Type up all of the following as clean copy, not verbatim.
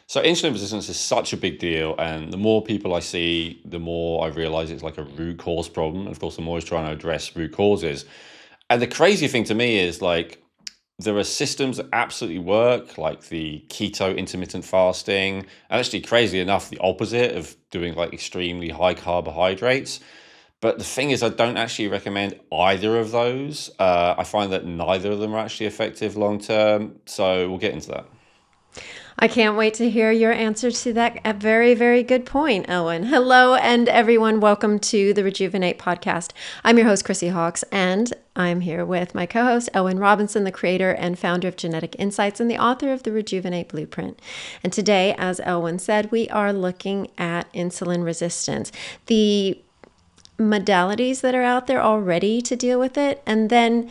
So insulin resistance is such a big deal, and the more people I see, the more I realize it's like a root cause problem. And of course, I'm always trying to address root causes. And the crazy thing to me is like there are systems that absolutely work, like the keto intermittent fasting, and actually, crazy enough, the opposite of doing like extremely high carbohydrates. But the thing is, I don't actually recommend either of those. I find that neither of them are actually effective long term. So we'll get into that. I can't wait to hear your answer to that. A very, very good point, Elwin. Hello, and everyone. Welcome to the Rejuvenate podcast. I'm your host, Chrissy Hawks, and I'm here with my co host, Elwin Robinson, the creator and founder of Genetic Insights and the author of the Rejuvenate Blueprint. And today, as Elwin said, we are looking at insulin resistance, the modalities that are out there already to deal with it, and then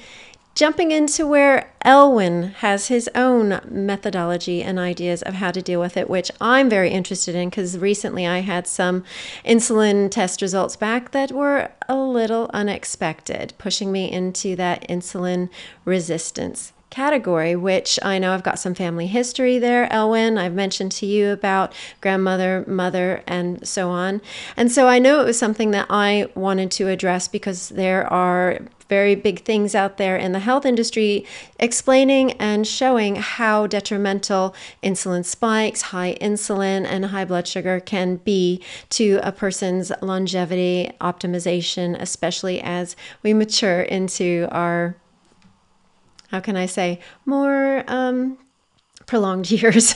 jumping into where Elwin has his own methodology and ideas of how to deal with it, which I'm very interested in because recently I had some insulin test results back that were a little unexpected, pushing me into that insulin resistance category, which I know I've got some family history there, Elwin. I've mentioned to you about grandmother, mother, and so on. And so I know it was something that I wanted to address because there are very big things out there in the health industry explaining and showing how detrimental insulin spikes, high insulin, and high blood sugar can be to a person's longevity optimization, especially as we mature into our, how can I say, more prolonged years.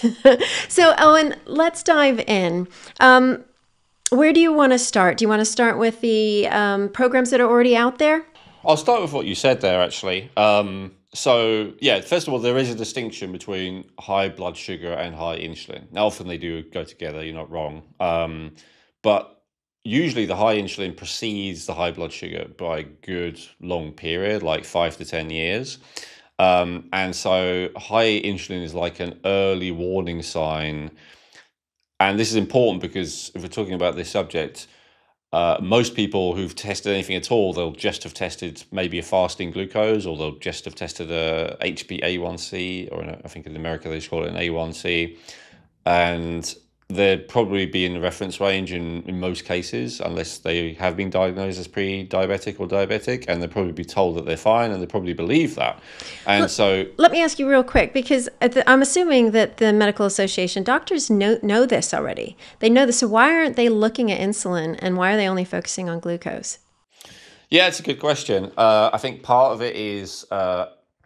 So, Owen, let's dive in. Where do you want to start? Do you want to start with the programs that are already out there? I'll start with what you said there, actually. So, yeah, first of all, there is a distinction between high blood sugar and high insulin. Now, often they do go together, you're not wrong. But usually the high insulin precedes the high blood sugar by a good long period, like 5 to 10 years. And so high insulin is like an early warning sign. And this is important because if we're talking about this subject, most people who've tested anything at all, they'll just have tested maybe a fasting glucose, or they'll just have tested a HbA1c, or I think in America they just call it an A1C, and they'd probably be in the reference range in most cases, unless they have been diagnosed as pre-diabetic or diabetic, and they'd probably be told that they're fine, and they probably believe that. And Let, so let me ask you real quick, because I'm assuming that the medical association doctors know this already. They know this. So why aren't they looking at insulin, and why are they only focusing on glucose? yeah, it's a good question. I think part of it is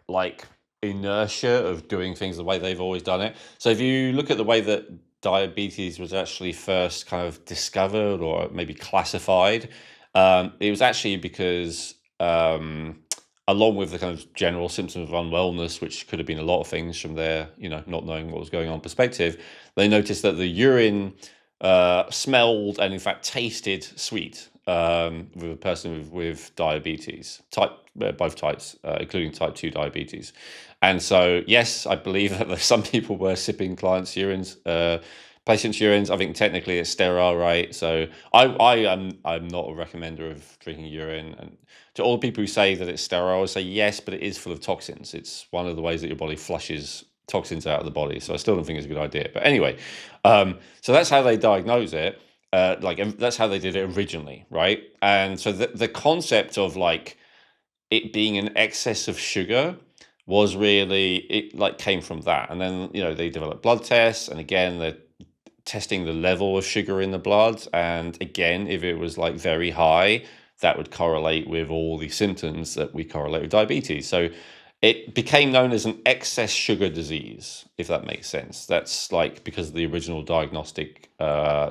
like inertia of doing things the way they've always done it. So if you look at the way that diabetes was actually first kind of discovered or maybe classified, it was actually because along with the kind of general symptoms of unwellness, which could have been a lot of things from their, not knowing what was going on perspective, they noticed that the urine smelled and in fact tasted sweet with a person with diabetes, both types, including type 2 diabetes. And so, yes, I believe that some people were sipping clients' urines, patients' urines. I think technically it's sterile, right? So I'm not a recommender of drinking urine. And to all the people who say that it's sterile, I say yes, but it is full of toxins. It's one of the ways that your body flushes toxins out of the body. So I still don't think it's a good idea. But anyway, so that's how they diagnose it. That's how they did it originally, right? And so the concept of like it being an excess of sugar was really, it like came from that. And then they developed blood tests, and again they're testing the level of sugar in the blood, and again if it was like very high, that would correlate with all the symptoms that we correlate with diabetes. So it became known as an excess sugar disease, if that makes sense. That's like because of the original diagnostic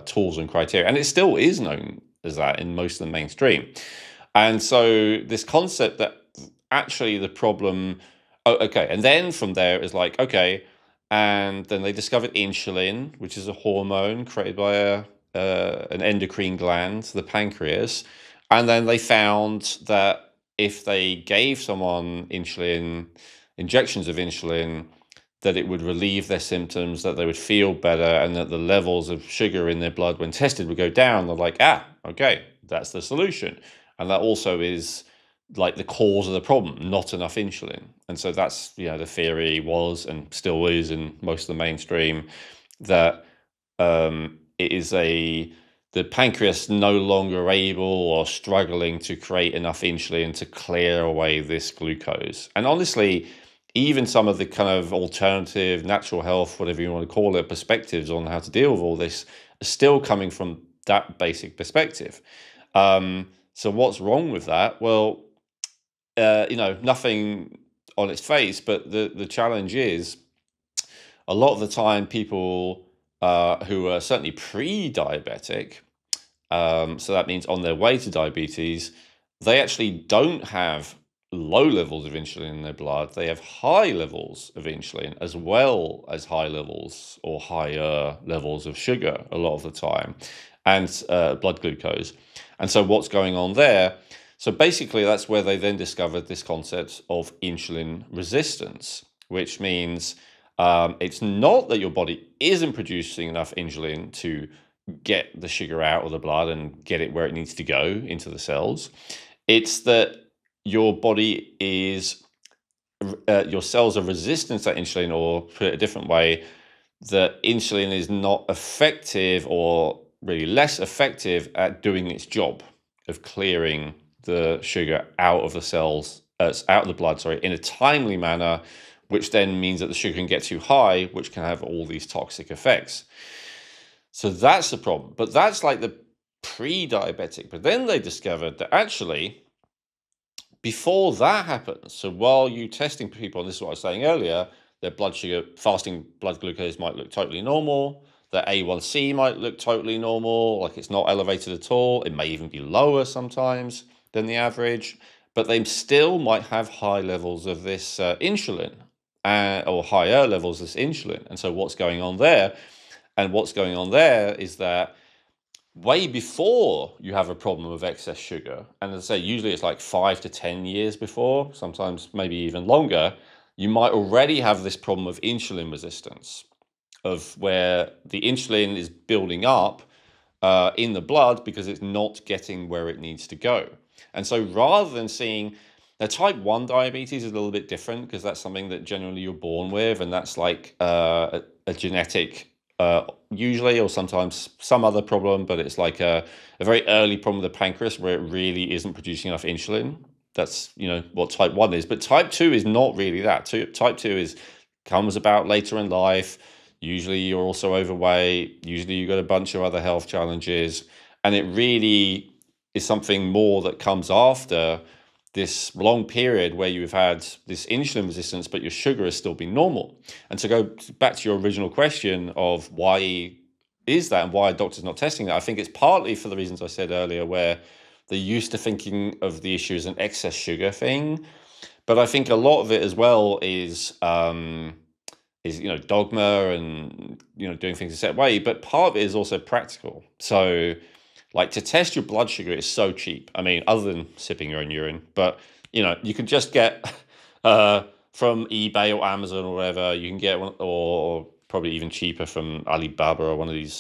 tools and criteria. And it still is known as that in most of the mainstream. And so this concept that actually the problem, oh, okay. And then from there, it's like, okay. And then they discovered insulin, which is a hormone created by an endocrine gland, the pancreas. And then they found that if they gave someone injections of insulin, that it would relieve their symptoms, that they would feel better, and that the levels of sugar in their blood when tested would go down. They're like, okay, that's the solution. And that also is like the cause of the problem, not enough insulin. And so that's, the theory was and still is in most of the mainstream, that it is the pancreas no longer able or struggling to create enough insulin to clear away this glucose. And honestly, even some of the kind of alternative natural health, whatever you want to call it, perspectives on how to deal with all this are still coming from that basic perspective. So what's wrong with that? Well, nothing on its face, but the challenge is a lot of the time people who are certainly pre-diabetic, so that means on their way to diabetes, they actually don't have low levels of insulin in their blood. They have high levels of insulin as well as high levels or higher levels of sugar a lot of the time, and blood glucose. And so what's going on there? So basically that's where they then discovered this concept of insulin resistance, which means it's not that your body isn't producing enough insulin to get the sugar out of the blood and get it where it needs to go into the cells. It's that your body is, your cells are resistant to that insulin, or put it a different way, that insulin is not effective, or really less effective at doing its job of clearing the sugar out of the cells, out of the blood, sorry, in a timely manner, which then means that the sugar can get too high, which can have all these toxic effects. So that's the problem. But that's like the pre-diabetic. But then they discovered that actually, before that happens, so while you're testing people, and this is what I was saying earlier, their blood sugar, fasting blood glucose might look totally normal. Their A1C might look totally normal, like it's not elevated at all. It may even be lower sometimes than the average, but they still might have high levels of this insulin, or higher levels of this insulin. And so what's going on there? And what's going on there is that way before you have a problem of excess sugar, and as I say, usually it's like 5 to 10 years before, sometimes maybe even longer, you might already have this problem of insulin resistance, of where the insulin is building up in the blood because it's not getting where it needs to go. And so rather than seeing, now type 1 diabetes is a little bit different because that's something that generally you're born with, and that's like a genetic, usually, or sometimes some other problem, but it's like a very early problem of the pancreas where it really isn't producing enough insulin. That's, what type 1 is. But type 2 is not really that. Type 2 comes about later in life. Usually you're also overweight. Usually you've got a bunch of other health challenges. And it really is something more that comes after this long period where you've had this insulin resistance, but your sugar has still been normal. And to go back to your original question of why is that and why a doctor's not testing that, I think it's partly for the reasons I said earlier, where they're used to thinking of the issue as an excess sugar thing. But I think a lot of it as well is dogma and, doing things a certain way. But part of it is also practical. So like to test your blood sugar is so cheap. I mean, other than sipping your own urine, but you can just get from eBay or Amazon or whatever, you can get one, or probably even cheaper from Alibaba or one of these,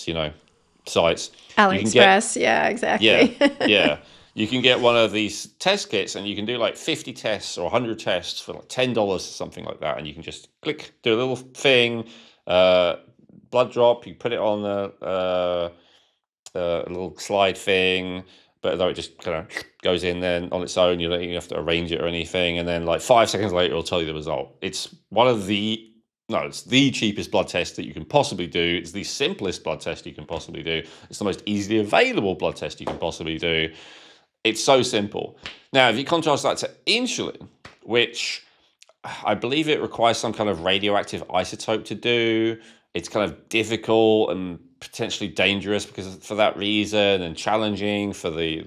sites. AliExpress, yeah, exactly. Yeah. You can get one of these test kits and you can do like 50 tests or 100 tests for like $10 or something like that. And you can just click, do a little thing, blood drop, you put it on a little slide thing, but though it just kind of goes in then on its own, you don't even have to arrange it or anything. And then like 5 seconds later, it'll tell you the result. It's it's the cheapest blood test that you can possibly do. It's the simplest blood test you can possibly do. It's the most easily available blood test you can possibly do. It's so simple. Now, if you contrast that to insulin, which I believe it requires some kind of radioactive isotope to do, it's kind of difficult and potentially dangerous because for that reason, and challenging for the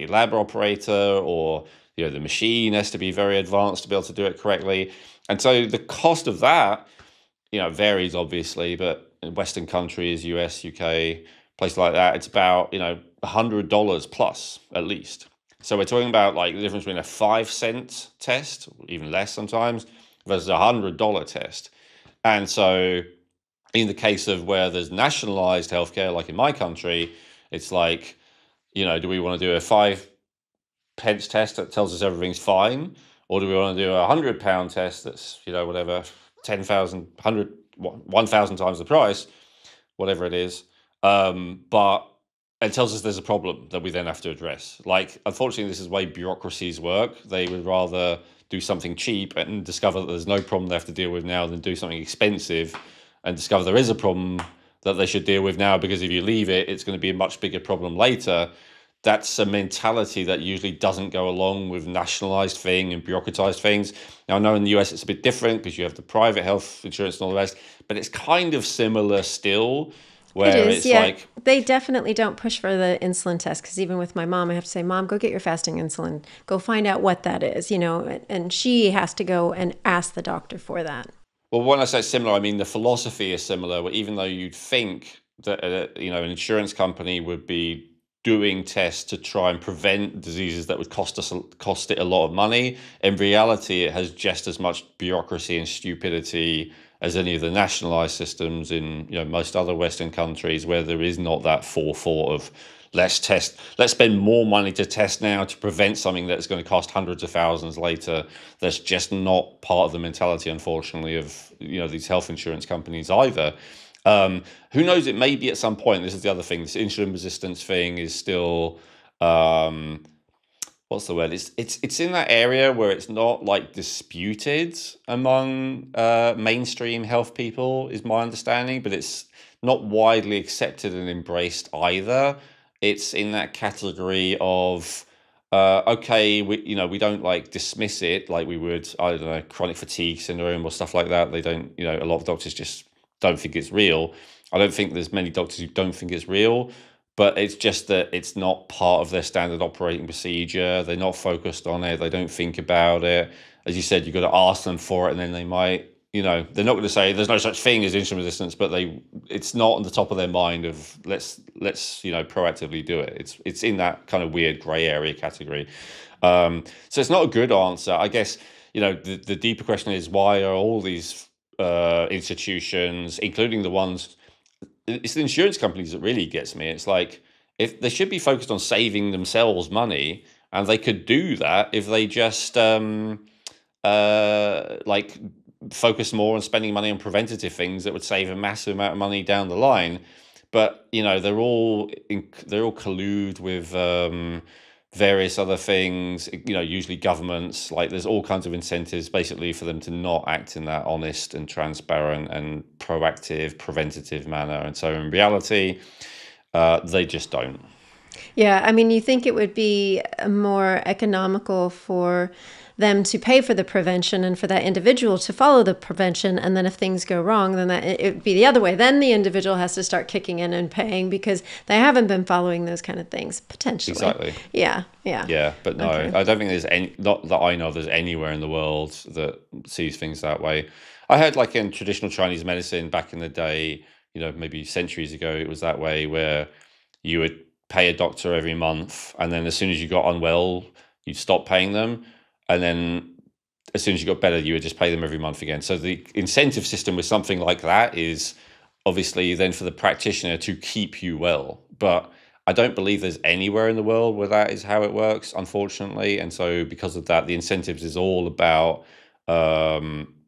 lab operator, or the machine has to be very advanced to be able to do it correctly. And so the cost of that, varies obviously, but in Western countries, US, UK, places like that, it's about, $100 plus at least. So we're talking about like the difference between a 5-cent test, even less sometimes, versus $100 test. And so in the case of where there's nationalized healthcare, like in my country, it's like, do we want to do a 5-pence test that tells us everything's fine? Or do we want to do a £100 test that's, whatever, 10,000, 1,000 times the price, whatever it is. But it tells us there's a problem that we then have to address. Like, unfortunately, this is the way bureaucracies work. They would rather do something cheap and discover that there's no problem they have to deal with now than do something expensive and discover there is a problem that they should deal with now, because if you leave it, it's going to be a much bigger problem later. That's a mentality that usually doesn't go along with nationalized thing and bureaucratized things. Now, I know in the US it's a bit different because you have the private health insurance and all the rest, but it's kind of similar still, It where is, it's yeah. like, They definitely don't push for the insulin test, because even with my mom, I have to say, Mom, go get your fasting insulin. Go find out what that is, and she has to go and ask the doctor for that. well, when I say similar, I mean the philosophy is similar. Where even though you'd think that an insurance company would be doing tests to try and prevent diseases that would cost it a lot of money, in reality, it has just as much bureaucracy and stupidity as any of the nationalized systems in most other Western countries, where there is not that forethought of let's spend more money to test now to prevent something that's going to cost hundreds of thousands later. That's just not part of the mentality, unfortunately, of these health insurance companies either. Who knows? It may be at some point. This is the other thing. This insulin resistance thing is still what's the word? It's in that area where it's not like disputed among mainstream health people, is my understanding, but it's not widely accepted and embraced either. It's in that category of okay, we don't like dismiss it like we would, I don't know, chronic fatigue syndrome or stuff like that. They don't, a lot of doctors just don't think it's real. I don't think there's many doctors who don't think it's real, but it's just that it's not part of their standard operating procedure. They're not focused on it. They don't think about it. As you said, you've got to ask them for it, and then they might, they're not going to say there's no such thing as insulin resistance, but it's not on the top of their mind of let's proactively do it. It's in that kind of weird gray area category. So it's not a good answer. I guess, the deeper question is, why are all these institutions, including the ones, it's the insurance companies that really gets me. It's like, if they should be focused on saving themselves money, and they could do that if they just like focus more on spending money on preventative things that would save a massive amount of money down the line. But they're all collude with various other things, usually governments. Like, there's all kinds of incentives basically for them to not act in that honest and transparent and proactive, preventative manner. And so in reality, they just don't. Yeah, I mean, you think it would be more economical for them to pay for the prevention and for that individual to follow the prevention. And then if things go wrong, then it would be the other way. Then the individual has to start kicking in and paying because they haven't been following those kind of things, potentially. Exactly. Yeah. But no, okay. I don't think there's any, not that I know there's anywhere in the world that sees things that way. I heard, like, in traditional Chinese medicine back in the day, maybe centuries ago, it was that way, where you would pay a doctor every month, and then as soon as you got unwell, you'd stop paying them. And then as soon as you got better, you would just pay them every month again. So the incentive system with something like that is obviously then for the practitioner to keep you well. But I don't believe there's anywhere in the world where that is how it works, unfortunately. And so because of that, the incentives is all about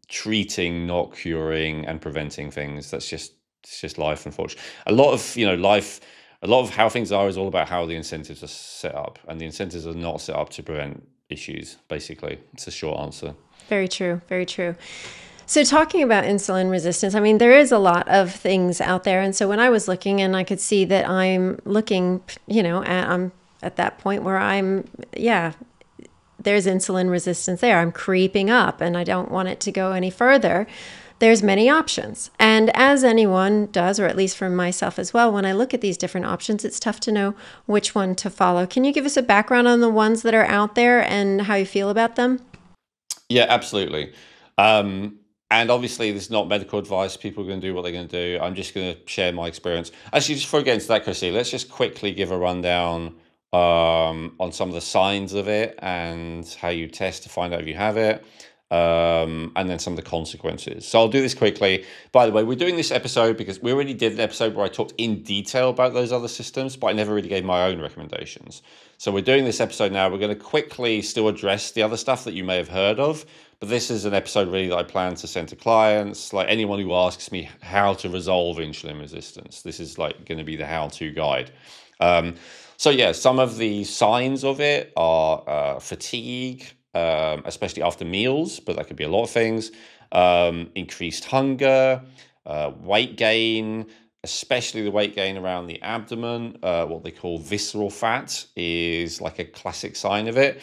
treating, not curing, and preventing things. It's just life, unfortunately. A lot of how things are is all about how the incentives are set up. And the incentives are not set up to prevent issues, basically. It's a short answer. Very true. Very true. So talking about insulin resistance, I mean, there is a lot of things out there. And so when I was looking, and I could see that I'm looking, I'm at that point where there's insulin resistance there. I'm creeping up and I don't want it to go any further. There's many options. And as anyone does, or at least for myself as well, when I look at these different options, it's tough to know which one to follow. Can you give us a background on the ones that are out there and how you feel about them? Yeah, absolutely. And obviously, this is not medical advice. People are going to do what they're going to do. I'm just going to share my experience. Actually, just before we get into that, Chrissy, let's just quickly give a rundown on some of the signs of it and how you test to find out if you have it. and then some of the consequences. So I'll do this quickly. By the way, we're doing this episode because we already did an episode where I talked in detail about those other systems, but I never really gave my own recommendations. So we're doing this episode now. We're going to quickly still address the other stuff that you may have heard of, but this is an episode really that I plan to send to clients, like anyone who asks me how to resolve insulin resistance. This is like going to be the how-to guide. So yeah, some of the signs of it are fatigue, especially after meals, but that could be a lot of things. Increased hunger, weight gain, especially the weight gain around the abdomen. What they call visceral fat is like a classic sign of it.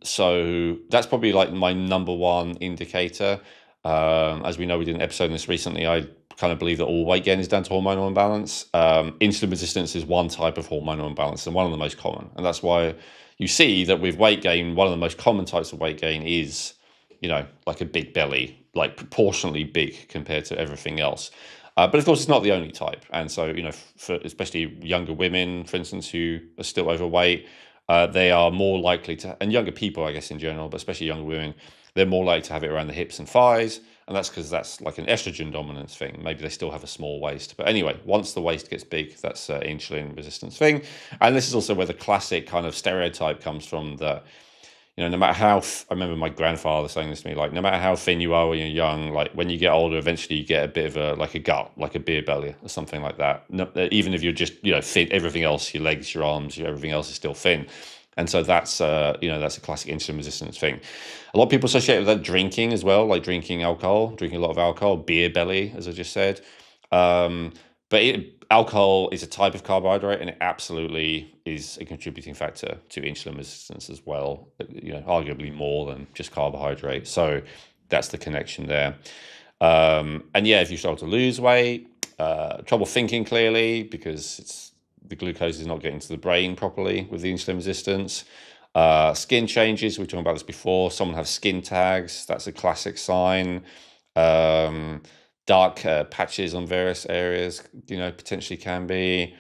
So that's probably like my number one indicator. As we know, we did an episode on this recently. I kind of believe that all weight gain is down to hormonal imbalance. Insulin resistance is one type of hormonal imbalance and one of the most common. And that's why you see that with weight gain, one of the most common types of weight gain is, like a big belly, like proportionally big compared to everything else. But of course, it's not the only type. And so, for especially younger women, for instance, who are still overweight, they are more likely to, and younger people, I guess, in general, but especially younger women, they're more likely to have it around the hips and thighs. And that's because that's like an estrogen dominance thing. Maybe they still have a small waist. But anyway, once the waist gets big, that's an insulin resistance thing. And this is also where the classic kind of stereotype comes from that, no matter how, I remember my grandfather saying this to me, like, no matter how thin you are when you're young, like when you get older, eventually you get a bit of like a gut, like a beer belly or something like that. No, even if you're just, thin, everything else, your legs, your arms, everything else is still thin. And so that's, that's a classic insulin resistance thing. A lot of people associate with that drinking as well, like drinking alcohol, drinking a lot of alcohol, beer belly, as I just said. But alcohol is a type of carbohydrate, and it absolutely is a contributing factor to insulin resistance as well, arguably more than just carbohydrate. So that's the connection there. And yeah, if you start to lose weight, trouble thinking clearly because the glucose is not getting to the brain properly with the insulin resistance. Skin changes, we talked about this before. Someone has skin tags, that's a classic sign. Dark patches on various areas, potentially can be.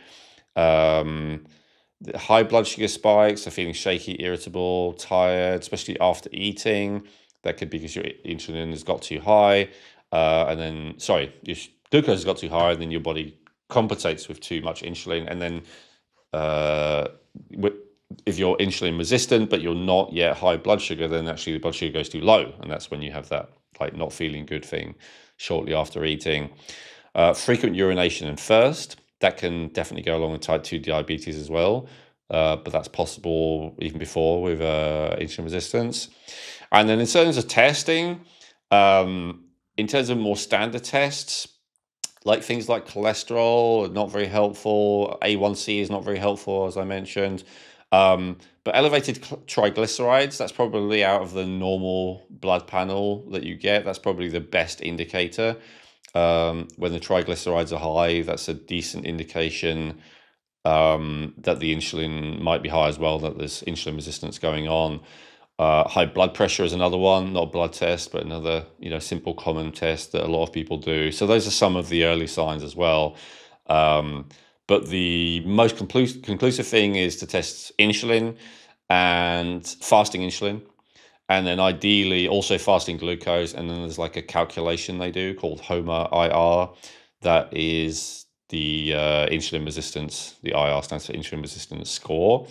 High blood sugar spikes, so feeling shaky, irritable, tired, especially after eating. That could be because your insulin has got too high. Your glucose has got too high, and then your body compensates with too much insulin. And then if you're insulin resistant, but you're not yet high blood sugar, then actually the blood sugar goes too low. And that's when you have that like not feeling good thing shortly after eating. Frequent urination and thirst, that can definitely go along with type 2 diabetes as well. But that's possible even before with insulin resistance. And then in terms of testing, in terms of more standard tests, like things like cholesterol are not very helpful. A1C is not very helpful, as I mentioned. But elevated triglycerides, that's probably out of the normal blood panel that you get. That's probably the best indicator. When the triglycerides are high, that's a decent indication that the insulin might be high as well, that there's insulin resistance going on. High blood pressure is another one, not a blood test, but another simple common test that a lot of people do. So those are some of the early signs as well. But the most conclusive thing is to test insulin and fasting insulin, and then ideally also fasting glucose. And then there's like a calculation they do called HOMA-IR, that is the insulin resistance. The IR stands for insulin resistance score.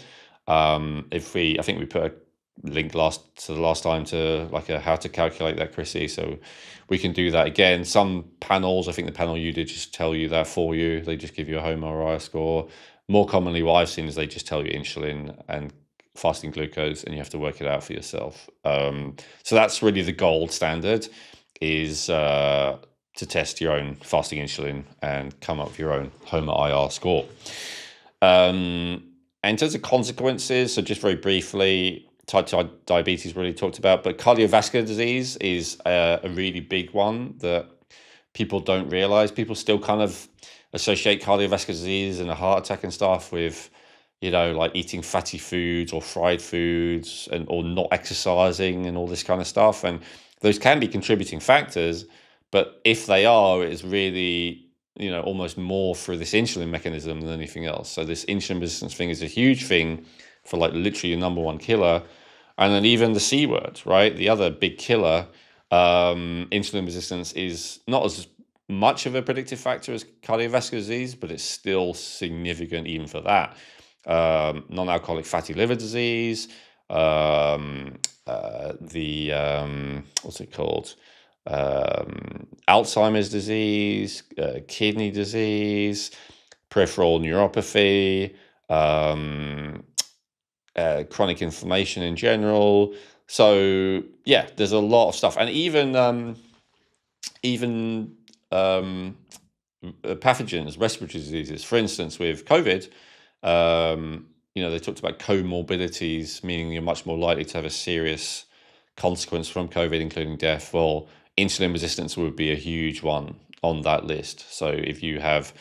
I think we put a link last time to like how to calculate that, Chrissy, so we can do that again. Some panels, I think the panel you did just tell you that for you. They just give you a HOMA-IR score. More commonly what I've seen is they just tell you insulin and fasting glucose, and you have to work it out for yourself. So that's really the gold standard, is to test your own fasting insulin and come up with your own HOMA-IR score. And in terms of consequences, so just very briefly, type 2 diabetes really talked about, but cardiovascular disease is a really big one that people don't realize. People still kind of associate cardiovascular disease and a heart attack and stuff with, like eating fatty foods or fried foods or not exercising and all this kind of stuff. And those can be contributing factors, but if they are, it is really, almost more through this insulin mechanism than anything else. So this insulin resistance thing is a huge thing for like literally your number one killer. And then even the C word, right? The other big killer, insulin resistance is not as much of a predictive factor as cardiovascular disease, but it's still significant even for that. Non-alcoholic fatty liver disease, what's it called? Alzheimer's disease, kidney disease, peripheral neuropathy, chronic inflammation in general. So yeah, there's a lot of stuff, and even pathogens, respiratory diseases. For instance, with COVID, they talked about comorbidities, meaning you're much more likely to have a serious consequence from COVID, including death. Well, insulin resistance would be a huge one on that list. So if you have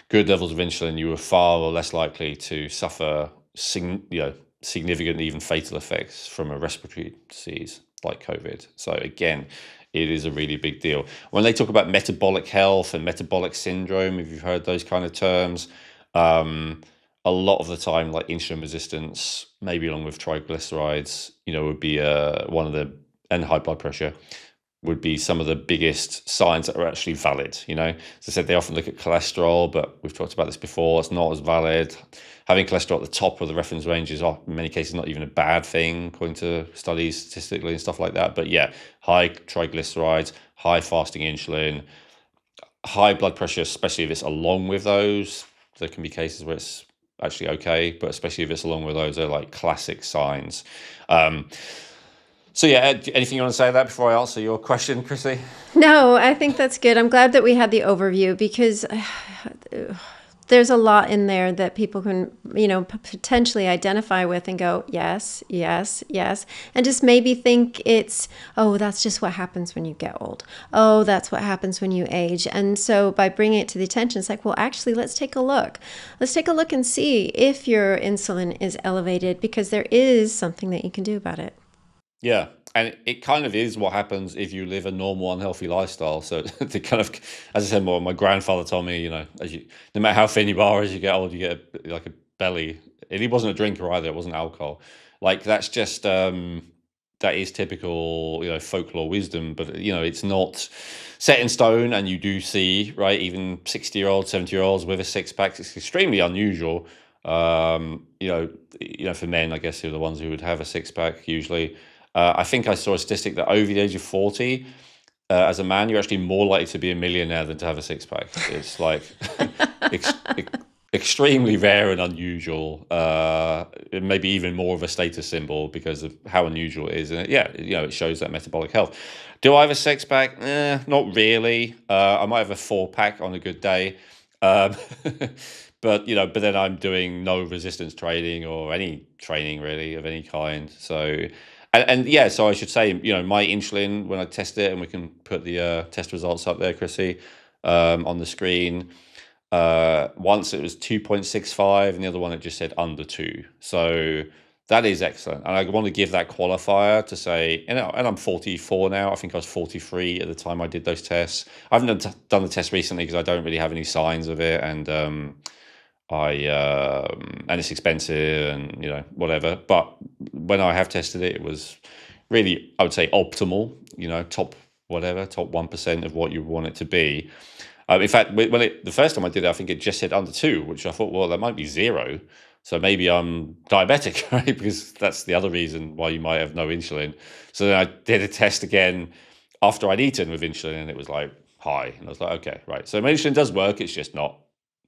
good levels of insulin, you are far less likely to suffer significant, even fatal effects from a respiratory disease like COVID. So again, it is a really big deal. When they talk about metabolic health and metabolic syndrome, if you've heard those kind of terms, a lot of the time, like insulin resistance, maybe along with triglycerides, would be one of the, and high blood pressure, would be some of the biggest signs that are actually valid. As I said, they often look at cholesterol, but we've talked about this before. It's not as valid. Having cholesterol at the top of the reference range is in many cases not even a bad thing, according to studies statistically and stuff like that. But yeah, high triglycerides, high fasting insulin, high blood pressure, especially if it's along with those. There can be cases where it's actually okay, but especially if it's along with those, they're like classic signs. So yeah, anything you want to say that before I answer your question, Chrissy? No, I think that's good. I'm glad that we had the overview, because there's a lot in there that people can, potentially identify with and go, yes, yes, yes. And just maybe think it's, oh, that's just what happens when you get old. Oh, that's what happens when you age. And so by bringing it to the attention, it's like, well, actually, let's take a look. Let's take a look and see if your insulin is elevated, because there is something that you can do about it. Yeah, and it kind of is what happens if you live a normal, unhealthy lifestyle. So the kind of, as I said, my grandfather told me, no matter how thin you are, as you get old, you get like a belly. And he wasn't a drinker either; it wasn't alcohol. Like that's just that is typical, folklore wisdom. But it's not set in stone. And you do see, right, even 60-year-olds, 70-year-olds with a six-pack. It's extremely unusual. For men, I guess, who are the ones who would have a six-pack usually. I think I saw a statistic that over the age of 40, as a man, you're actually more likely to be a millionaire than to have a six-pack. It's like extremely rare and unusual. Maybe even more of a status symbol because of how unusual it is. And it shows that metabolic health. Do I have a six-pack? Not really. I might have a four-pack on a good day. But then I'm doing no resistance training or any training really of any kind. So, so I should say, my insulin, when I test it, and we can put the test results up there, Chrissy, on the screen. Once it was 2.65, and the other one it just said under 2. So that is excellent. And I want to give that qualifier to say, and I'm 44 now. I think I was 43 at the time I did those tests. I haven't done the test recently because I don't really have any signs of it, and and it's expensive and whatever. But when I have tested it, it was really, I would say, optimal. Top 1% of what you want it to be. In fact, the first time I did it, I think it just said under 2, which I thought, well, that might be 0. So maybe I'm diabetic, right? Because that's the other reason why you might have no insulin. So then I did a test again after I'd eaten with insulin, and it was like high. And I was like, okay, right. So my insulin does work. It's just not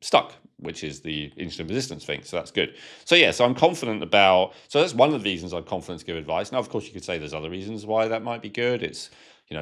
stuck, which is the insulin resistance thing. So that's good. So yeah, so I'm confident so that's one of the reasons I'm confident to give advice. Now, of course, you could say there's other reasons why that might be good. It's,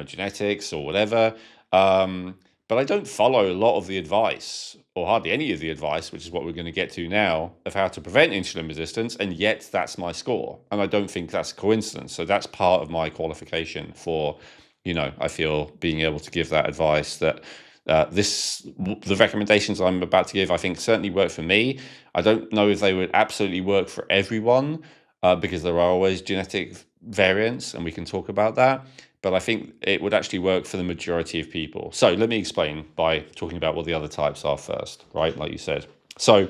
genetics or whatever. But I don't follow a lot of the advice, or hardly any of the advice, which is what we're going to get to now, of how to prevent insulin resistance, and yet that's my score. And I don't think that's a coincidence. So that's part of my qualification for, I feel, being able to give that advice, that the recommendations I'm about to give, I think, certainly work for me. I don't know if they would absolutely work for everyone, because there are always genetic variants, and we can talk about that. But I think it would actually work for the majority of people. So let me explain by talking about what the other types are first, right? Like you said. So,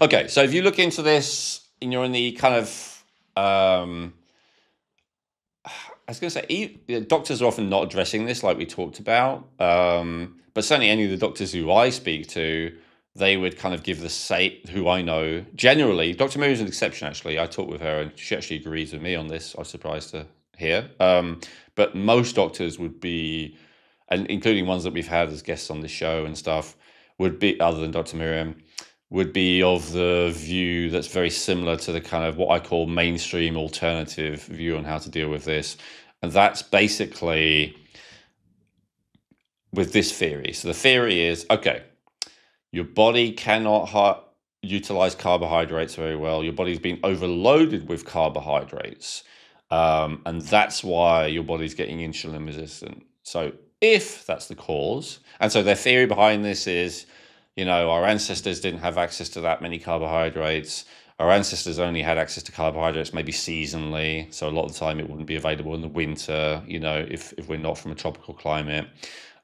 okay, so if you look into this and you're in the kind of I was going to say, doctors are often not addressing this like we talked about, but certainly any of the doctors who I speak to, they would kind of give the same, who I know, generally, Dr. Mary is an exception, actually. I talked with her and she actually agrees with me on this. I was surprised to hear. But most doctors would be, and including ones that we've had as guests on the show and stuff, would be, other than Dr. Miriam, would be of the view that's very similar to the kind of what I call mainstream alternative view on how to deal with this. And that's basically with this theory. So the theory is, okay, your body cannot utilize carbohydrates very well. Your body's been overloaded with carbohydrates. And that's why your body's getting insulin resistant. So if that's the cause, and so their theory behind this is, our ancestors didn't have access to that many carbohydrates. Our ancestors only had access to carbohydrates maybe seasonally. So a lot of the time it wouldn't be available in the winter, if we're not from a tropical climate.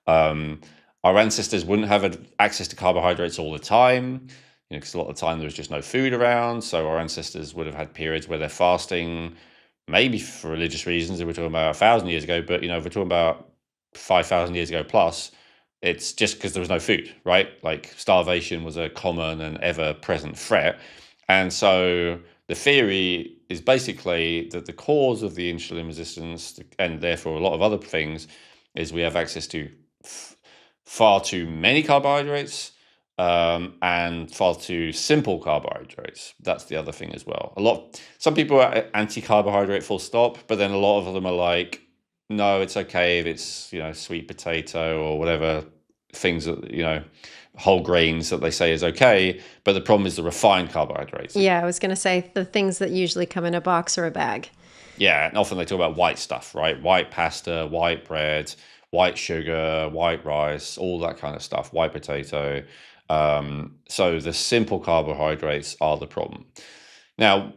Our ancestors wouldn't have access to carbohydrates all the time, because a lot of the time there was just no food around. So our ancestors would have had periods where they're fasting, maybe for religious reasons, if we're talking about 1,000 years ago. But, if we're talking about 5,000 years ago plus, it's just because there was no food, right? Like starvation was a common and ever-present threat. And so the theory is basically that the cause of the insulin resistance, and therefore a lot of other things, is we have access to far too many carbohydrates and far too simple carbohydrates. That's the other thing as well. Some people are anti-carbohydrate full stop, but then a lot of them are like, no, it's okay if it's, sweet potato or whatever things that, whole grains that they say is okay. But the problem is the refined carbohydrates. Yeah, I was going to say the things that usually come in a box or a bag. Yeah, and often they talk about white stuff, right? White pasta, white bread, white sugar, white rice, all that kind of stuff, white potato. So the simple carbohydrates are the problem. Now,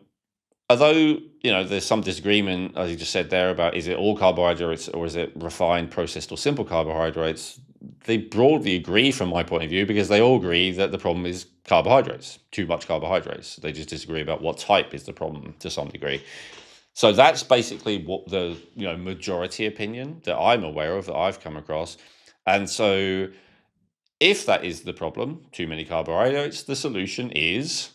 although, there's some disagreement, as you just said there, about is it all carbohydrates or is it refined, processed or simple carbohydrates, they broadly agree from my point of view, because they all agree that the problem is carbohydrates, too much carbohydrates. They just disagree about what type is the problem to some degree. So that's basically what the majority opinion that I'm aware of, that I've come across. And so if that is the problem, too many carbohydrates, the solution is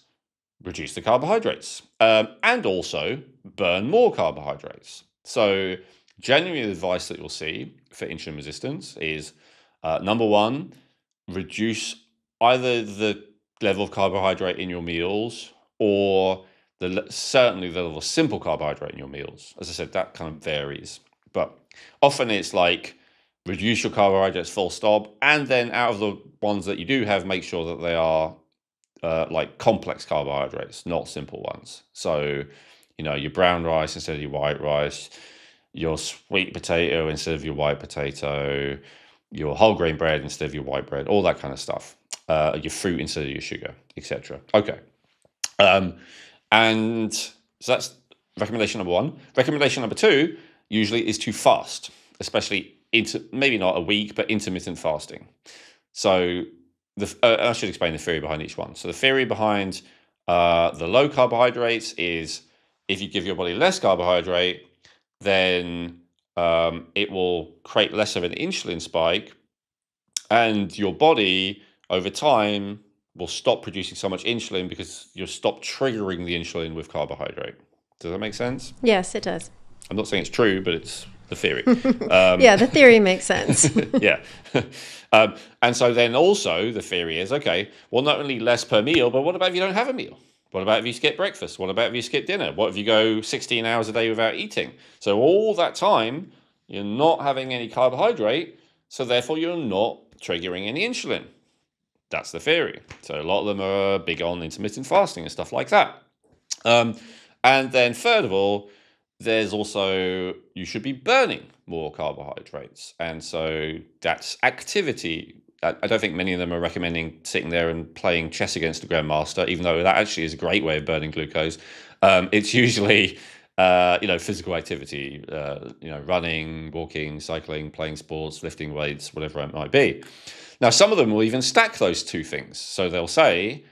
reduce the carbohydrates and also burn more carbohydrates. So generally the advice that you'll see for insulin resistance is, number one, reduce either the level of carbohydrate in your meals or certainly the level of simple carbohydrate in your meals. As I said, that kind of varies. But often it's like reduce your carbohydrates full stop, and then out of the ones that you do have, make sure that they are like complex carbohydrates, not simple ones. So, your brown rice instead of your white rice, your sweet potato instead of your white potato, your whole grain bread instead of your white bread, all that kind of stuff. Your fruit instead of your sugar, etc. Okay. And so that's recommendation number one. Recommendation number two usually is to fast, especially maybe not a week, but intermittent fasting. So I should explain the theory behind each one. So the theory behind the low carbohydrates is if you give your body less carbohydrate, then it will create less of an insulin spike, and your body over time will stop producing so much insulin because you'll stop triggering the insulin with carbohydrate. Does that make sense? Yes, it does. I'm not saying it's true, but it's the theory. Yeah, the theory makes sense. Yeah. And so then also the theory is, okay, well, not only less per meal, but what about if you don't have a meal? What about if you skip breakfast? What about if you skip dinner? What if you go 16 hours a day without eating? So all that time, you're not having any carbohydrate, so therefore you're not triggering any insulin. That's the theory. So a lot of them are big on intermittent fasting and stuff like that. And then third of all, there's also, you should be burning more carbohydrates. And so that's activity. I don't think many of them are recommending sitting there and playing chess against the grandmaster, even though that actually is a great way of burning glucose. It's usually, physical activity, running, walking, cycling, playing sports, lifting weights, whatever it might be. Now, some of them will even stack those two things. So they'll say,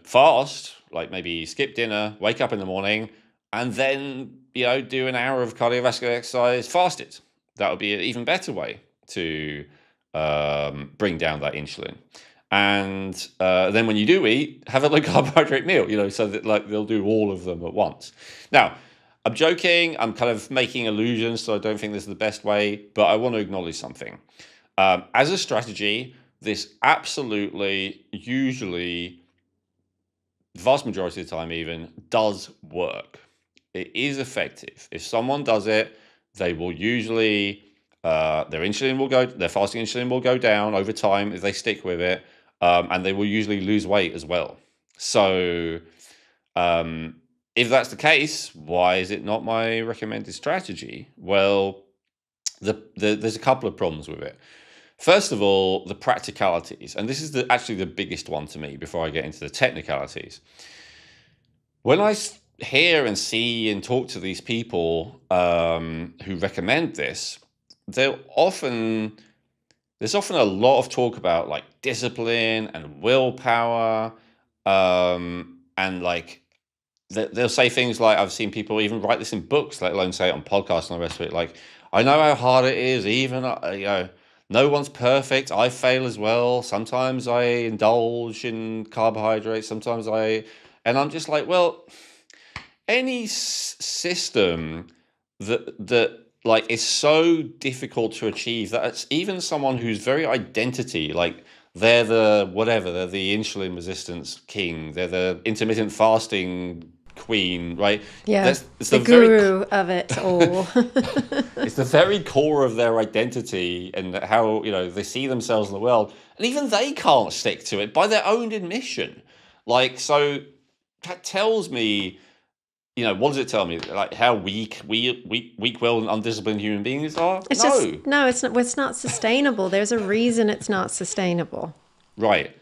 fast like maybe skip dinner, wake up in the morning, and then, do an hour of cardiovascular exercise fasted. That would be an even better way to bring down that insulin. And then when you do eat, have a low carbohydrate meal, so that like they'll do all of them at once. Now, I'm joking. I'm kind of making illusions, so I don't think this is the best way, but I want to acknowledge something. As a strategy, this absolutely, usually, the vast majority of the time even, does work. It is effective. If someone does it, they will usually, their fasting insulin will go down over time if they stick with it, and they will usually lose weight as well. So, if that's the case, why is it not my recommended strategy? Well, there's a couple of problems with it. First of all, the practicalities, and this is actually the biggest one to me before I get into the technicalities. When I hear and see and talk to these people who recommend this, there's often a lot of talk about like discipline and willpower, and like they'll say things like, I've seen people even write this in books, let alone say it on podcasts and all the rest of it. Like, I know how hard it is, even no one's perfect. I fail as well. Sometimes I indulge in carbohydrates. And I'm just like, well, any system that like is so difficult to achieve that it's even someone whose very identity, like they're the insulin resistance king, they're the intermittent fasting queen, right? Yeah, it's the guru of it all. It's the very core of their identity and how they see themselves in the world, and even they can't stick to it by their own admission. Like, so that tells me, what does it tell me? Like how weak-willed and undisciplined human beings are? It's not sustainable. There's a reason it's not sustainable. Right.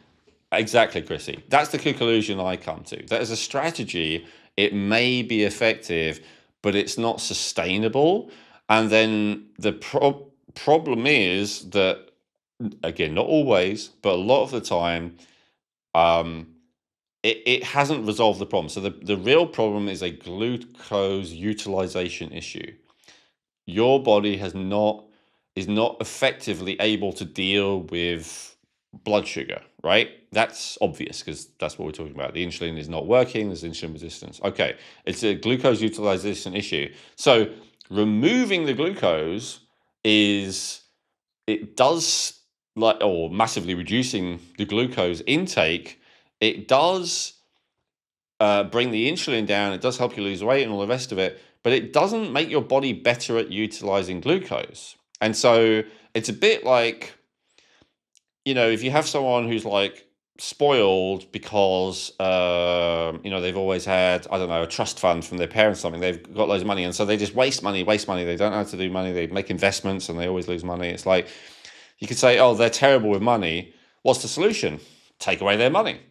Exactly, Chrissy. That's the conclusion I come to. That as a strategy, it may be effective, but it's not sustainable. And then the problem is that, again, not always, but a lot of the time, it hasn't resolved the problem. So the real problem is a glucose utilization issue. Your body is not effectively able to deal with blood sugar, right? That's obvious because that's what we're talking about. The insulin is not working. There's insulin resistance. Okay, it's a glucose utilization issue. So removing the glucose or massively reducing the glucose intake, it does bring the insulin down. It does help you lose weight and all the rest of it, but it doesn't make your body better at utilizing glucose. And so it's a bit like, if you have someone who's like spoiled because, they've always had, I don't know, a trust fund from their parents or something, they've got loads of money. And so they just waste money. They don't know how to do money. They make investments and they always lose money. It's like, you could say, oh, they're terrible with money. What's the solution? Take away their money.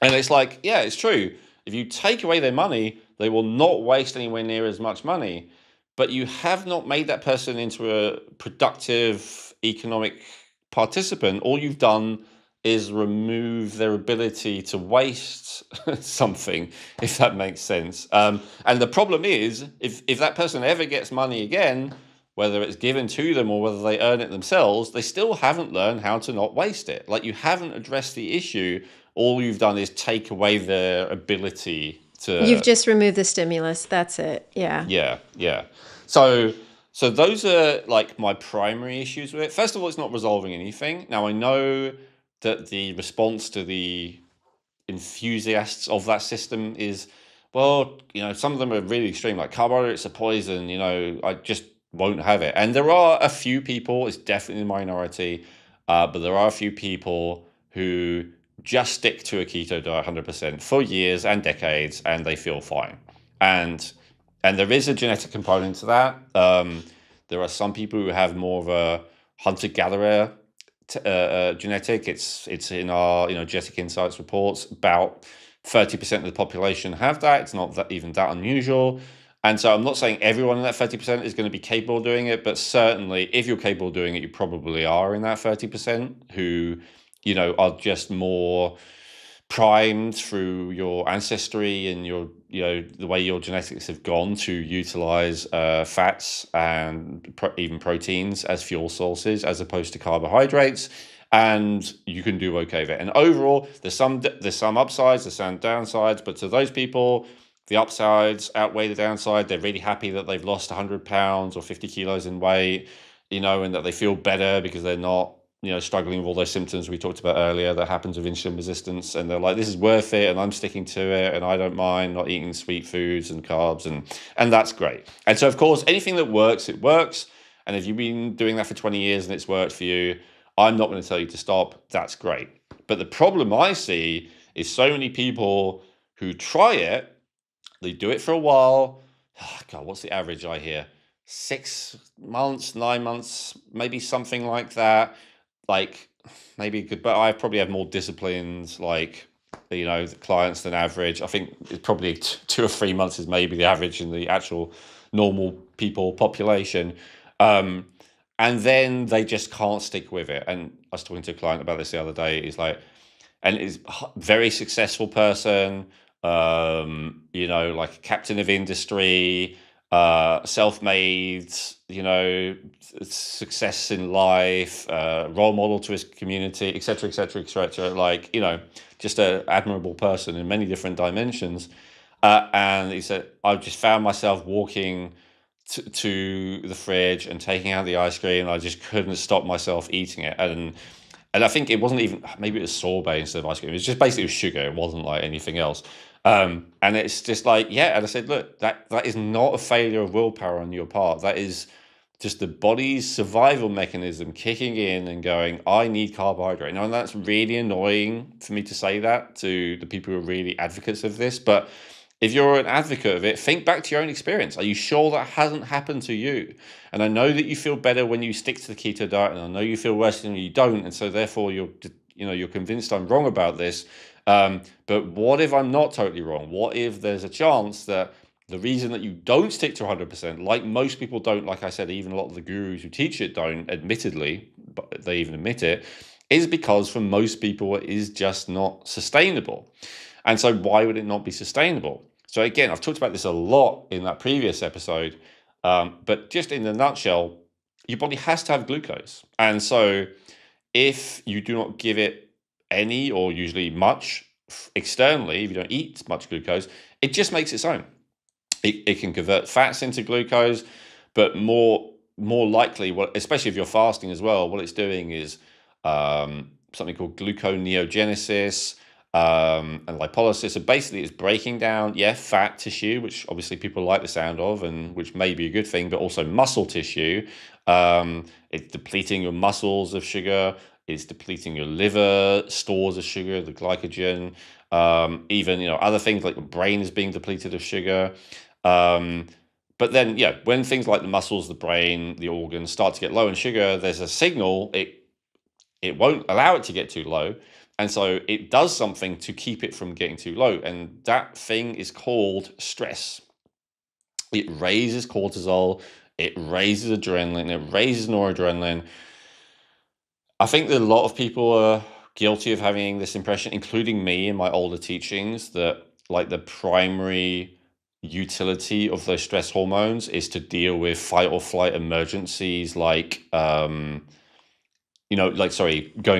And it's like, yeah, it's true. If you take away their money, they will not waste anywhere near as much money. But you have not made that person into a productive economic participant. All you've done is remove their ability to waste something, if that makes sense. And the problem is, if that person ever gets money again, whether it's given to them or whether they earn it themselves, they still haven't learned how to not waste it. Like, you haven't addressed the issue. All you've done is take away their ability to... You've just removed the stimulus. That's it. Yeah. Yeah. So those are like my primary issues with it. First of all, it's not resolving anything. Now, I know that the response to the enthusiasts of that system is, well, some of them are really extreme, like carbohydrates are poison, I just won't have it. And there are a few people, it's definitely a minority, but there are a few people who just stick to a keto diet 100% for years and decades, and they feel fine. And there is a genetic component to that. There are some people who have more of a hunter-gatherer genetic. It's in our genetic insights reports. About 30% of the population have that. It's not even that unusual. And so I'm not saying everyone in that 30% is going to be capable of doing it, but certainly if you're capable of doing it, you probably are in that 30% who, are just more primed through your ancestry and your, the way your genetics have gone to utilize fats and even proteins as fuel sources as opposed to carbohydrates, and you can do okay with it. And overall, there's some upsides, there's some downsides, but to those people, the upsides outweigh the downside. They're really happy that they've lost 100 pounds or 50 kilos in weight, and that they feel better because they're not, struggling with all those symptoms we talked about earlier that happens with insulin resistance. And they're like, this is worth it, and I'm sticking to it, and I don't mind not eating sweet foods and carbs, and that's great. And so, of course, anything that works, it works. And if you've been doing that for 20 years and it's worked for you, I'm not going to tell you to stop. That's great. But the problem I see is so many people who try it, they do it for a while. Oh, God, what's the average I hear? 6 months, 9 months, maybe something like that. Like maybe good, but I probably have more disciplined, the clients than average. I think it's probably 2 or 3 months is maybe the average in the actual normal people population. And then they just can't stick with it. And I was talking to a client about this the other day. He's like, and is a very successful person, like a captain of industry, self-made, success in life, role model to his community, etc., etc., etc. Like, just an admirable person in many different dimensions. And he said, I've just found myself walking to the fridge and taking out the ice cream. And I just couldn't stop myself eating it. And I think it wasn't even, maybe it was sorbet instead of ice cream. It was just basically sugar. It wasn't like anything else. And it's just like, yeah. And I said, look, that is not a failure of willpower on your part. That is just the body's survival mechanism kicking in and going, I need carbohydrate. Now, and that's really annoying for me to say that to the people who are really advocates of this. But if you're an advocate of it, think back to your own experience. Are you sure that hasn't happened to you? And I know that you feel better when you stick to the keto diet, and I know you feel worse when you don't. And so therefore you're convinced I'm wrong about this. But what if I'm not totally wrong? What if there's a chance that the reason that you don't stick to 100%, like most people don't, like I said, even a lot of the gurus who teach it don't, admittedly, but they even admit it, is because for most people it is just not sustainable. And so why would it not be sustainable? So again, I've talked about this a lot in that previous episode, but just in a nutshell, your body has to have glucose. And so if you do not give it any or usually much externally, if you don't eat much glucose, it just makes its own. It can convert fats into glucose, but more likely, especially if you're fasting as well, what it's doing is something called gluconeogenesis, and lipolysis. So basically it's breaking down, fat tissue, which obviously people like the sound of and which may be a good thing, but also muscle tissue. It's depleting your muscles of sugar. It's depleting your liver stores of sugar, the glycogen. Even, other things like the brain is being depleted of sugar. But then, when things like the muscles, the brain, the organs start to get low in sugar, there's a signal. It won't allow it to get too low. And so it does something to keep it from getting too low. And that thing is called stress. It raises cortisol, it raises adrenaline, it raises noradrenaline. I think that a lot of people are guilty of having this impression, including me in my older teachings, that like the primary utility of those stress hormones is to deal with fight or flight emergencies, like going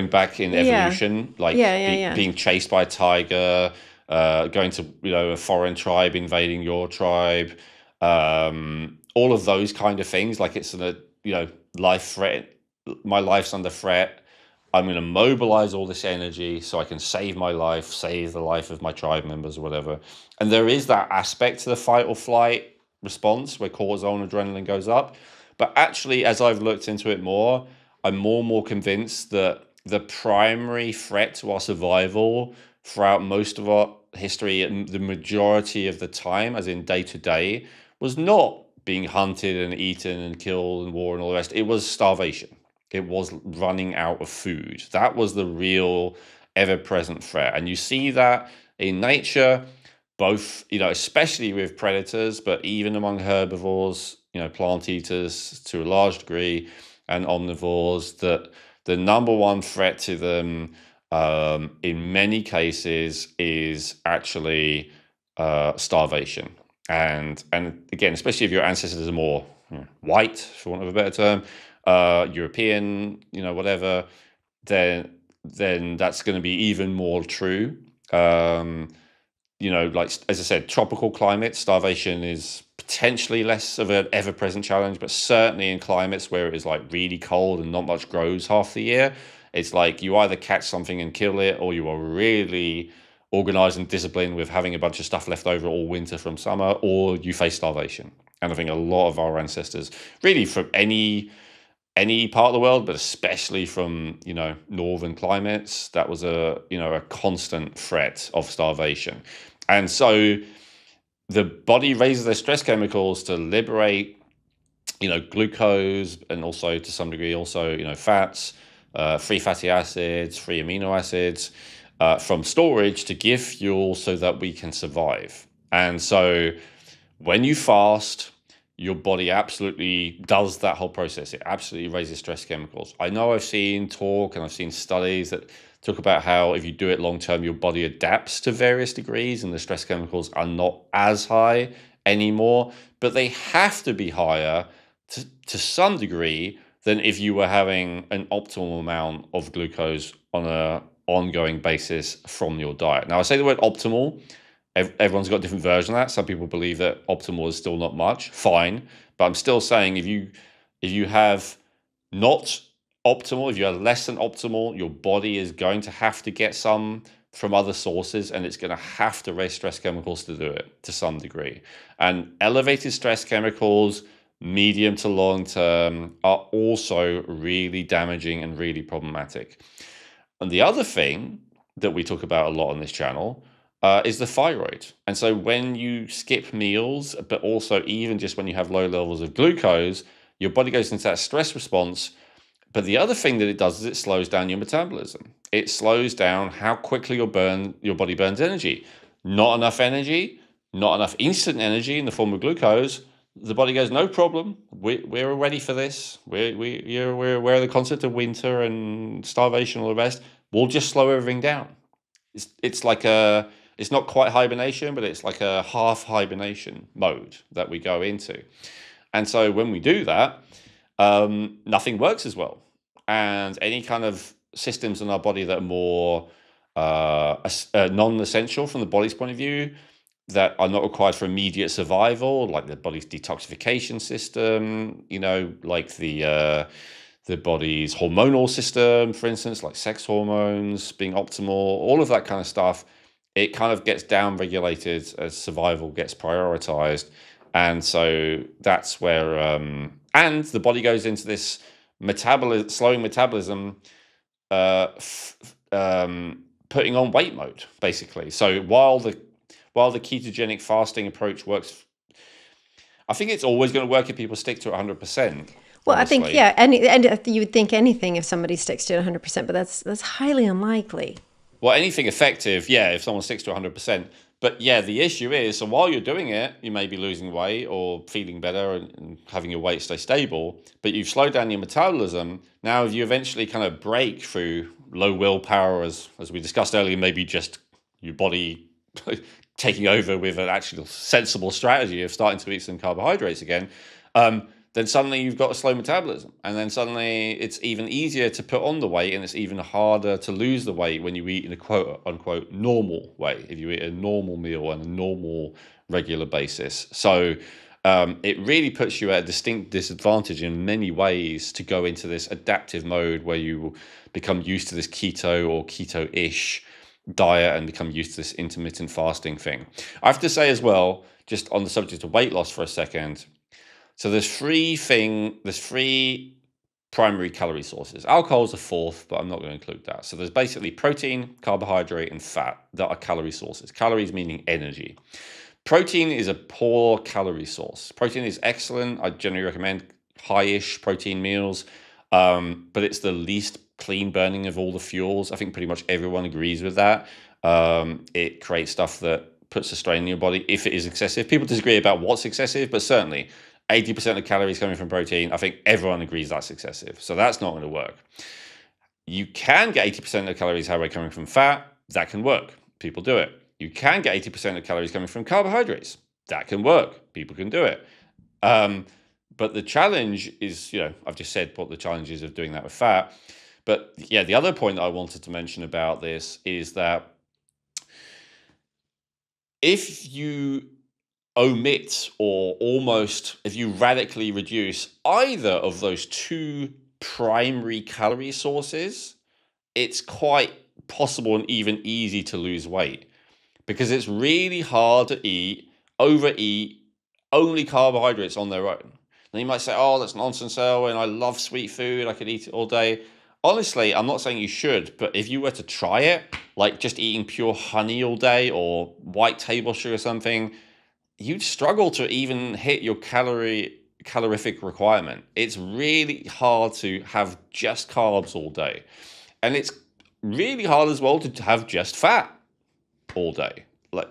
back in evolution, being chased by a tiger, going to, a foreign tribe invading your tribe, all of those kind of things. Like it's life threat, my life's under threat. I'm going to mobilize all this energy so I can save my life, save the life of my tribe members or whatever. And there is that aspect to the fight or flight response where cortisol and adrenaline goes up. But actually, as I've looked into it more, I'm more and more convinced that the primary threat to our survival throughout most of our history, and the majority of the time, as in day to day, was not being hunted and eaten and killed and war and all the rest. It was starvation. It was running out of food. That was the real ever-present threat. And you see that in nature, both, especially with predators, but even among herbivores, plant eaters to a large degree, and omnivores, that the number one threat to them in many cases is actually starvation. And again, especially if your ancestors are more white, for want of a better term, European, whatever, then that's going to be even more true. Like as I said, tropical climates, starvation is potentially less of an ever-present challenge, but certainly in climates where it is like really cold and not much grows half the year, it's like you either catch something and kill it, or you are really organized and disciplined with having a bunch of stuff left over all winter from summer, or you face starvation. And I think a lot of our ancestors, really from any part of the world, but especially from northern climates, that was a constant threat of starvation. And so the body raises their stress chemicals to liberate glucose, and also to some degree also fats, free fatty acids, free amino acids, from storage to give fuel so that we can survive. And so when you fast, your body absolutely does that whole process. It absolutely raises stress chemicals. I know I've seen talk and I've seen studies that talk about how if you do it long term, your body adapts to various degrees and the stress chemicals are not as high anymore, but they have to be higher to some degree than if you were having an optimal amount of glucose on an ongoing basis from your diet. Now, I say the word optimal. Everyone's got a different version of that. Some people believe that optimal is still not much. Fine. But I'm still saying if you have not optimal, if you are less than optimal, your body is going to have to get some from other sources, and it's going to have to raise stress chemicals to do it to some degree. And elevated stress chemicals, medium to long term, are also really damaging and really problematic. And the other thing that we talk about a lot on this channel is the thyroid. And so when you skip meals, but also even just when you have low levels of glucose, your body goes into that stress response. But the other thing that it does is it slows down your metabolism. It slows down how quickly your body burns energy. Not enough energy, not enough instant energy in the form of glucose. The body goes, no problem. We're ready for this. We're aware of the concept of winter and starvation and all the rest. We'll just slow everything down. It's like it's not quite hibernation, but it's like a half hibernation mode that we go into. And so when we do that, nothing works as well. And any kind of systems in our body that are more non-essential from the body's point of view, that are not required for immediate survival, like the body's detoxification system, like the body's hormonal system, for instance, like sex hormones being optimal, all of that kind of stuff, it kind of gets down-regulated as survival gets prioritized. And so that's where, and the body goes into this slowing metabolism, putting on weight mode, basically. So while the ketogenic fasting approach works, I think it's always going to work if people stick to it 100%. Well, honestly. I think, yeah, and you would think anything if somebody sticks to it 100%, but that's highly unlikely. Well, anything effective, yeah, if someone sticks to 100%. But yeah, the issue is, so while you're doing it, you may be losing weight or feeling better and having your weight stay stable, but you've slowed down your metabolism. Now, if you eventually kind of break through low willpower, as we discussed earlier, maybe just your body taking over with an actual sensible strategy of starting to eat some carbohydrates again, then suddenly you've got a slow metabolism. And then suddenly it's even easier to put on the weight, and it's even harder to lose the weight when you eat in a quote unquote normal way, if you eat a normal meal on a normal regular basis. So it really puts you at a distinct disadvantage in many ways to go into this adaptive mode where you become used to this keto or keto-ish diet and become used to this intermittent fasting thing. I have to say as well, just on the subject of weight loss for a second, so there's three primary calorie sources. Alcohol is the fourth, but I'm not going to include that. So there's basically protein, carbohydrate, and fat that are calorie sources. Calories meaning energy. Protein is a poor calorie source. Protein is excellent. I generally recommend high-ish protein meals, but it's the least clean burning of all the fuels. I think pretty much everyone agrees with that. It creates stuff that puts a strain on your body if it is excessive. People disagree about what's excessive, but certainly 80% of calories coming from protein, I think everyone agrees that's excessive. So that's not going to work. You can get 80% of calories, however, coming from fat. That can work. People do it. You can get 80% of calories coming from carbohydrates. That can work. People can do it. But the challenge is, I've just said what the challenge is of doing that with fat. But yeah, the other point that I wanted to mention about this is that if you omit or if you radically reduce either of those two primary calorie sources, it's quite possible and even easy to lose weight, because it's really hard to overeat only carbohydrates on their own. And you might say, oh, that's nonsense, Elwin. I love sweet food. I could eat it all day. Honestly, I'm not saying you should, but if you were to try it, like just eating pure honey all day or white table sugar or something, you'd struggle to even hit your calorific requirement. It's really hard to have just carbs all day. And it's really hard as well to have just fat all day.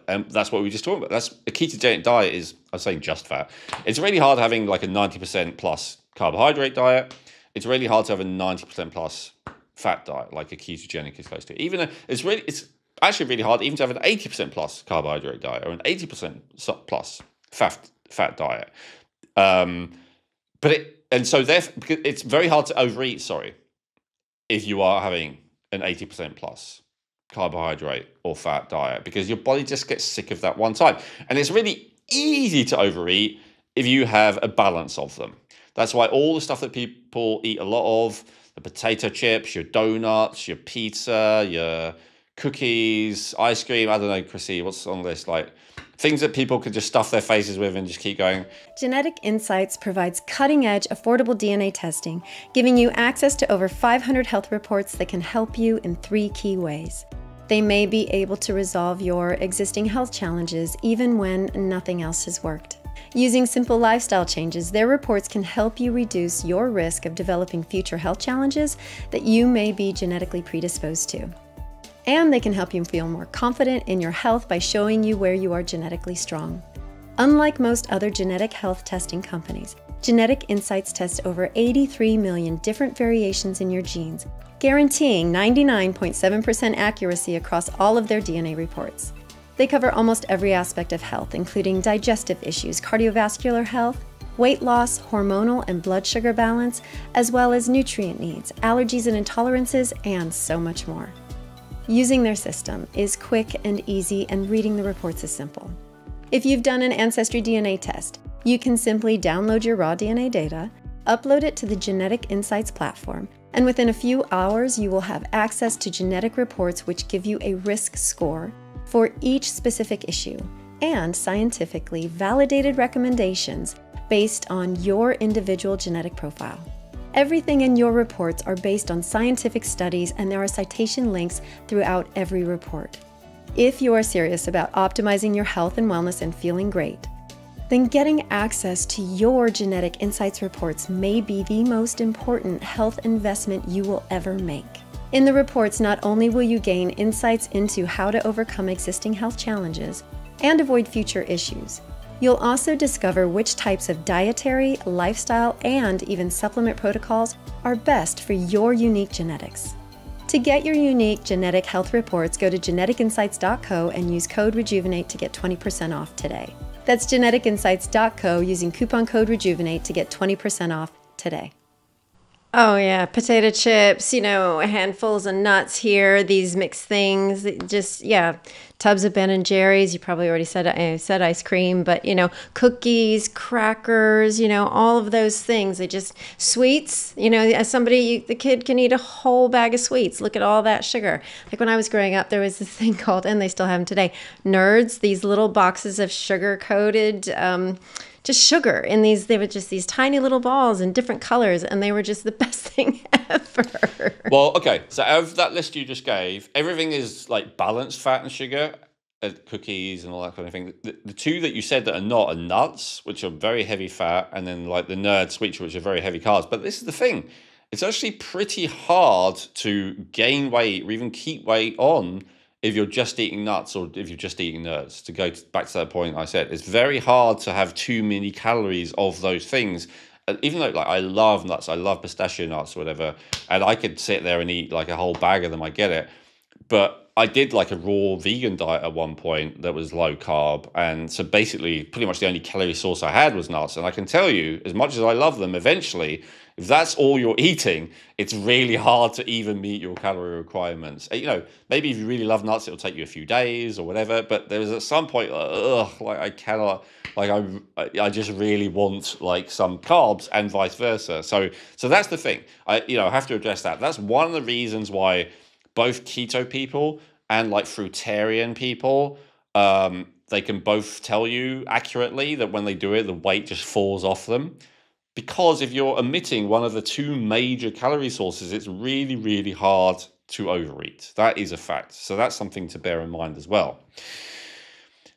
That's what we were just talking about. That's a ketogenic diet is, I'm saying just fat. It's really hard having like a 90% plus carbohydrate diet. It's really hard to have a 90% plus fat diet, like a ketogenic is close to. It's actually really hard even to have an 80% plus carbohydrate diet or an 80% plus fat diet. Because it's very hard to overeat, if you are having an 80% plus carbohydrate or fat diet, because your body just gets sick of that one time. And it's really easy to overeat if you have a balance of them. That's why all the stuff that people eat a lot of, the potato chips, your donuts, your pizza, your cookies, ice cream, I don't know, Chrissy, what's on this? Like things that people could just stuff their faces with and just keep going. Genetic Insights provides cutting-edge, affordable DNA testing, giving you access to over 500 health reports that can help you in 3 key ways. They may be able to resolve your existing health challenges even when nothing else has worked. Using simple lifestyle changes, their reports can help you reduce your risk of developing future health challenges that you may be genetically predisposed to. And they can help you feel more confident in your health by showing you where you are genetically strong. Unlike most other genetic health testing companies, Genetic Insights tests over 83 million different variations in your genes, guaranteeing 99.7% accuracy across all of their DNA reports. They cover almost every aspect of health, including digestive issues, cardiovascular health, weight loss, hormonal and blood sugar balance, as well as nutrient needs, allergies and intolerances, and so much more. Using their system is quick and easy, and reading the reports is simple. If you've done an Ancestry DNA test, you can simply download your raw DNA data, upload it to the Genetic Insights platform, and within a few hours you will have access to genetic reports which give you a risk score for each specific issue and scientifically validated recommendations based on your individual genetic profile. Everything in your reports are based on scientific studies, and there are citation links throughout every report. If you are serious about optimizing your health and wellness and feeling great, then getting access to your Genetic Insights reports may be the most important health investment you will ever make. In the reports, not only will you gain insights into how to overcome existing health challenges and avoid future issues, you'll also discover which types of dietary, lifestyle, and even supplement protocols are best for your unique genetics. To get your unique genetic health reports, go to geneticinsights.co and use code Rejuvenate to get 20% off today. That's geneticinsights.co using coupon code Rejuvenate to get 20% off today. Oh yeah, potato chips, handfuls of nuts here, these mixed things, just, tubs of Ben and Jerry's. You probably already said ice cream, but, cookies, crackers, all of those things. They just, sweets, as somebody, the kid can eat a whole bag of sweets. Look at all that sugar. Like when I was growing up, there was this thing called, and they still have them today, Nerds, these little boxes of sugar-coated, just sugar in these. They were just these tiny little balls in different colors, and they were just the best thing ever. Well, okay, so out of that list you just gave, everything is like balanced fat and sugar, cookies and all that kind of thing. The two that you said that are not are nuts, which are very heavy fat, and then like the Nerd sweets, which are very heavy carbs. But this is the thing, it's actually pretty hard to gain weight or even keep weight on if you're just eating nuts or if you're just eating Nerds. To go back to that point I said, it's very hard to have too many calories of those things even though like I love nuts, I love pistachio nuts or whatever, and I could sit there and eat like a whole bag of them, I get it. But I did like a raw vegan diet at one point that was low carb. And so basically, pretty much the only calorie source I had was nuts. And I can tell you, as much as I love them, eventually, if that's all you're eating, it's really hard to even meet your calorie requirements. You know, maybe if you really love nuts, it'll take you a few days or whatever. But there was at some point, like I cannot, like I just really want like some carbs and vice versa. So that's the thing. I have to address that. That's one of the reasons why both keto people and like fruitarian people, they can both tell you accurately that when they do it, the weight just falls off them. Because if you're omitting one of the two major calorie sources, it's really, really hard to overeat. That is a fact. So that's something to bear in mind as well.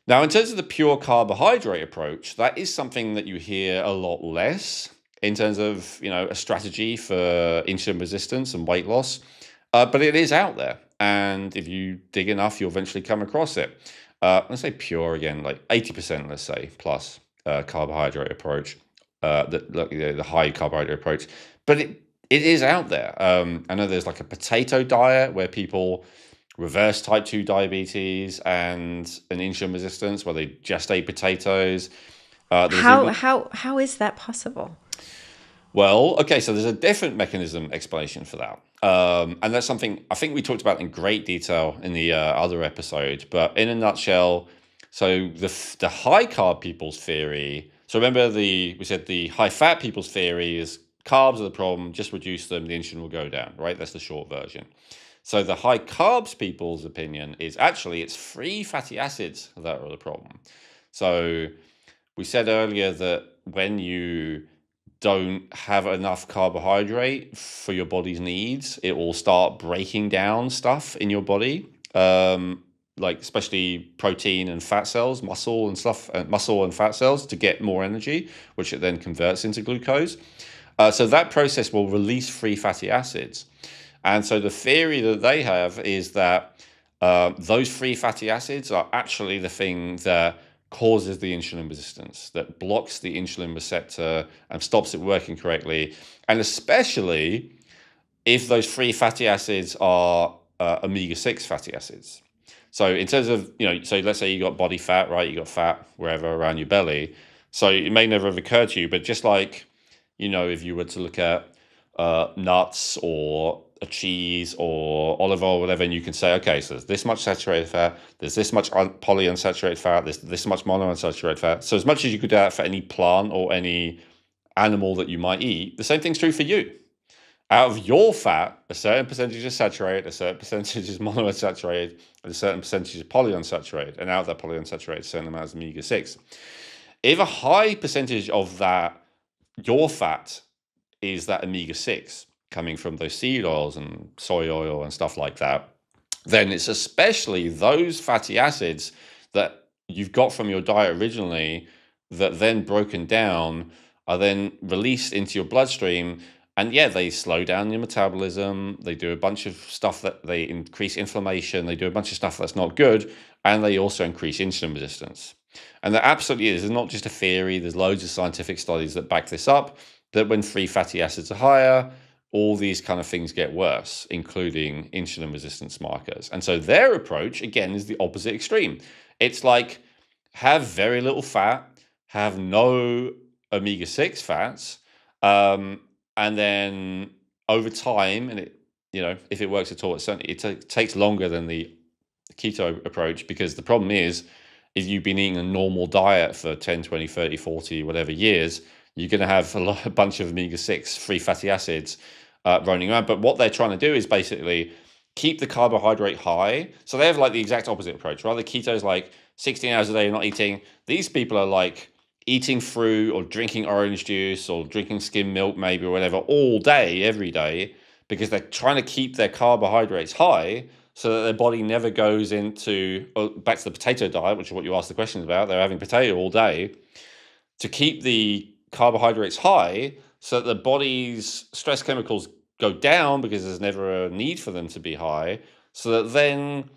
Now, in terms of the pure carbohydrate approach, that is something that you hear a lot less in terms of, a strategy for insulin resistance and weight loss. But it is out there. And if you dig enough, you'll eventually come across it. Let's say pure again, like 80%, let's say, plus carbohydrate approach. The high carbohydrate approach, but it is out there. I know there's like a potato diet where people reverse type 2 diabetes and an insulin resistance where they just ate potatoes. How is that possible? Well, okay, so there's a different mechanism explanation for that. And that's something I think we talked about in great detail in the other episode, but in a nutshell, so the high carb people's theory. So remember we said the high fat people's theory is carbs are the problem, just reduce them, the insulin will go down, right? That's the short version. So the high carbs people's opinion is actually it's free fatty acids that are the problem. So we said earlier that when you don't have enough carbohydrate for your body's needs, it will start breaking down stuff in your body. Like especially protein and fat cells, muscle and fat cells to get more energy, which it then converts into glucose. So that process will release free fatty acids. And so the theory that they have is that those free fatty acids are actually the thing that causes the insulin resistance, that blocks the insulin receptor and stops it working correctly. And especially if those free fatty acids are omega-6 fatty acids. So in terms of, so let's say you got body fat, right? You got fat wherever around your belly. So it may never have occurred to you, but just like, if you were to look at nuts or a cheese or olive oil, whatever, and you can say, okay, so there's this much saturated fat, there's this much polyunsaturated fat, there's this much monounsaturated fat. So as much as you could do that for any plant or any animal that you might eat, the same thing's true for you. Out of your fat, a certain percentage is saturated, a certain percentage is monounsaturated, and a certain percentage is polyunsaturated. And out of that polyunsaturated, a certain amount is omega-6. If a high percentage of that, your fat, is that omega-6 coming from those seed oils and soy oil and stuff like that, then it's especially those fatty acids that you've got from your diet originally that then broken down are then released into your bloodstream. And yeah, they slow down your metabolism. They do a bunch of stuff that they increase inflammation. They do a bunch of stuff that's not good. And they also increase insulin resistance. And that absolutely is. It's not just a theory. There's loads of scientific studies that back this up, that when free fatty acids are higher, all these kind of things get worse, including insulin resistance markers. And so their approach, again, is the opposite extreme. It's like have very little fat, have no omega-6 fats, and then over time, and if it works at all, it takes longer than the keto approach, because the problem is, if you've been eating a normal diet for 10, 20, 30, 40, whatever years, you're going to have a bunch of omega-6 free fatty acids running around. But what they're trying to do is basically keep the carbohydrate high. So they have like the exact opposite approach. Rather, keto is like 16 hours a day, you're not eating. These people are like eating fruit or drinking orange juice or drinking skim milk maybe or whatever all day, every day, because they're trying to keep their carbohydrates high so that their body never goes into, back to the potato diet, which is what you asked the questions about. They're having potato all day to keep the carbohydrates high so that the body's stress chemicals go down because there's never a need for them to be high, so that then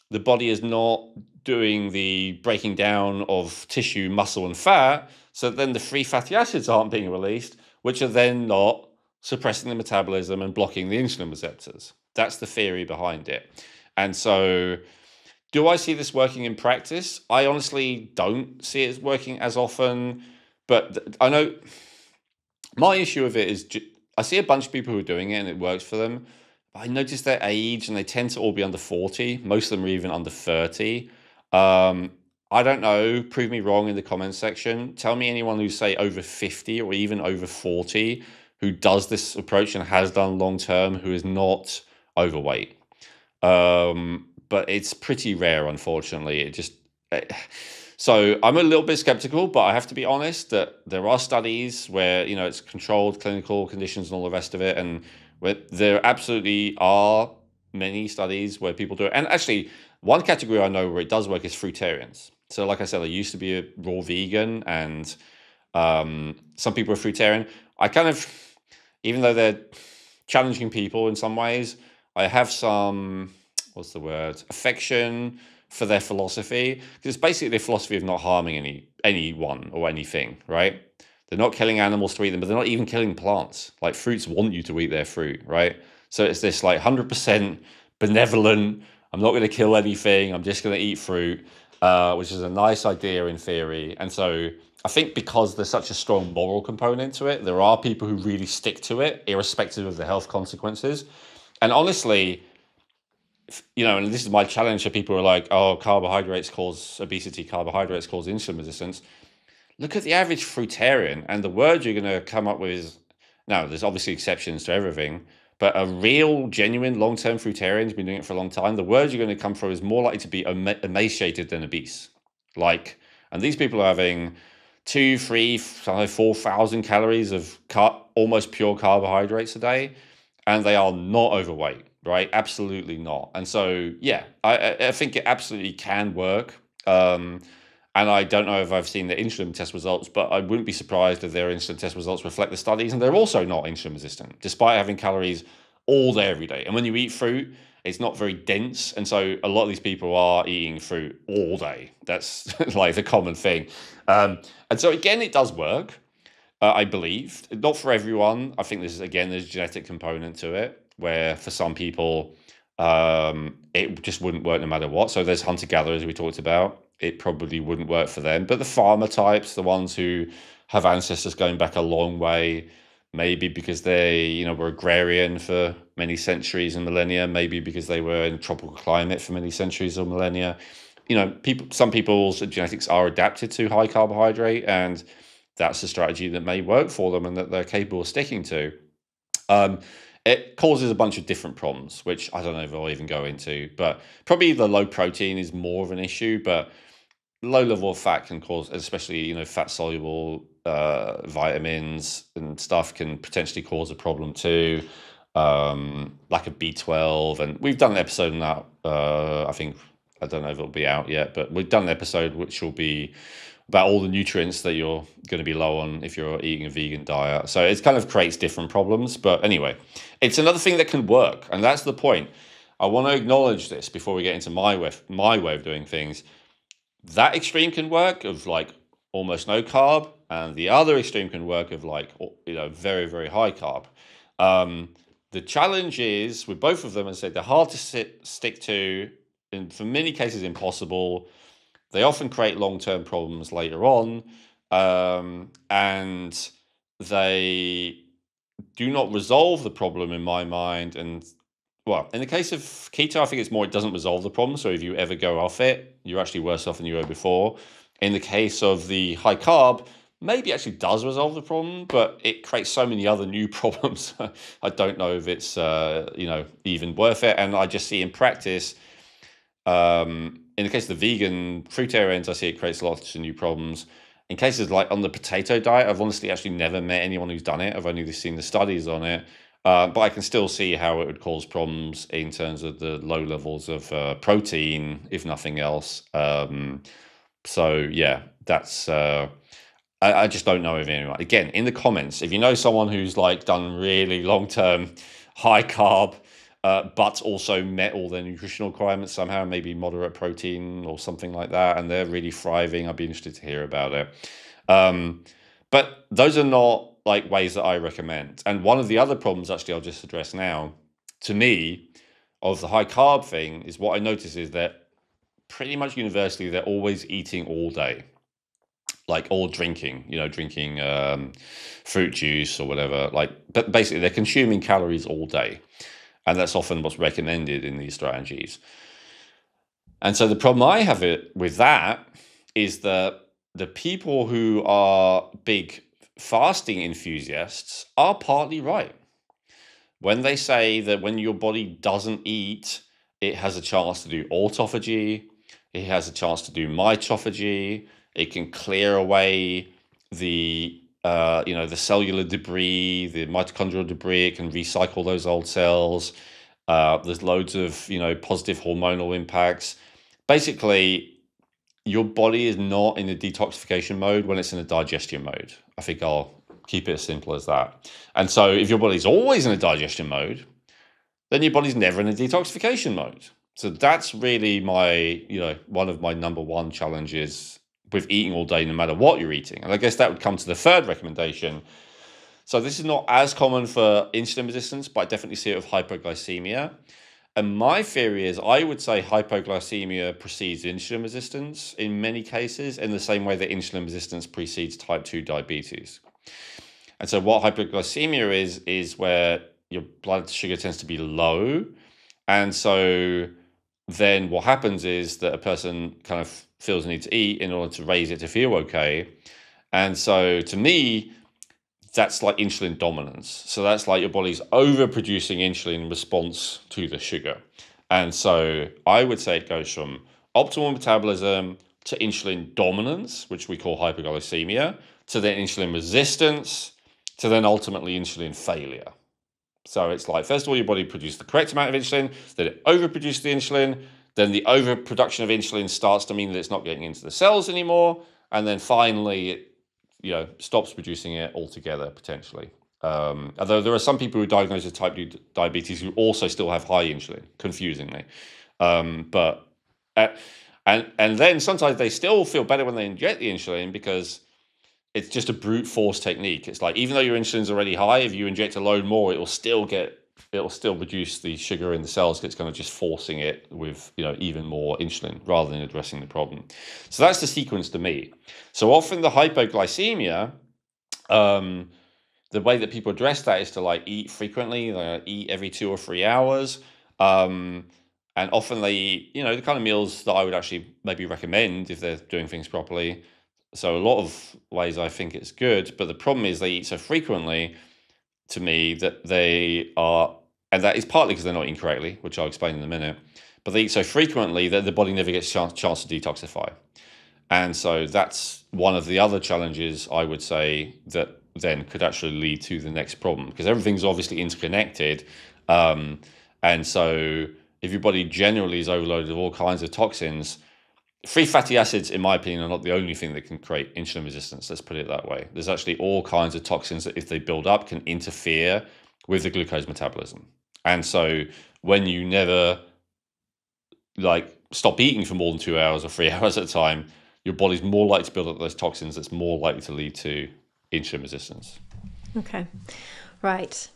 the body is not doing the breaking down of tissue, muscle, and fat, so then the free fatty acids aren't being released, which are then not suppressing the metabolism and blocking the insulin receptors. That's the theory behind it. And so, do I see this working in practice? I honestly don't see it working as often, but I know my issue with it is I see a bunch of people who are doing it and it works for them. But I notice their age and they tend to all be under 40. Most of them are even under 30. I don't know. Prove me wrong in the comments section. Tell me anyone who's, say, over 50 or even over 40 who does this approach and has done long term who is not overweight. But it's pretty rare, unfortunately. So I'm a little bit skeptical, but I have to be honest that there are studies where, it's controlled clinical conditions and all the rest of it. And where there absolutely are many studies where people do it. And actually, one category I know where it does work is fruitarians. So like I said, I used to be a raw vegan and some people are fruitarian. I kind of, even though they're challenging people in some ways, I have some, what's the word, affection for their philosophy, because it's basically their philosophy of not harming anyone or anything, right? They're not killing animals to eat them, but they're not even killing plants. Like fruits want you to eat their fruit, right? So it's this like 100% benevolent, I'm not going to kill anything, I'm just going to eat fruit, which is a nice idea in theory. And so I think because there's such a strong moral component to it, there are people who really stick to it, irrespective of the health consequences. And honestly, and this is my challenge for people who are like, oh, carbohydrates cause obesity, carbohydrates cause insulin resistance. Look at the average fruitarian, and the word you're going to come up with is, now there's obviously exceptions to everything, but a real, genuine, long-term fruitarian who's been doing it for a long time, the word you're going to come from is more likely to be emaciated than obese. And these people are having 2, 3, 4,000 calories of almost pure carbohydrates a day, and they are not overweight, right? Absolutely not. And so, yeah, I think it absolutely can work. And I don't know if I've seen the insulin test results, but I wouldn't be surprised if their insulin test results reflect the studies. And they're also not insulin resistant, despite having calories all day, every day. And when you eat fruit, it's not very dense. And so a lot of these people are eating fruit all day. That's like the common thing. And so, again, it does work, I believe. Not for everyone. I think there's a genetic component to it, where for some people, it just wouldn't work no matter what. So there's hunter-gatherers we talked about. It probably wouldn't work for them. But the farmer types, the ones who have ancestors going back a long way, maybe because they, were agrarian for many centuries and millennia, maybe because they were in a tropical climate for many centuries or millennia. Some people's genetics are adapted to high carbohydrate, and that's a strategy that may work for them and that they're capable of sticking to. It causes a bunch of different problems, which I don't know if I'll even go into, but probably the low protein is more of an issue, but low level of fat can cause, especially, fat soluble vitamins and stuff can potentially cause a problem too. Lack of B12. And we've done an episode on that. I don't know if it'll be out yet, but we've done an episode which will be about all the nutrients that you're going to be low on if you're eating a vegan diet. So it kind of creates different problems. But anyway, it's another thing that can work. And that's the point. I want to acknowledge this before we get into my way of doing things. That extreme can work of like almost no carb, and the other extreme can work of like, very, very high carb. The challenge is with both of them, as I said, they're hard to stick to, and for many cases impossible. They often create long-term problems later on, and they do not resolve the problem in my mind. And well, in the case of keto, I think it's more it doesn't resolve the problem. So if you ever go off it, you're actually worse off than you were before. In the case of the high carb, maybe it actually does resolve the problem, but it creates so many other new problems. I don't know if it's even worth it. And I just see in practice, in the case of the vegan fruitarians, I see it creates lots of new problems. In cases like on the potato diet, I've honestly actually never met anyone who's done it. I've only seen the studies on it. But I can still see how it would cause problems in terms of the low levels of protein, if nothing else. So yeah, that's I just don't know if anyone. Again, in the comments, if you know someone who's like done really long-term high carb, but also met all their nutritional requirements somehow, maybe moderate protein or something like that, and they're really thriving, I'd be interested to hear about it. But those are not like ways that I recommend. And one of the other problems, actually, I'll just address now, to me, of the high carb thing is what I notice is that pretty much universally, they're always eating all day, like, or drinking, drinking fruit juice or whatever. Like, but basically, they're consuming calories all day. And that's often what's recommended in these strategies. And so the problem I have with that is that the people who are big fasting enthusiasts are partly right when they say that when your body doesn't eat, it has a chance to do autophagy, it has a chance to do mitophagy, it can clear away the the cellular debris, the mitochondrial debris. It can recycle those old cells. There's loads of positive hormonal impacts. Basically, your body is not in a detoxification mode when it's in a digestion mode. I think I'll keep it as simple as that. And so if your body's always in a digestion mode, then your body's never in a detoxification mode. So that's really one of my number one challenges with eating all day, no matter what you're eating. And I guess that would come to the third recommendation. So this is not as common for insulin resistance, but I definitely see it with hypoglycemia. And my theory is I would say hypoglycemia precedes insulin resistance in many cases, in the same way that insulin resistance precedes type 2 diabetes. And so what hypoglycemia is where your blood sugar tends to be low. And so then what happens is that a person kind of feels the need to eat in order to raise it to feel okay. And so to me, that's like insulin dominance. So that's like your body's overproducing insulin in response to the sugar. And so I would say it goes from optimal metabolism to insulin dominance, which we call hypoglycemia, to then insulin resistance, to then ultimately insulin failure. So it's like, first of all, your body produces the correct amount of insulin, then it overproduces the insulin, then the overproduction of insulin starts to mean that it's not getting into the cells anymore, and then finally it stops producing it altogether, potentially. Although there are some people who are diagnosed with type 2 diabetes who also still have high insulin, confusingly. And then sometimes they still feel better when they inject the insulin because it's just a brute force technique. It's like, even though your insulin's already high, if you inject a load more, it'll still produce the sugar in the cells. It's kind of just forcing it with even more insulin rather than addressing the problem. So that's the sequence to me. So often the hypoglycemia, the way that people address that is to like eat frequently, eat every 2 or 3 hours. And often they eat, the kind of meals that I would actually maybe recommend if they're doing things properly. So a lot of ways I think it's good, but the problem is they eat so frequently, to me, that they are, and that is partly because they're not eating correctly, which I'll explain in a minute, but they eat so frequently that the body never gets a chance to detoxify. And so that's one of the other challenges, I would say, that then could actually lead to the next problem, because everything's obviously interconnected. And so if your body generally is overloaded with all kinds of toxins, free fatty acids, in my opinion, are not the only thing that can create insulin resistance. Let's put it that way. There's actually all kinds of toxins that, if they build up, can interfere with the glucose metabolism. And so when you never stop eating for more than 2 hours or 3 hours at a time, your body's more likely to build up those toxins. That's more likely to lead to insulin resistance. Okay. Right.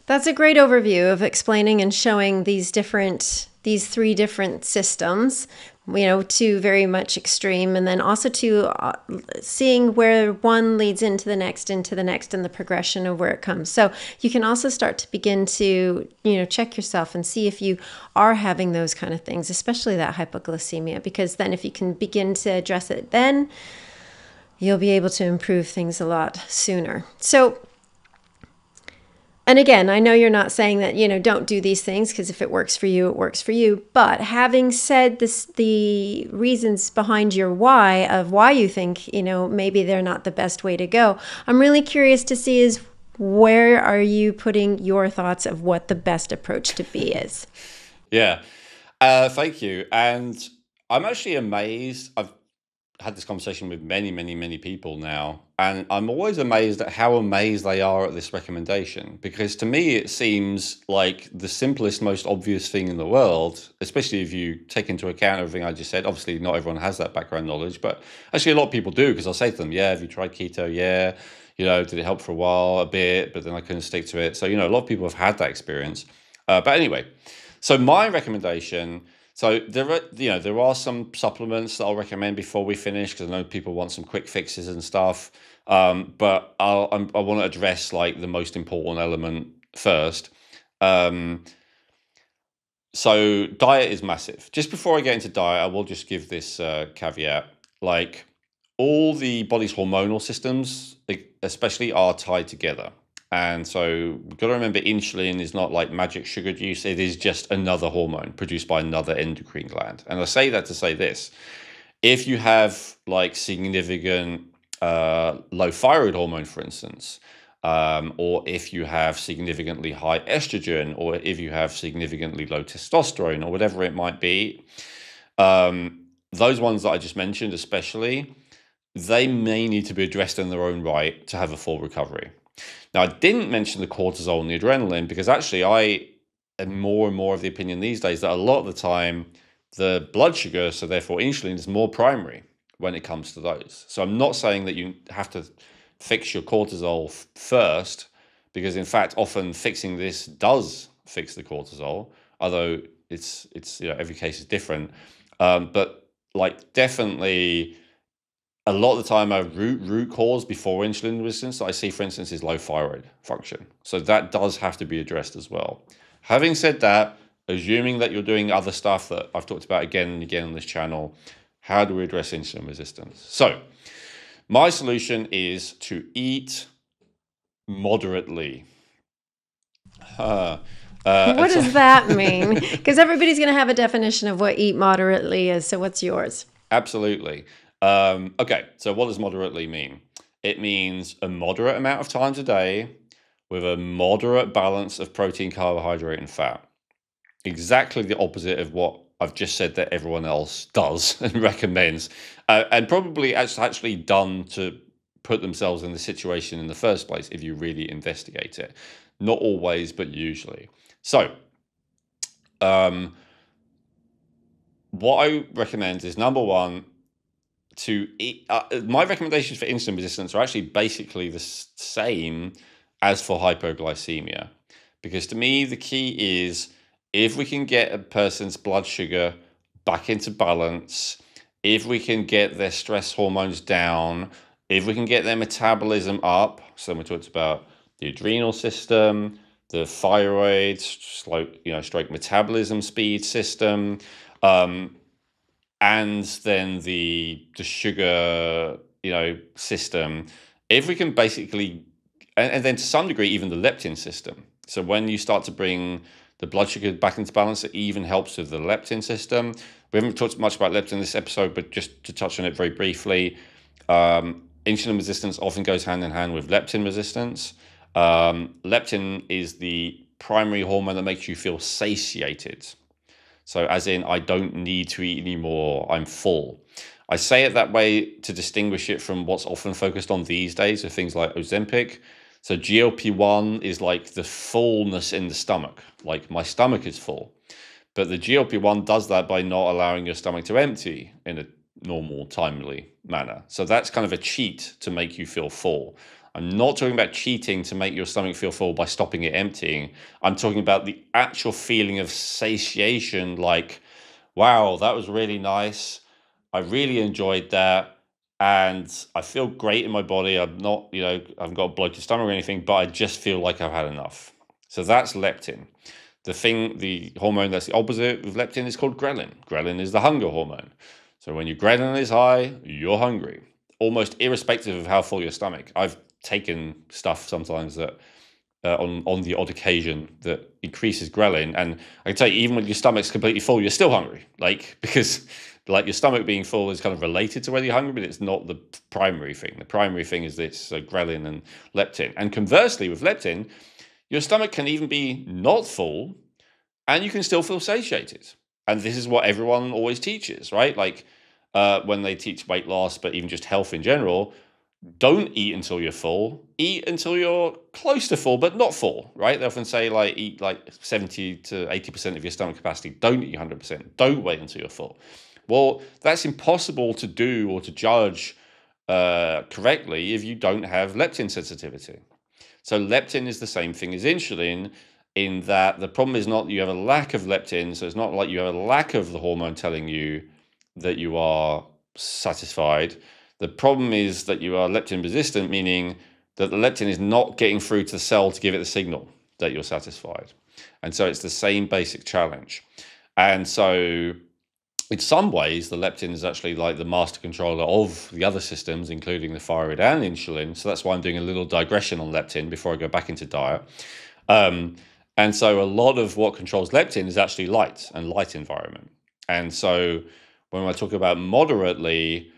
That's a great overview of explaining and showing these 3 different systems, to very much extreme, and then also to seeing where one leads into the next, and the progression of where it comes. So you can also start to begin to, check yourself and see if you are having those kind of things, especially that hypoglycemia, because then if you can begin to address it, then you'll be able to improve things a lot sooner. So, and again, I know you're not saying that, don't do these things, because if it works for you, it works for you. But having said this, the reasons behind your why of why you think, maybe they're not the best way to go, I'm really curious to see is, where are you putting your thoughts of what the best approach to be is? Yeah. Thank you. And I'm actually amazed. I've had this conversation with many, many, many people now, and I'm always amazed at how amazed they are at this recommendation, because to me it seems like the simplest, most obvious thing in the world, especially if you take into account everything I just said. Obviously not everyone has that background knowledge, but actually a lot of people do, because I'll say to them, yeah, have you tried keto? Yeah, Did it help for a while, a bit, but then I couldn't stick to it. So, a lot of people have had that experience. But anyway, so my recommendation, so there are some supplements that I'll recommend before we finish, because I know people want some quick fixes and stuff. But I want to address like the most important element first. So diet is massive. Just before I get into diet, I will just give this caveat. Like, all the body's hormonal systems, especially, are tied together. And so we've got to remember, insulin is not like magic sugar juice. It is just another hormone produced by another endocrine gland. And I say that to say this. If you have like significant low thyroid hormone, for instance, or if you have significantly high estrogen, or if you have significantly low testosterone, or whatever it might be, those ones that I just mentioned especially, they may need to be addressed in their own right to have a full recovery. Now, I didn't mention the cortisol and the adrenaline, because actually I am more and more of the opinion these days that a lot of the time the blood sugar, so therefore insulin, is more primary when it comes to those. So I'm not saying that you have to fix your cortisol first, because in fact often fixing this does fix the cortisol, although it's every case is different. But like, definitely a lot of the time a root cause before insulin resistance that I see, for instance, is low thyroid function. So that does have to be addressed as well. Having said that, assuming that you're doing other stuff that I've talked about again and again on this channel, how do we address insulin resistance? So my solution is to eat moderately. What does that mean? Because everybody's going to have a definition of what eat moderately is. So what's yours? Absolutely. Okay, so what does moderately mean? It means a moderate amount of times a day with a moderate balance of protein, carbohydrate, and fat. Exactly the opposite of what I've just said that everyone else does and recommends, and probably actually done to put themselves in the situation in the first place, if you really investigate it. Not always, but usually. So, what I recommend is, number one, to eat. My recommendations for insulin resistance are actually basically the same as for hypoglycemia, because to me the key is, if we can get a person's blood sugar back into balance, if we can get their stress hormones down, if we can get their metabolism up, so we talked about the adrenal system, the thyroid, stroke metabolism speed system, and then the sugar, system. If we can basically, and then to some degree, even the leptin system. So when you start to bring the blood sugar back into balance, it even helps with the leptin system. We haven't talked much about leptin in this episode, but just to touch on it very briefly, insulin resistance often goes hand in hand with leptin resistance. Leptin is the primary hormone that makes you feel satiated. So as in, I don't need to eat anymore, I'm full. I say it that way to distinguish it from what's often focused on these days, so things like Ozempic. So GLP-1 is like the fullness in the stomach, like my stomach is full. But the GLP-1 does that by not allowing your stomach to empty in a normal, timely manner. So that's kind of a cheat to make you feel full. I'm not talking about cheating to make your stomach feel full by stopping it emptying. I'm talking about the actual feeling of satiation, like, wow, that was really nice. I really enjoyed that. And I feel great in my body. I'm not, I haven't got a bloated stomach or anything, but I just feel like I've had enough. So that's leptin. The hormone that's the opposite of leptin is called ghrelin. Ghrelin is the hunger hormone. So when your ghrelin is high, you're hungry, almost irrespective of how full your stomach. I've taken stuff sometimes that on the odd occasion that increases ghrelin, and I can tell you, even when your stomach's completely full, you're still hungry, because your stomach being full is kind of related to whether you're hungry, but it's not the primary thing. The primary thing is this ghrelin and leptin. And conversely, with leptin, your stomach can even be not full and you can still feel satiated. And this is what everyone always teaches, right? When they teach weight loss, but even just health in general, don't eat until you're full. Eat until you're close to full, but not full, right? They often say eat 70 to 80% of your stomach capacity. Don't eat 100%. Don't wait until you're full. Well, that's impossible to do or to judge correctly if you don't have leptin sensitivity. So leptin is the same thing as insulin, in that the problem is not that you have a lack of leptin, so it's not like you have a lack of the hormone telling you that you are satisfied. The problem is that you are leptin resistant, meaning that the leptin is not getting through to the cell to give it the signal that you're satisfied. And so it's the same basic challenge. And so in some ways, the leptin is actually like the master controller of the other systems, including the thyroid and insulin. So that's why I'm doing a little digression on leptin before I go back into diet. And so a lot of what controls leptin is actually light and light environment. And so when I talk about moderately,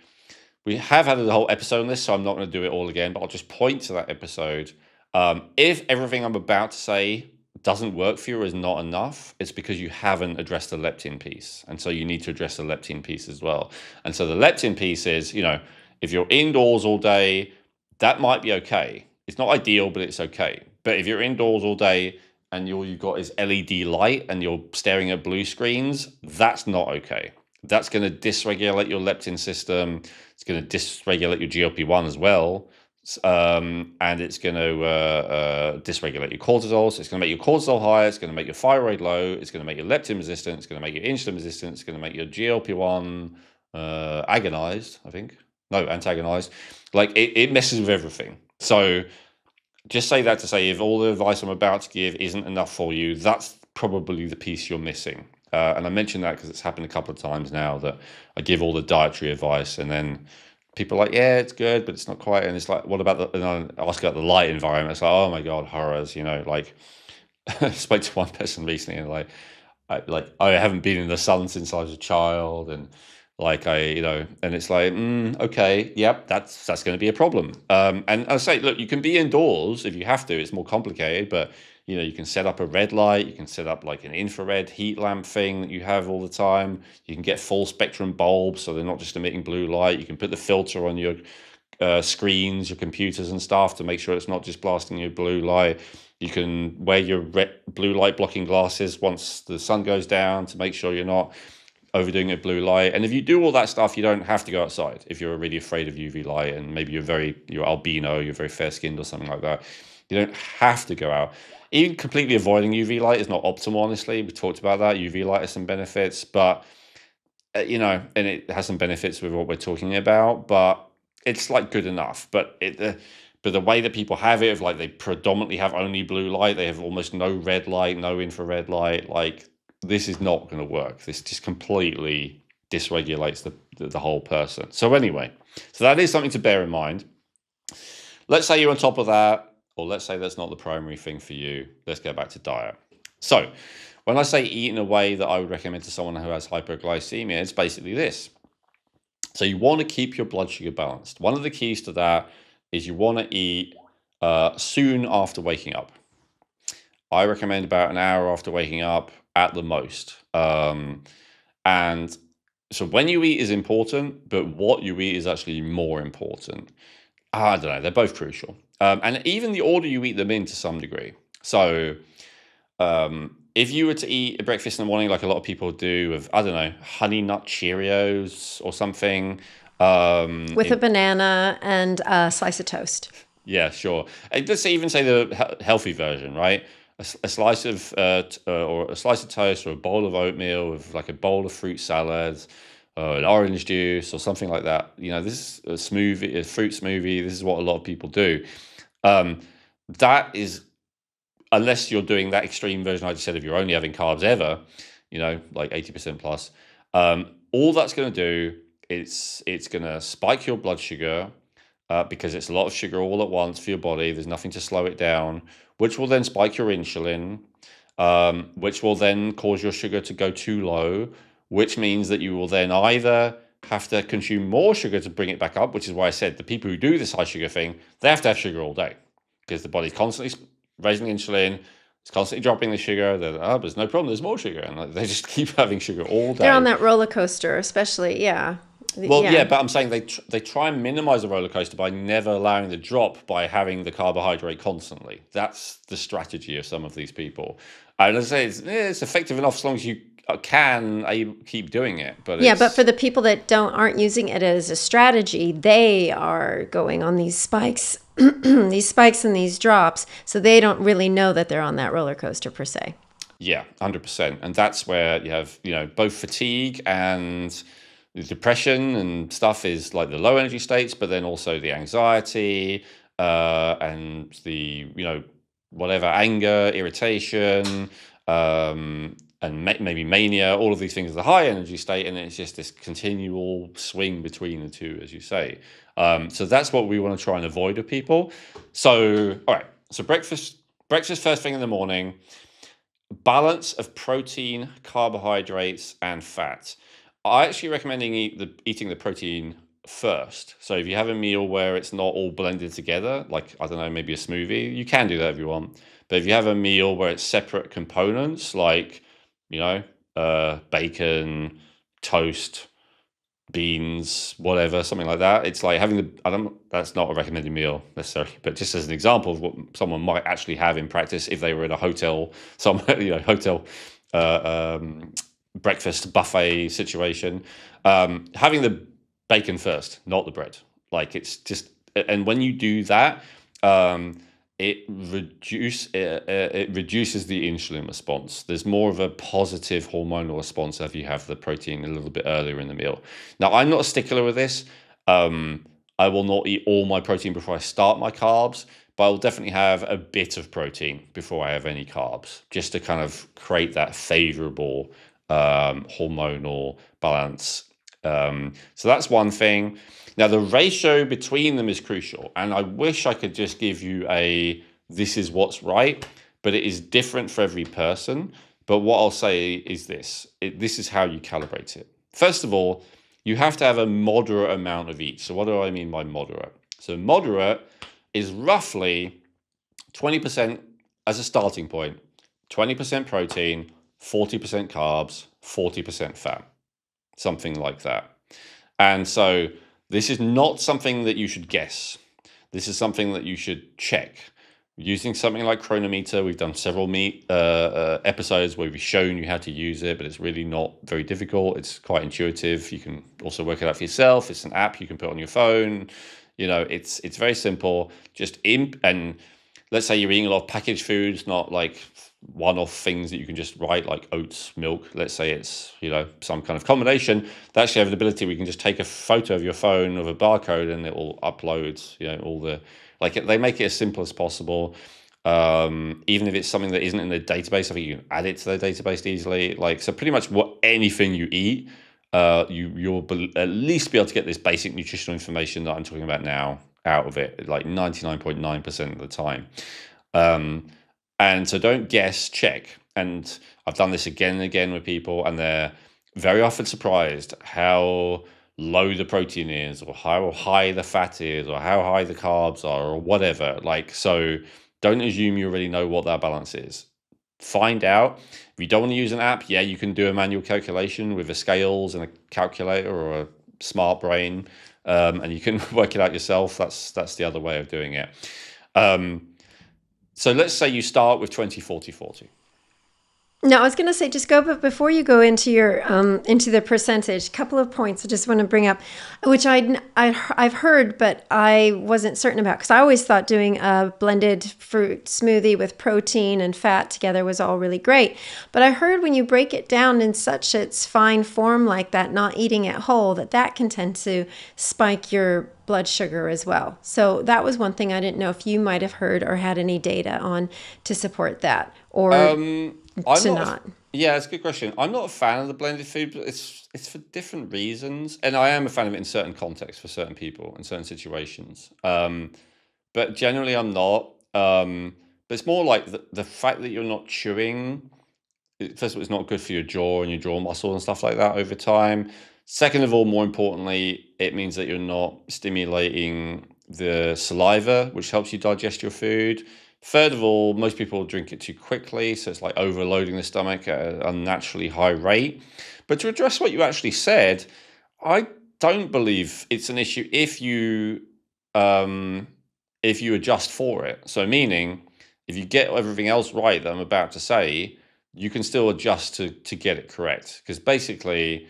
we have had a whole episode on this, so I'm not going to do it all again, but I'll just point to that episode. If everything I'm about to say doesn't work for you or is not enough, it's because you haven't addressed the leptin piece. And so you need to address the leptin piece as well. And so the leptin piece is, if you're indoors all day, that might be okay. It's not ideal, but it's okay. But if you're indoors all day and all you've got is LED light and you're staring at blue screens, that's not okay. That's going to dysregulate your leptin system. It's going to dysregulate your GLP-1 as well. And it's going to dysregulate your cortisol. So it's going to make your cortisol higher. It's going to make your thyroid low. It's going to make your leptin resistant. It's going to make your insulin resistant. It's going to make your GLP-1 agonized, I think. No, antagonized. Like it messes with everything. So just say that to say, if all the advice I'm about to give isn't enough for you, that's probably the piece you're missing. And I mention that because it's happened a couple of times now that I give all the dietary advice and then people are like, yeah, it's good, but it's not quite. And it's like, what about and I ask about the light environment. It's like, oh my God, horrors, like I spoke to one person recently and I haven't been in the sun since I was a child. And and it's like, okay, yep, that's going to be a problem. And I say, look, you can be indoors if you have to. It's more complicated, but you can set up a red light. You can set up like an infrared heat lamp thing that you have all the time. You can get full spectrum bulbs, so they're not just emitting blue light. You can put the filter on your screens, your computers and stuff to make sure it's not just blasting you blue light. You can wear your blue light blocking glasses once the sun goes down to make sure you're not overdoing it with blue light. And if you do all that stuff, you don't have to go outside if you're really afraid of UV light and maybe you're albino, you're very fair skinned or something like that. You don't have to go out. Even completely avoiding UV light is not optimal, honestly. We talked about that. UV light has some benefits, but and it has some benefits with what we're talking about, but it's like good enough. But the way that people have it, of they predominantly have only blue light, they have almost no red light, no infrared light, this is not going to work. This just completely dysregulates the whole person. So anyway, so that is something to bear in mind. Let's say you're on top of that, or let's say that's not the primary thing for you. Let's go back to diet. So when I say eat in a way that I would recommend to someone who has hypoglycemia, it's basically this. So you want to keep your blood sugar balanced. One of the keys to that is you want to eat soon after waking up. I recommend about an hour after waking up at the most. And so when you eat is important, but what you eat is actually more important. I don't know, they're both crucial. And even the order you eat them in to some degree. So if you were to eat a breakfast in the morning, like a lot of people do, of, I don't know, Honey Nut Cheerios or something. With a banana and a slice of toast. Yeah, sure. And let's even say the healthy version, right? A slice of or a slice of toast or a bowl of oatmeal with like a bowl of fruit salad, an orange juice or something like that. This is a smoothie, a fruit smoothie. This is what a lot of people do. That is, unless you're doing that extreme version I just said, if you're only having carbs ever, like 80% plus, all that's going to do is it's going to spike your blood sugar because it's a lot of sugar all at once for your body. There's nothing to slow it down, which will then spike your insulin, which will then cause your sugar to go too low, which means that you will then either have to consume more sugar to bring it back up, which is why I said the people who do this high sugar thing, they have to have sugar all day because the body's constantly raising insulin, it's constantly dropping the sugar. There's no problem, there's more sugar. And they just keep having sugar all day. They're on that roller coaster, especially, yeah. Well, yeah, but I'm saying they try and minimize the roller coaster by never allowing the drop by having the carbohydrate constantly. That's the strategy of some of these people. And as I say, it's effective enough as long as you keep doing it, but yeah, but for the people that aren't using it as a strategy, they are going on these spikes, these spikes and these drops, so they don't really know that they're on that roller coaster per se. Yeah, 100%. And that's where you have, both fatigue and the depression and stuff is like the low energy states, but then also the anxiety and the, whatever, anger, irritation, and maybe mania, all of these things are the high energy state. And it's just this continual swing between the two, as you say. So that's what we want to try and avoid with people. So, all right. So breakfast first thing in the morning. Balance of protein, carbohydrates, and fat. I actually recommend eating the protein first. So if you have a meal where it's not all blended together, like, I don't know, maybe a smoothie, you can do that if you want. But if you have a meal where it's separate components, like, bacon, toast, beans, whatever, something like that. It's like having that's not a recommended meal necessarily, but just as an example of what someone might actually have in practice if they were in a hotel, breakfast buffet situation. Having the bacon first, not the bread. Like, it's just, and when you do that, it reduces the insulin response. There's more of a positive hormonal response if you have the protein a little bit earlier in the meal. Now, I'm not a stickler with this. I will not eat all my protein before I start my carbs, but I'll definitely have a bit of protein before I have any carbs, just to kind of create that favorable hormonal balance. So that's one thing. Now, the ratio between them is crucial, and I wish I could just give you this is what's right, but it is different for every person. But what I'll say is this is how you calibrate it. First of all, you have to have a moderate amount of each. So what do I mean by moderate? So moderate is roughly 20% as a starting point, 20% protein, 40% carbs, 40% fat, something like that. And so this is not something that you should guess. This is something that you should check. Using something like Chronometer, we've done several episodes where we've shown you how to use it, but it's really not very difficult. It's quite intuitive. You can also work it out for yourself. It's an app you can put on your phone. It's very simple. And let's say you're eating a lot of packaged foods, not like one-off things that you can just write, like oats, milk. Let's say it's some kind of combination. They actually have the ability, we can just take a photo of your phone of a barcode and it will upload all the, they make it as simple as possible. Even if it's something that isn't in the database, I think you can add it to the database easily. So pretty much anything you eat, you'll at least be able to get this basic nutritional information that I'm talking about now out of it, like 99.9% of the time. And so don't guess, check. And I've done this again and again with people, and they're very often surprised how low the protein is, or how high the fat is, or how high the carbs are, or whatever. So don't assume you already know what that balance is. Find out. If you don't want to use an app, yeah, you can do a manual calculation with a scales and a calculator or a smart brain, and you can work it out yourself. That's the other way of doing it. So let's say you start with 20, 40, 40. No, I was going to say, just go, but before you go into your into the percentage, a couple of points I just want to bring up, which I've heard, but I wasn't certain about, because I always thought doing a blended fruit smoothie with protein and fat together was all really great. But I heard when you break it down in such its fine form like that, not eating it whole, that can tend to spike your blood sugar as well. So that was one thing I didn't know if you might have heard or had any data on to support that, or yeah, it's a good question. I'm not a fan of the blended food, but it's for different reasons, and I am a fan of it in certain contexts for certain people in certain situations. But generally, I'm not. But it's more like the fact that you're not chewing. First of all, it's not good for your jaw and your jaw muscle and stuff like that over time. Second of all, more importantly, it means that you're not stimulating the saliva, which helps you digest your food. Third of all, most people drink it too quickly, so it's like overloading the stomach at an unnaturally high rate. But to address what you actually said, I don't believe it's an issue if you adjust for it. So meaning, if you get everything else right that I'm about to say, you can still adjust to get it correct. Because basically,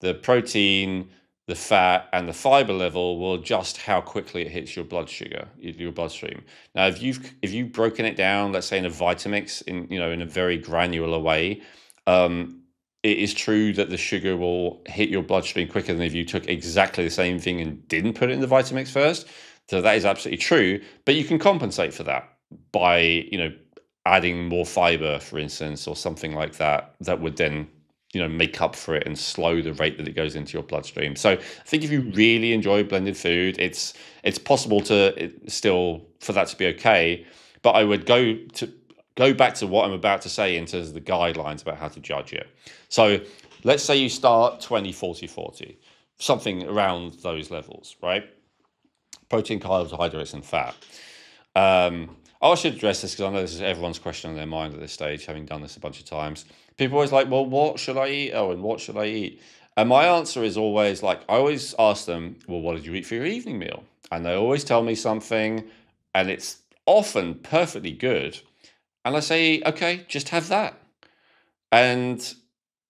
the protein, the fat, and the fiber level will adjust how quickly it hits your blood sugar, your bloodstream. Now, if you've broken it down, let's say in a Vitamix, in a very granular way, it is true that the sugar will hit your bloodstream quicker than if you took exactly the same thing and didn't put it in the Vitamix first. So that is absolutely true, but you can compensate for that by, adding more fiber, for instance, or something like that, that would then, make up for it and slow the rate that it goes into your bloodstream. So I think if you really enjoy blended food, it's possible for that to be okay. But I would go back to what I'm about to say in terms of the guidelines about how to judge it. So let's say you start 20, 40, 40, something around those levels, right? Protein, carbohydrates, and fat. I should address this because I know this is everyone's question on their mind at this stage, having done this a bunch of times. People always like, well, what should I eat, Owen? What should I eat? And my answer is always I always ask them, well, what did you eat for your evening meal? And they always tell me something, and it's often perfectly good. And I say, okay, just have that. And,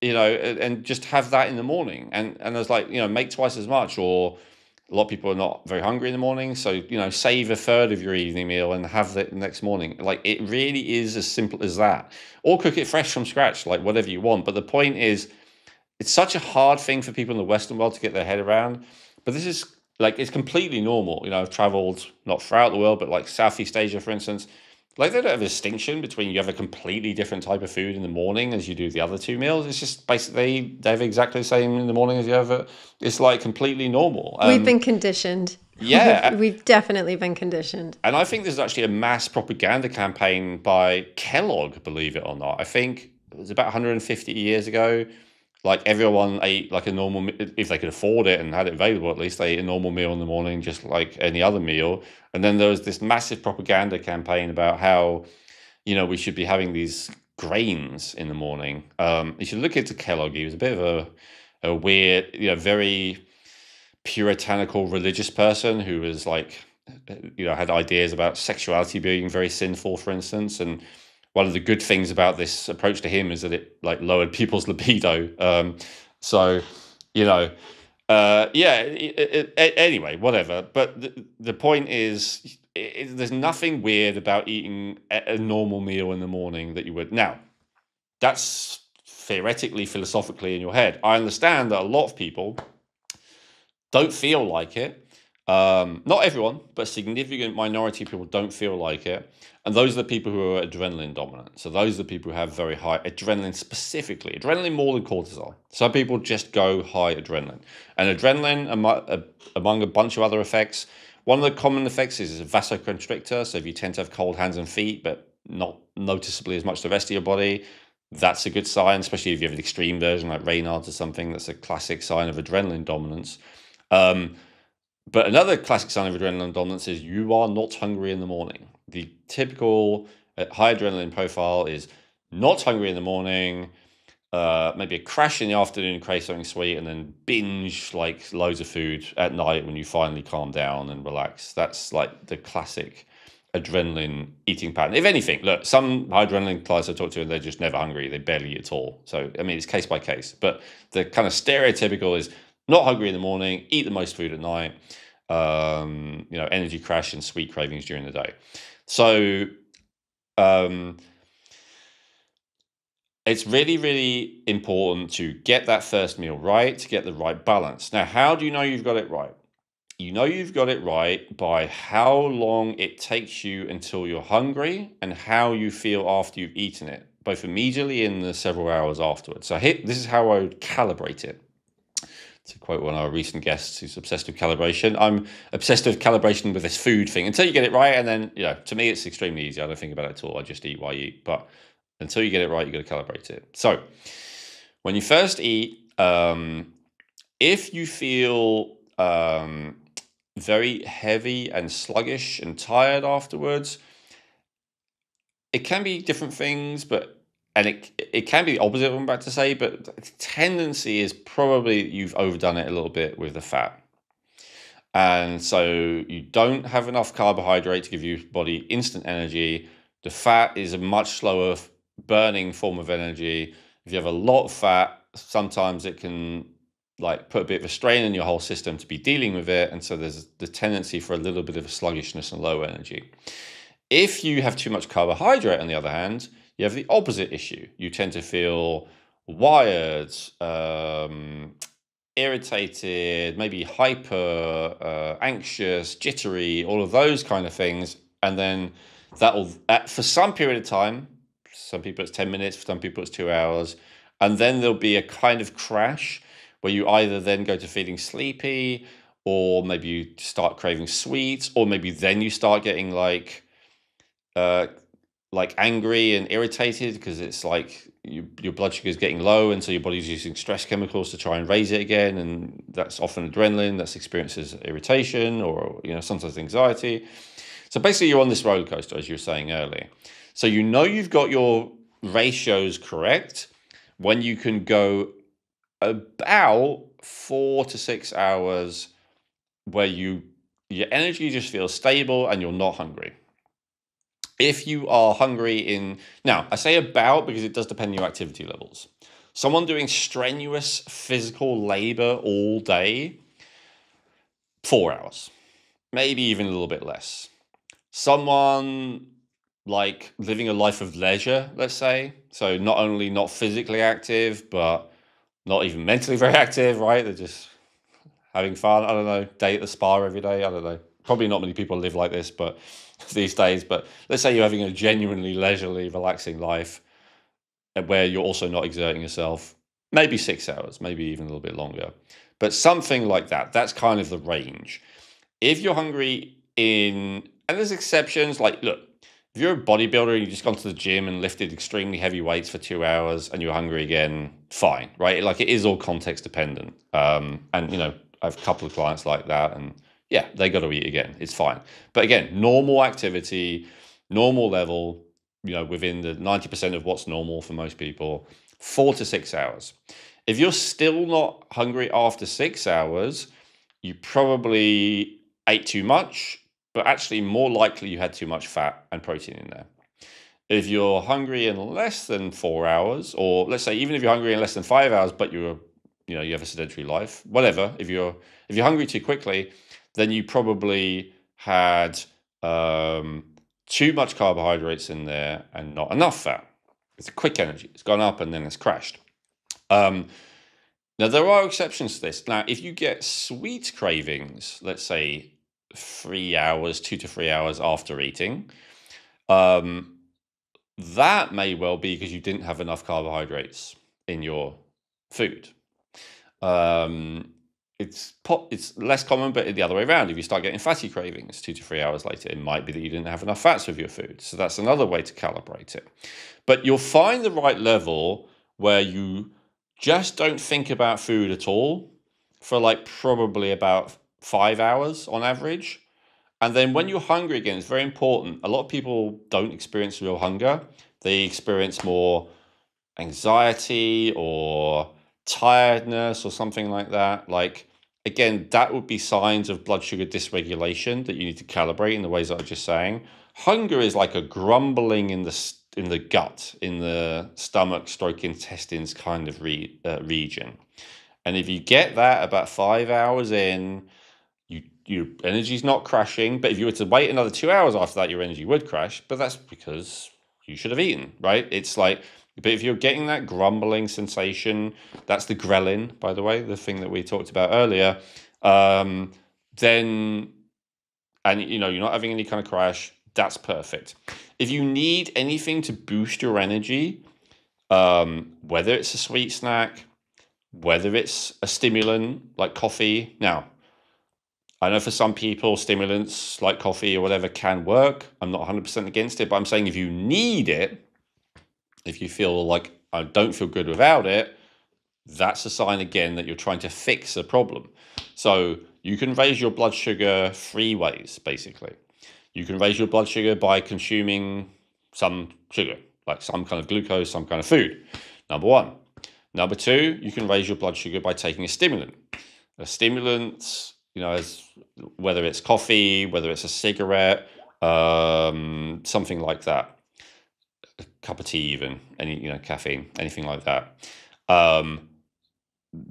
and just have that in the morning. And I was like, make twice as much, or a lot of people are not very hungry in the morning. So, save a third of your evening meal and have it the next morning. It really is as simple as that. Or cook it fresh from scratch, whatever you want. But the point is, it's such a hard thing for people in the Western world to get their head around. But this is, it's completely normal. I've traveled, not throughout the world, but Southeast Asia, for instance. They don't have a distinction between you have a completely different type of food in the morning as you do the other two meals. It's just basically they have exactly the same in the morning as you have it. It's completely normal. We've been conditioned. Yeah. We've definitely been conditioned. And I think there's actually a mass propaganda campaign by Kellogg, believe it or not. I think it was about 150 years ago. Everyone ate a normal, if they could afford it and had it available, at least they ate a normal meal in the morning, just like any other meal. And then there was this massive propaganda campaign about how, we should be having these grains in the morning. You should look into Kellogg. He was a bit of a weird, very puritanical religious person who was had ideas about sexuality being very sinful, for instance. And one of the good things about this approach to him is that it lowered people's libido. Anyway, whatever. But the point is, there's nothing weird about eating a normal meal in the morning that you would. Now, that's theoretically, philosophically in your head. I understand that a lot of people don't feel like it. Not everyone, but a significant minority of people don't feel like it. And those are the people who are adrenaline dominant. So those are the people who have very high adrenaline specifically. Adrenaline more than cortisol. Some people just go high adrenaline. And adrenaline, among a bunch of other effects, one of the common effects is a vasoconstrictor. So if you tend to have cold hands and feet, but not noticeably as much the rest of your body, that's a good sign, especially if you have an extreme version like Raynaud's or something. That's a classic sign of adrenaline dominance. But another classic sign of adrenaline dominance is you are not hungry in the morning. The typical high adrenaline profile is not hungry in the morning, maybe a crash in the afternoon, crave something sweet, and then binge loads of food at night when you finally calm down and relax. That's the classic adrenaline eating pattern. If anything, look, some high adrenaline clients I talk to, they're just never hungry. They barely eat at all. So, it's case by case. But the kind of stereotypical is not hungry in the morning, eat the most food at night, energy crash and sweet cravings during the day. So it's really, really important to get that first meal right, to get the right balance. Now, how do you know you've got it right? You know you've got it right by how long it takes you until you're hungry and how you feel after you've eaten it, both immediately and the several hours afterwards. So this is how I would calibrate it. To quote one of our recent guests who's obsessed with calibration, I'm obsessed with calibration with this food thing. Until you get it right, and then, to me, it's extremely easy. I don't think about it at all. I just eat what I eat. But until you get it right, you got to calibrate it. So when you first eat, if you feel very heavy and sluggish and tired afterwards, it can be different things, and it can be the opposite of what I'm about to say, but the tendency is probably you've overdone it a little bit with the fat. And so you don't have enough carbohydrate to give your body instant energy. The fat is a much slower burning form of energy. If you have a lot of fat, sometimes it can like put a bit of a strain on your whole system to be dealing with it. And so there's the tendency for a little bit of a sluggishness and low energy. If you have too much carbohydrate, on the other hand, you have the opposite issue. You tend to feel wired, irritated, maybe hyper, anxious, jittery, all of those kind of things. And then that'll, for some period of time, some people it's 10 minutes, for some people it's 2 hours. And then there'll be a kind of crash where you either then go to feeling sleepy, or maybe you start craving sweets, or maybe then you start getting like angry and irritated because it's like your blood sugar is getting low, and so your body's using stress chemicals to try and raise it again, and that's often adrenaline that's experiences irritation, or sometimes anxiety. So basically you're on this roller coaster, as you were saying earlier. So you've got your ratios correct when you can go about 4 to 6 hours where your energy just feels stable and you're not hungry. If you are hungry now I say about because it does depend on your activity levels. Someone doing strenuous physical labor all day, 4 hours, maybe even a little bit less. Someone like living a life of leisure, let's say, so not only not physically active, but not even mentally very active, right? They're just having fun. I don't know, day at the spa every day. I don't know. Probably not many people live like this, but these days. But let's say you're having a genuinely leisurely, relaxing life where you're also not exerting yourself. Maybe 6 hours, maybe even a little bit longer. But something like that. That's kind of the range. If you're hungry and there's exceptions, like, look, if you're a bodybuilder and you've just gone to the gym and lifted extremely heavy weights for 2 hours and you're hungry again, fine, right? Like, it is all context dependent. And, I have a couple of clients like that, and yeah, they got to eat again. It's fine. But again, normal activity, normal level, within the 90% of what's normal for most people, 4 to 6 hours. If you're still not hungry after 6 hours, you probably ate too much, but actually more likely you had too much fat and protein in there. If you're hungry in less than 4 hours, or let's say even if you're hungry in less than 5 hours, but you have a sedentary life, whatever, if you're hungry too quickly, then you probably had too much carbohydrates in there and not enough fat. It's a quick energy. It's gone up and then it's crashed. Now, there are exceptions to this. Now, if you get sweet cravings, let's say 2 to 3 hours after eating, that may well be because you didn't have enough carbohydrates in your food. It's less common, but the other way around. If you start getting fatty cravings 2 to 3 hours later, it might be that you didn't have enough fats with your food. So that's another way to calibrate it. But you'll find the right level where you just don't think about food at all for like probably about 5 hours on average. And then when you're hungry again, it's very important. A lot of people don't experience real hunger. They experience more anxiety or tiredness or something like that. Like, again, that would be signs of blood sugar dysregulation that you need to calibrate in the ways that I was just saying. Hunger is like a grumbling in the gut, in the stomach, stroke intestines kind of region. And if you get that about 5 hours in, your energy's not crashing. But if you were to wait another 2 hours after that, your energy would crash. But that's because you should have eaten, right? It's like, but if you're getting that grumbling sensation, that's the ghrelin, by the way, the thing that we talked about earlier, then, and you're not having any kind of crash, that's perfect. If you need anything to boost your energy, whether it's a sweet snack, whether it's a stimulant like coffee. Now, I know for some people, stimulants like coffee or whatever can work. I'm not 100% against it, but I'm saying if you need it, if you feel like I don't feel good without it, that's a sign again that you're trying to fix a problem. So you can raise your blood sugar 3 ways, basically. You can raise your blood sugar by consuming some sugar, like some kind of glucose, some kind of food. Number 1. Number 2, you can raise your blood sugar by taking a stimulant. A stimulant, whether it's coffee, whether it's a cigarette, something like that. cup of tea, even any caffeine, anything like that,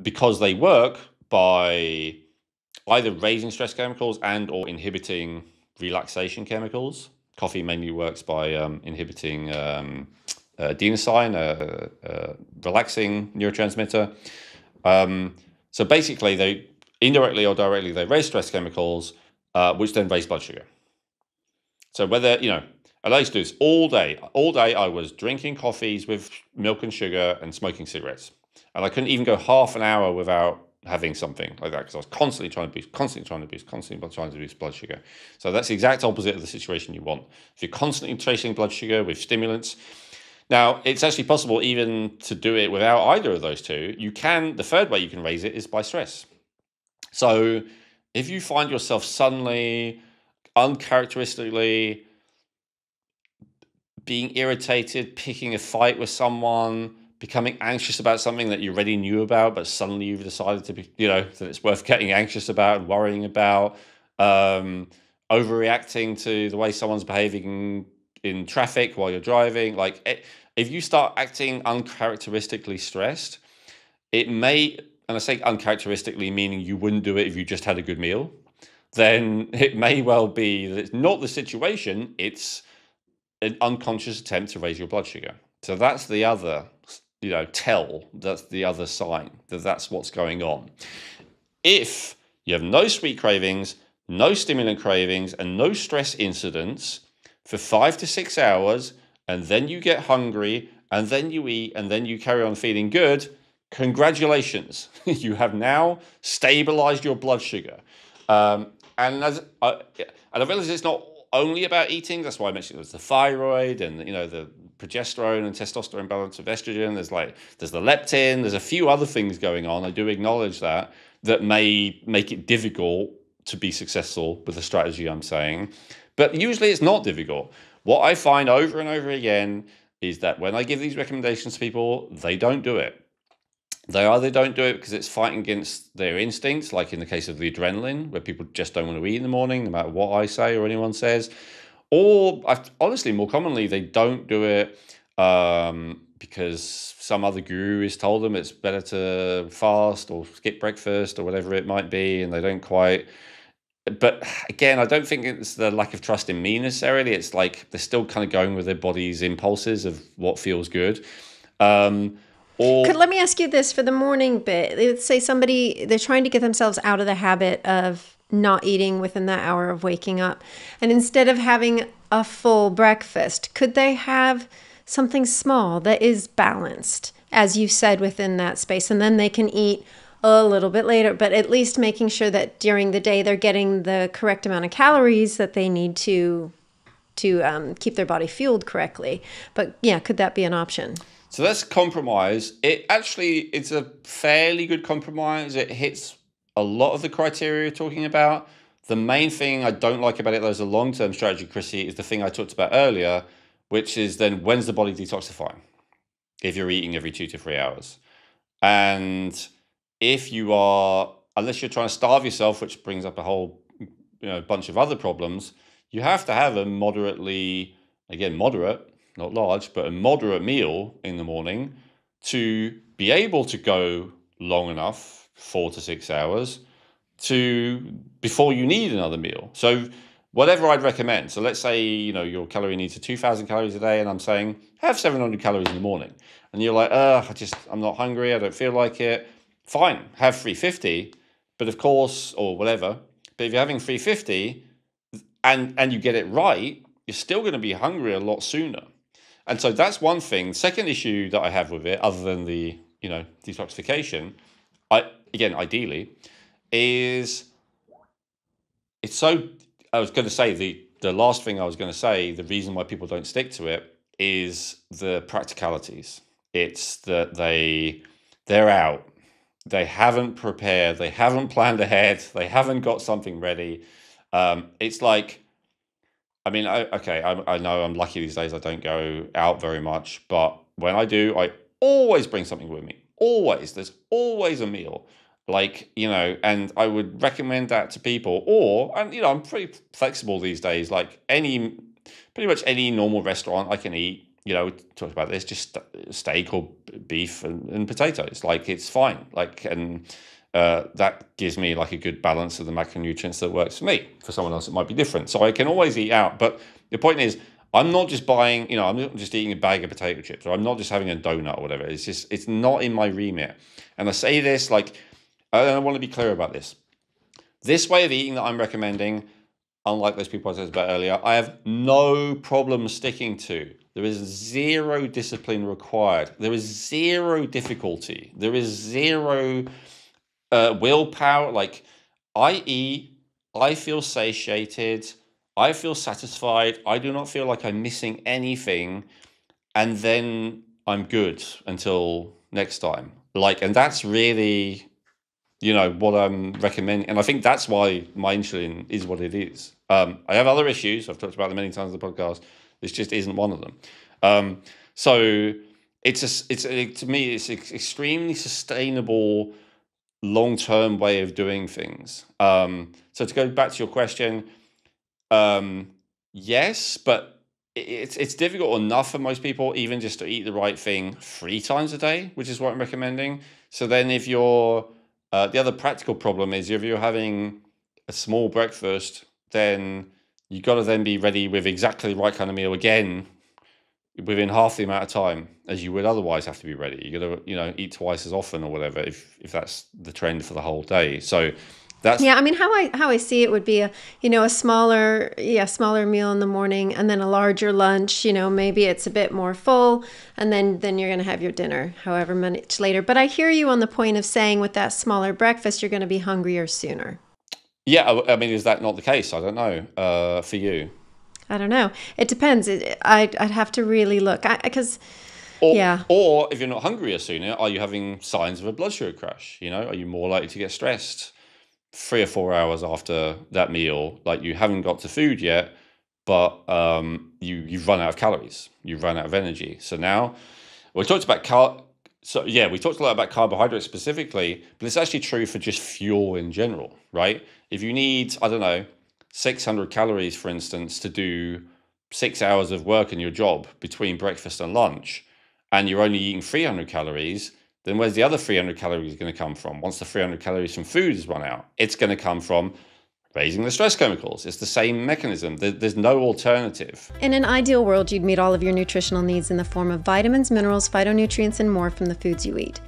because they work by either raising stress chemicals and or inhibiting relaxation chemicals. Coffee mainly works by inhibiting adenosine, a relaxing neurotransmitter. So basically, they indirectly or directly they raise stress chemicals, which then raise blood sugar. So whether and I used to do this all day. All day I was drinking coffees with milk and sugar and smoking cigarettes, and I couldn't even go half an hour without having something like that because I was constantly trying to boost blood sugar. So that's the exact opposite of the situation you want. If you're constantly chasing blood sugar with stimulants, now it's actually possible even to do it without either of those two. You can. The third way you can raise it is by stress. So if you find yourself suddenly, uncharacteristically being irritated, picking a fight with someone, becoming anxious about something that you already knew about, but suddenly you've decided to be, that it's worth getting anxious about and worrying about, overreacting to the way someone's behaving in traffic while you're driving. If you start acting uncharacteristically stressed, it may, and I say uncharacteristically, meaning you wouldn't do it if you just had a good meal, then it may well be that it's not the situation, it's an unconscious attempt to raise your blood sugar. So that's the other, that's the other sign that that's what's going on. If you have no sweet cravings, no stimulant cravings, and no stress incidents for 5 to 6 hours, and then you get hungry, and then you eat, and then you carry on feeling good, congratulations. You have now stabilized your blood sugar. And I realize it's not only about eating. That's why I mentioned there's the thyroid and the progesterone and testosterone balance of estrogen. There's the leptin. There's a few other things going on. I do acknowledge that may make it difficult to be successful with the strategy I'm saying, but usually it's not difficult. What I find over and over again is that when I give these recommendations to people, they don't do it. They either don't do it because it's fighting against their instincts, like in the case of the adrenaline, where people just don't want to eat in the morning, no matter what I say or anyone says. Or honestly, more commonly, they don't do it because some other guru has told them it's better to fast or skip breakfast or whatever it might be, and they don't quite. But again, I don't think it's the lack of trust in me necessarily. It's like they're still kind of going with their body's impulses of what feels good. Let me ask you this for the morning bit. Let's say they're trying to get themselves out of the habit of not eating within that hour of waking up. And instead of having a full breakfast, could they have something small that is balanced, as you said, within that space? And then they can eat a little bit later, but at least making sure that during the day they're getting the correct amount of calories that they need to keep their body fueled correctly. But yeah, could that be an option? So that's compromise. It's a fairly good compromise. It hits a lot of the criteria you're talking about. The main thing I don't like about it, though, as a long-term strategy, Chrissy, is the thing I talked about earlier, which is then when's the body detoxifying? If you're eating every 2 to 3 hours. And if you are, unless you're trying to starve yourself, which brings up a whole bunch of other problems, you have to have a moderate, not large, but a moderate meal in the morning to be able to go long enough, 4 to 6 hours, before you need another meal. So whatever I'd recommend. So let's say, your calorie needs 2,000 calories a day, and I'm saying have 700 calories in the morning. And you're like, I'm not hungry, I don't feel like it. Fine, have 350, but of course, or whatever. But if you're having 350 and you get it right, you're still going to be hungry a lot sooner. And so that's one thing. Second issue that I have with it, other than the, detoxification, ideally, is it's so, I was going to say, the last thing I was going to say, the reason why people don't stick to it is the practicalities. It's that they're out. They haven't prepared. They haven't planned ahead. They haven't got something ready. It's like, I know I'm lucky these days. I don't go out very much, but when I do, I always bring something with me. Always. There's always a meal. And I would recommend that to people. I'm pretty flexible these days. Pretty much any normal restaurant I can eat we talked about this, just steak or beef and potatoes. Like, it's fine. Like, and that gives me like a good balance of the macronutrients that works for me. For someone else, it might be different. So I can always eat out. But the point is, I'm not just buying, I'm not just eating a bag of potato chips, or I'm not just having a donut or whatever. It's not in my remit. And I say this, like, I want to be clear about this. This way of eating that I'm recommending, unlike those people I said about earlier, I have no problem sticking to. There is zero discipline required. There is zero difficulty. There is zero willpower. Like, I eat, I feel satiated, I feel satisfied. I do not feel like I'm missing anything, and then I'm good until next time. Like, and that's really, what I'm recommending. And I think that's why my insulin is what it is. I have other issues. I've talked about them many times on the podcast. This just isn't one of them. So to me, it's an extremely sustainable, long-term way of doing things. So to go back to your question, yes, but it's difficult enough for most people, even just to eat the right thing 3 times a day, which is what I'm recommending. So then if you're, the other practical problem is if you're having a small breakfast, then you got to then be ready with exactly the right kind of meal again within half the amount of time as you would otherwise have to be ready. You got to, eat twice as often or whatever, if that's the trend for the whole day. So that's, Yeah, I mean, how I see it would be a smaller meal in the morning, and then a larger lunch. Maybe it's a bit more full, and then you're going to have your dinner however much later. But I hear you on the point of saying with that smaller breakfast, you're going to be hungrier sooner. yeah. I mean, is that not the case? I don't know. For you, I don't know. It depends. I'd have to really look because. or Yeah. or if you're not hungrier sooner, are you having signs of a blood sugar crash? Are you more likely to get stressed 3 or 4 hours after that meal? Like, you haven't got to food yet, but you've run out of calories, you've run out of energy. So now we talked about we talked a lot about carbohydrates specifically, but it's actually true for just fuel in general, right? If you need, I don't know, 600 calories, for instance, to do 6 hours of work in your job between breakfast and lunch, and you're only eating 300 calories, then where's the other 300 calories going to come from? Once the 300 calories from food is run out, it's going to come from raising the stress chemicals. It's the same mechanism. There's no alternative. In an ideal world, you'd meet all of your nutritional needs in the form of vitamins, minerals, phytonutrients, and more from the foods you eat.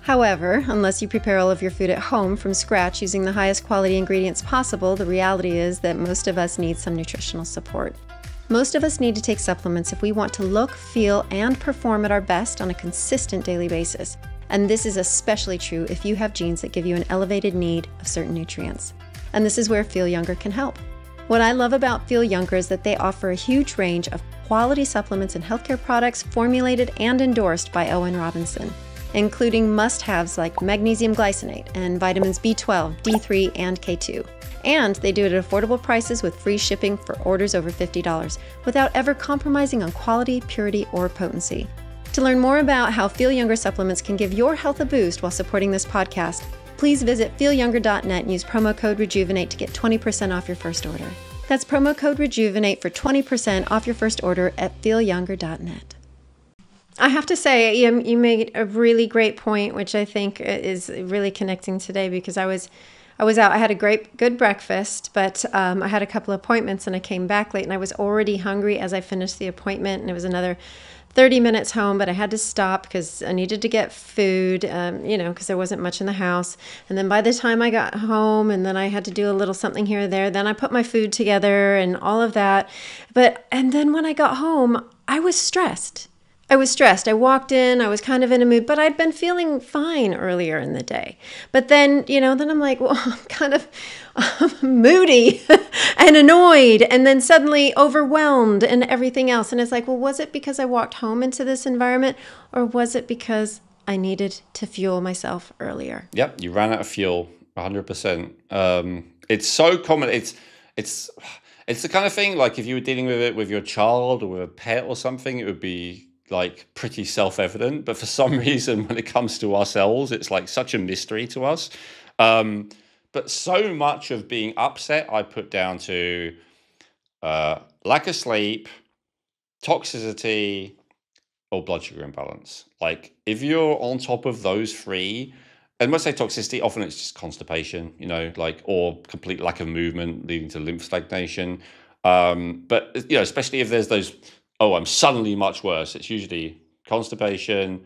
However, unless you prepare all of your food at home from scratch using the highest quality ingredients possible, the reality is that most of us need some nutritional support. Most of us need to take supplements if we want to look, feel, and perform at our best on a consistent daily basis. And this is especially true if you have genes that give you an elevated need of certain nutrients. And this is where Feel Younger can help. What I love about Feel Younger is that they offer a huge range of quality supplements and healthcare products formulated and endorsed by Owen Robinson, including must-haves like magnesium glycinate and vitamins B12, D3, and K2. And they do it at affordable prices with free shipping for orders over $50 without ever compromising on quality, purity, or potency. To learn more about how Feel Younger supplements can give your health a boost while supporting this podcast, please visit feelyounger.net and use promo code Rejuvenate to get 20% off your first order. That's promo code Rejuvenate for 20% off your first order at feelyounger.net. I have to say, you made a really great point, which I think is really connecting today, because I was out. I had a good breakfast, but I had a couple of appointments and I came back late and I was already hungry as I finished the appointment, and it was another 30 minutes home, but I had to stop because I needed to get food, because there wasn't much in the house. And then by the time I got home, and then I had to do a little something here or there, then I put my food together and all of that. And then when I got home, I was stressed. I walked in, I was kind of in a mood, but I'd been feeling fine earlier in the day. But then, then I'm like, well, I'm kind of moody and annoyed, and then suddenly overwhelmed and everything else. And it's like, well, was it because I walked home into this environment, or was it because I needed to fuel myself earlier? Yep, you ran out of fuel, 100%. It's so common. It's the kind of thing, like, if you were dealing with it with your child or with a pet or something, it would be like pretty self-evident, but for some reason when it comes to ourselves, it's like such a mystery to us. But so much of being upset I put down to lack of sleep, toxicity, or blood sugar imbalance. Like if you're on top of those three, and when I say toxicity, often it's just constipation, like, or complete lack of movement leading to lymph stagnation. But especially if there's those, oh, I'm suddenly much worse, it's usually constipation,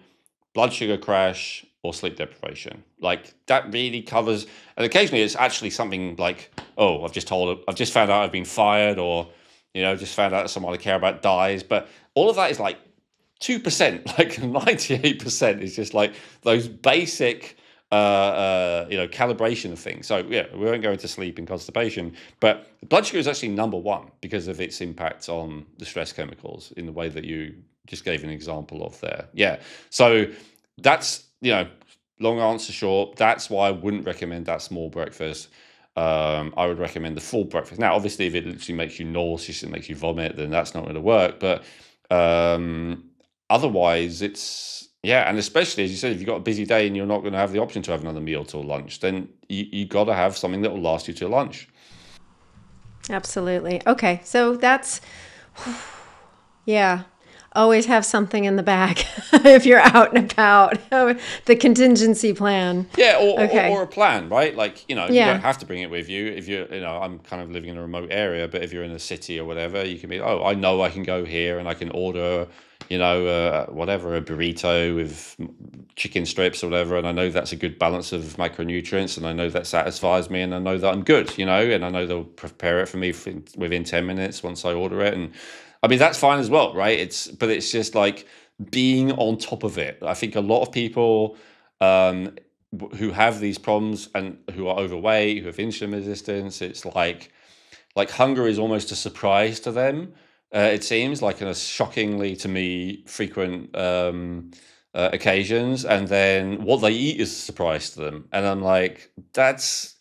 blood sugar crash, or sleep deprivation. Like that really covers, and occasionally it's actually something like, oh, I've just found out I've been fired, or just found out that someone I care about dies. But all of that is like 2%, like 98% is just like those basic calibration of things. So yeah, we won't go into sleep and constipation, but blood sugar is actually number one because of its impact on the stress chemicals in the way that you just gave an example of there. Yeah. So that's, long answer short, that's why I wouldn't recommend that small breakfast. I would recommend the full breakfast. Now, obviously, if it literally makes you nauseous and makes you vomit, then that's not going to work. But otherwise, and especially, as you said, if you've got a busy day and you're not going to have the option to have another meal till lunch, then you got to have something that will last you till lunch. Absolutely. Okay, so that's, yeah. Always have something in the bag if you're out and about. The contingency plan. Yeah, or a plan, right? Like, you don't have to bring it with you. If you're, I'm kind of living in a remote area, but if you're in a city or whatever, you can be, oh, I know I can go here and I can order, whatever, a burrito with chicken strips or whatever. And I know that's a good balance of macronutrients, and I know that satisfies me, and I know that I'm good, and I know they'll prepare it for me within 10 minutes once I order it. And I mean, that's fine as well, right? But it's just like being on top of it. I think a lot of people who have these problems and who are overweight, who have insulin resistance, it's like hunger is almost a surprise to them. It seems like, in a shockingly, to me, frequent occasions. And then what they eat is a surprise to them. And I'm like, that's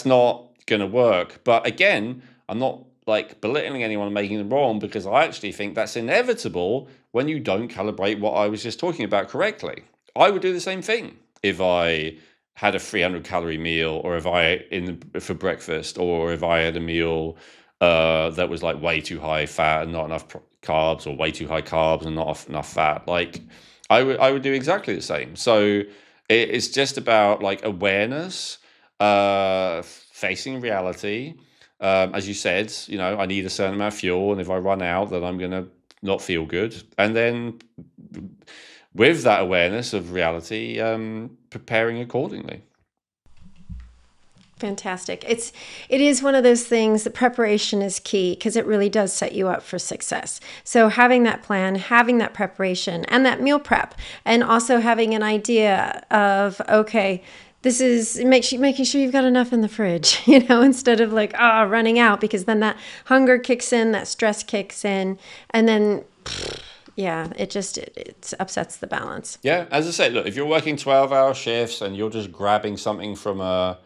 not going to work. But again, I'm not like belittling anyone, making them wrong, because I actually think that's inevitable when you don't calibrate what I was just talking about correctly. I would do the same thing if I had a 300 calorie meal, or if for breakfast, or if I had a meal that was like way too high fat and not enough carbs, or way too high carbs and not enough fat. Like I would do exactly the same. So it's just about like awareness, facing reality. As you said, I need a certain amount of fuel, and if I run out, then I'm going to not feel good. And then with that awareness of reality, preparing accordingly. Fantastic. It is one of those things that preparation is key, because it really does set you up for success. So having that plan, having that preparation, and that meal prep, and also having an idea of, okay, this is making sure you've got enough in the fridge, instead of like, running out, because then that hunger kicks in, that stress kicks in, and then, it upsets the balance. Yeah, as I said, look, if you're working 12-hour shifts and you're just grabbing something from a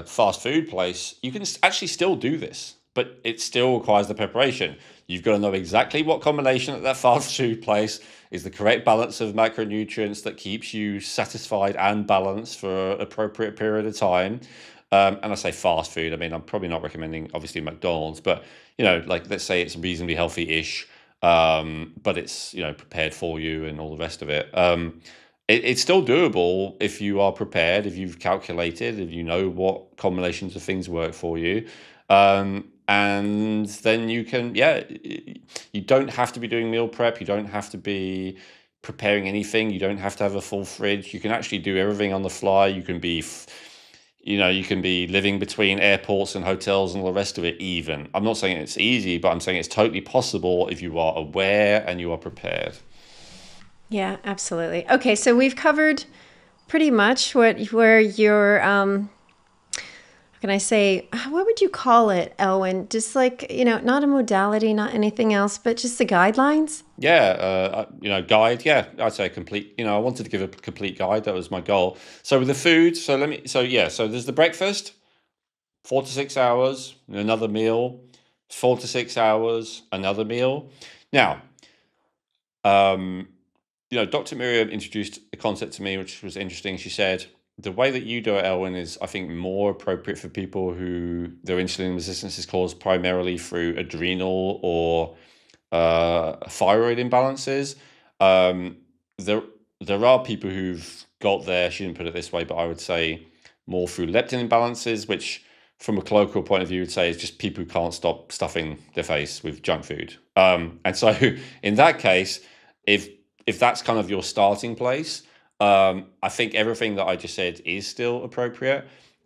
fast food place, you can actually still do this, but it still requires the preparation. You've got to know exactly what combination at that fast food place is the correct balance of macronutrients that keeps you satisfied and balanced for an appropriate period of time. And I say fast food, I mean, I'm probably not recommending, obviously, McDonald's, but, like, let's say it's reasonably healthy-ish, but it's, prepared for you and all the rest of it. It's still doable if you are prepared, if you've calculated, if you know what combinations of things work for you. And then you can, you don't have to be doing meal prep. You don't have to be preparing anything. You don't have to have a full fridge. You can actually do everything on the fly. You can be, you can be living between airports and hotels and all the rest of it even. I'm not saying it's easy, but I'm saying it's totally possible if you are aware and you are prepared. Yeah, absolutely. Okay, so we've covered pretty much where your how can I say, what would you call it, Elwin? Just like, not a modality, not anything else, but just the guidelines? Yeah, guide. Yeah, I'd say a complete, I wanted to give a complete guide. That was my goal. So with the food, so there's the breakfast, 4 to 6 hours, another meal, 4 to 6 hours, another meal. Now, Dr. Miriam introduced a concept to me, which was interesting. She said, the way that you do it, Elwin, is, I think, more appropriate for people who their insulin resistance is caused primarily through adrenal or thyroid imbalances. Um, there there are people who've got there. She didn't put it this way, but I would say more through leptin imbalances, which from a colloquial point of view would say is just people who can't stop stuffing their face with junk food. And so in that case, if that's kind of your starting place, I think everything that I just said is still appropriate.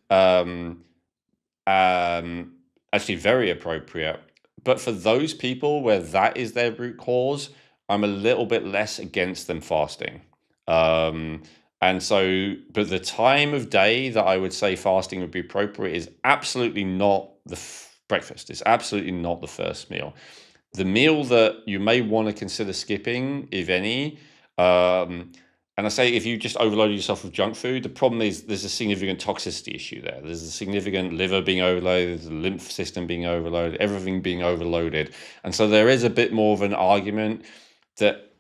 Um, um, Actually very appropriate. But for those people where that is their root cause, I'm a little bit less against them fasting. Um, and so, but the time of day that I would say fasting would be appropriate is absolutely not the breakfast. It's absolutely not the first meal. The meal that you may want to consider skipping, if any, um, and I say if you just overloaded yourself with junk food, the problem is there's a significant toxicity issue there. There's a significant liver being overloaded, the lymph system being overloaded, everything being overloaded. And so there is a bit more of an argument that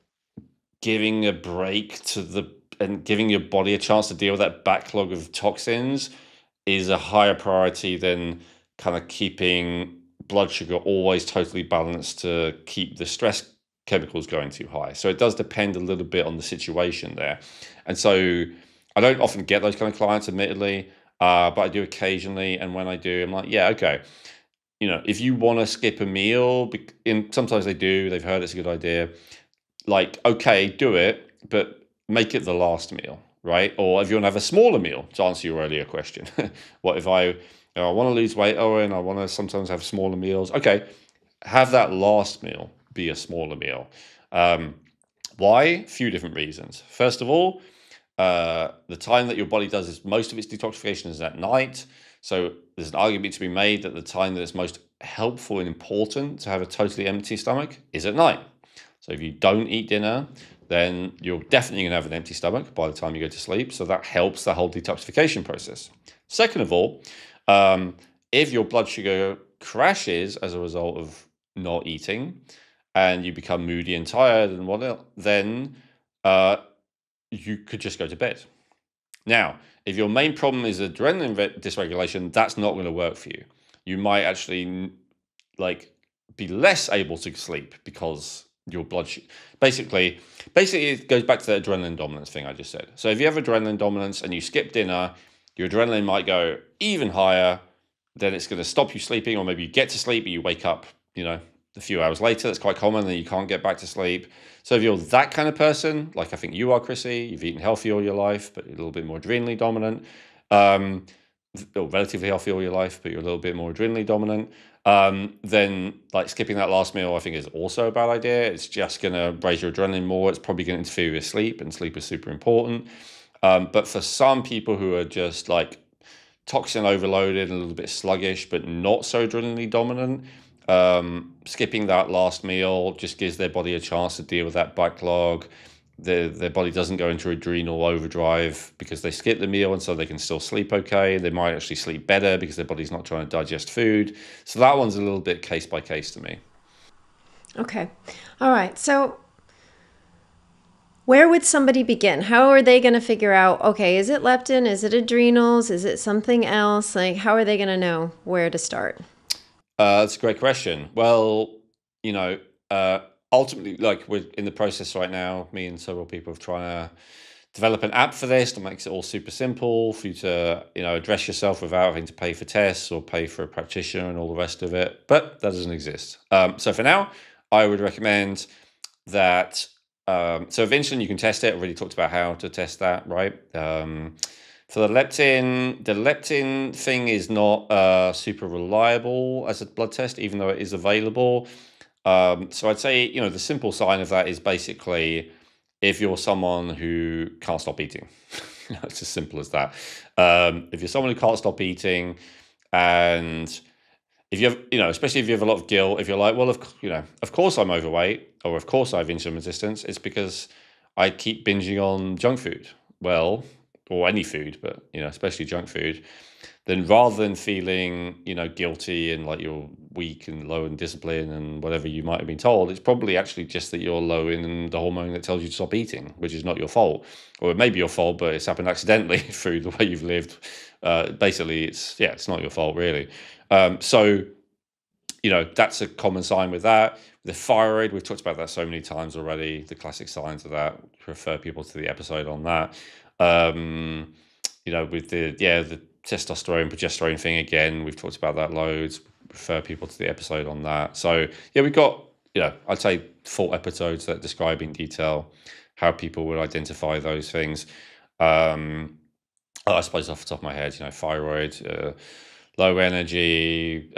giving a break to and giving your body a chance to deal with that backlog of toxins is a higher priority than kind of keeping blood sugar always totally balanced to keep the stress chemicals going too high. So it does depend a little bit on the situation there. And so I don't often get those kind of clients, admittedly, but I do occasionally. And when I do, I'm like, yeah, okay. If you want to skip a meal, sometimes they do, they've heard it's a good idea. Like, okay, do it, but make it the last meal, right? Or if you want to have a smaller meal, to answer your earlier question, what if I want to lose weight, and I want to sometimes have smaller meals? Okay, have that last meal be a smaller meal. Why? A few different reasons. First of all, the time that your body does most of its detoxification is at night. So there's an argument to be made that the time that it's most helpful and important to have a totally empty stomach is at night. So if you don't eat dinner, then you're definitely going to have an empty stomach by the time you go to sleep. So that helps the whole detoxification process. Second of all, if your blood sugar crashes as a result of not eating and you become moody and tired and whatnot, then you could just go to bed. Now, if your main problem is adrenaline dysregulation, that's not going to work for you. You might actually be less able to sleep because your blood sugar. Basically, it goes back to the adrenaline dominance thing I just said. So if you have adrenaline dominance and you skip dinner, your adrenaline might go even higher. Then it's going to stop you sleeping, or maybe you get to sleep, but you wake up, a few hours later. That's quite common, and you can't get back to sleep. So if you're that kind of person, like I think you are, Chrissy, you've eaten healthy all your life, but you're a little bit more adrenally dominant, or relatively healthy all your life, but you're a little bit more adrenally dominant, then skipping that last meal, I think, is also a bad idea. It's just going to raise your adrenaline more. It's probably going to interfere with sleep, and sleep is super important. But for some people who are just toxin overloaded and a little bit sluggish, but not so adrenally dominant, skipping that last meal just gives their body a chance to deal with that backlog. Their body doesn't go into adrenal overdrive because they skip the meal, and so they can still sleep okay. They might actually sleep better because their body's not trying to digest food. So that one's a little bit case by case to me. Okay. All right. So where would somebody begin? How are they going to figure out, okay, is it leptin? Is it adrenals? Is it something else? How are they going to know where to start? That's a great question. Well, ultimately, we're in the process right now, me and several people are trying to develop an app for this that makes it all super simple for you to, address yourself without having to pay for tests or pay for a practitioner and all the rest of it. But that doesn't exist. So for now, I would recommend that. So eventually you can test it. I already talked about how to test that, right? For the leptin thing is not super reliable as a blood test, even though it is available. So I'd say, the simple sign of that is basically if you're someone who can't stop eating. It's as simple as that. If you're someone who can't stop eating, and if you have, especially if you have a lot of guilt, if you're like, well, of course I'm overweight, or of course I have insulin resistance, it's because I keep binging on junk food. Well, or any food, but especially junk food, then rather than feeling guilty and like you're weak and low in discipline and whatever you might have been told, it's probably actually just that you're low in the hormone that tells you to stop eating, which is not your fault, or it may be your fault, but it's happened accidentally through the way you've lived. Basically, it's not your fault really. So that's a common sign with that. The thyroid, we've talked about that so many times already. The classic signs of that. Refer people to the episode on that. With the testosterone, progesterone thing again, we've talked about that loads. Refer people to the episode on that. So we've got I'd say 4 episodes that describe in detail how people would identify those things. I suppose off the top of my head, thyroid, low energy,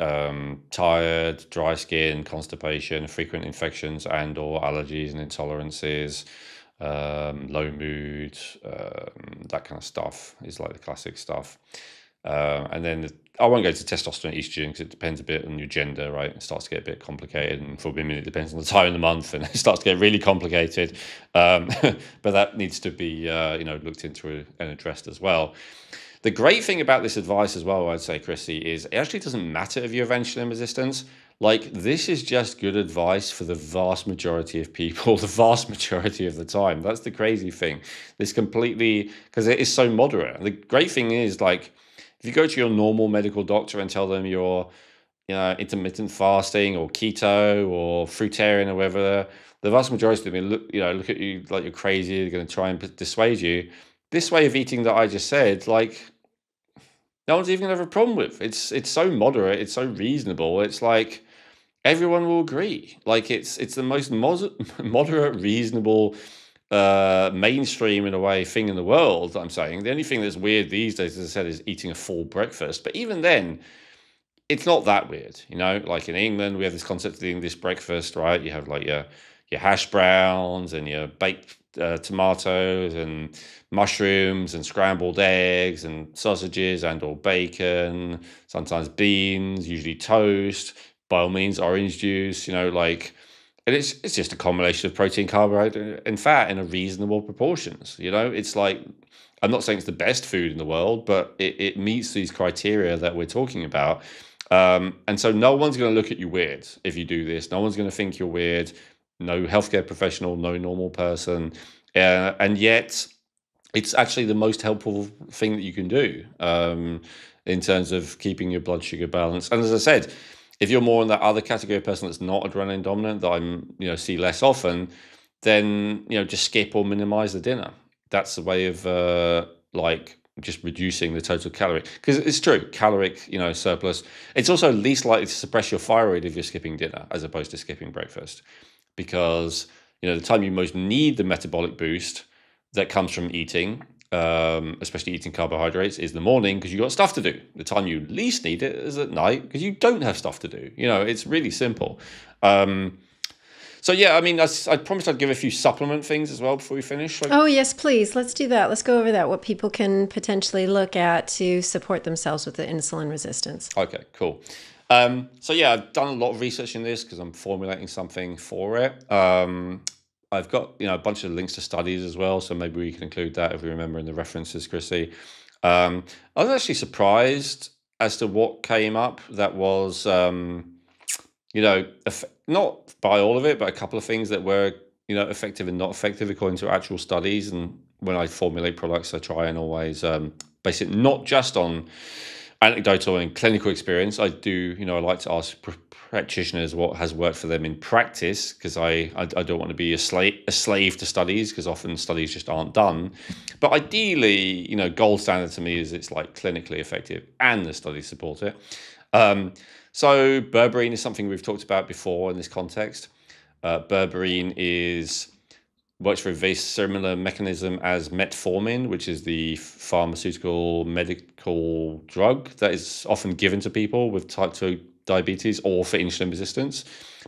tired, dry skin, constipation, frequent infections and or allergies and intolerances, low mood, that kind of stuff is like the classic stuff. And then I won't go to testosterone, estrogen, because it depends a bit on your gender, right? It starts to get a bit complicated, and for women it depends on the time of the month, and it starts to get really complicated. But that needs to be looked into and addressed as well. The great thing about this advice as well, I'd say, Chrissy, is it actually doesn't matter if you have insulin resistance. Like, this is just good advice for the vast majority of people, the vast majority of the time. That's the crazy thing. This completely, because it is so moderate. The great thing is, like, if you go to your normal medical doctor and tell them you're, intermittent fasting or keto or fruitarian or whatever, the vast majority of them look at you like you're crazy. They're going to try and dissuade you. This way of eating that I just said, like, no one's even going to have a problem with. It's so moderate. It's so reasonable. It's like everyone will agree. Like, it's the most moderate, reasonable, mainstream in a way thing in the world. I'm saying the only thing that's weird these days, as I said, is eating a full breakfast. But even then, it's not that weird. Like in England, we have this concept of the English breakfast, right? You have like your hash browns and your baked tomatoes and mushrooms and scrambled eggs and sausages and or bacon, sometimes beans, usually toast, by all means orange juice, and it's just a combination of protein, carbohydrate, and fat in a reasonable proportions. It's like, I'm not saying it's the best food in the world, but it meets these criteria that we're talking about. And so no one's going to look at you weird if you do this. No one's going to think you're weird. No healthcare professional, no normal person. And yet it's actually the most helpful thing that you can do in terms of keeping your blood sugar balanced. And as I said, if you're more in that other category of person that's not adrenaline dominant, that I'm see less often, then just skip or minimize the dinner. That's the way of just reducing the total calorie, because it's true, caloric surplus. It's also least likely to suppress your thyroid if you're skipping dinner as opposed to skipping breakfast, because the time you most need the metabolic boost that comes from eating, especially eating carbohydrates, is the morning, because you've got stuff to do. The time you least need it is at night, because you don't have stuff to do. It's really simple. So yeah, I mean, I promised I'd give a few supplement things as well before we finish. Oh yes, please. Let's do that. Let's go over that. What people can potentially look at to support themselves with the insulin resistance. Okay, cool. So yeah, I've done a lot of research in this because I'm formulating something for it. I've got a bunch of links to studies as well, so maybe we can include that if we remember in the references, Chrissy. I was actually surprised as to what came up that was, not by all of it, but a couple of things that were, effective and not effective according to actual studies. And when I formulate products, I try and always base it not just on anecdotal and clinical experience. I do, I like to ask practitioners what has worked for them in practice, because I don't want to be a slave to studies, because often studies just aren't done. But ideally, gold standard to me is it's like clinically effective and the studies support it. So berberine is something we've talked about before in this context. Berberine works for a very similar mechanism as metformin, which is the pharmaceutical medical drug that is often given to people with type 2 diabetes or for insulin resistance.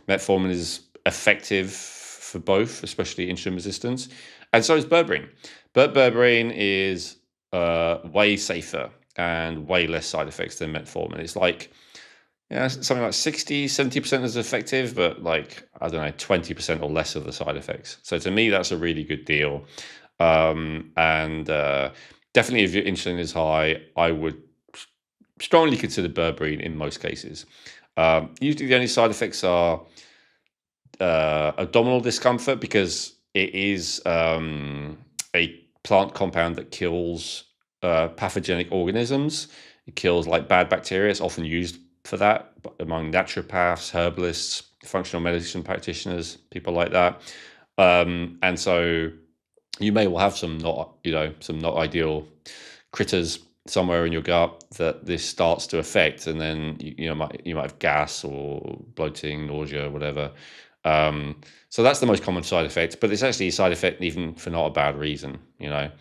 Metformin is effective for both, especially insulin resistance. And so is berberine. But berberine is way safer and way less side effects than metformin. It's like, something like 60-70% as effective, but 20% or less of the side effects. So to me, that's a really good deal. And definitely if your insulin is high, I would strongly consider berberine in most cases. Usually the only side effects are abdominal discomfort, because it is a plant compound that kills pathogenic organisms. It kills bad bacteria. It's often used for that among naturopaths, herbalists, functional medicine practitioners, people like that. And so you may well have some not ideal critters somewhere in your gut that this starts to affect, and then you might have gas or bloating, nausea, whatever. So that's the most common side effect, but it's actually a side effect even for not a bad reason, and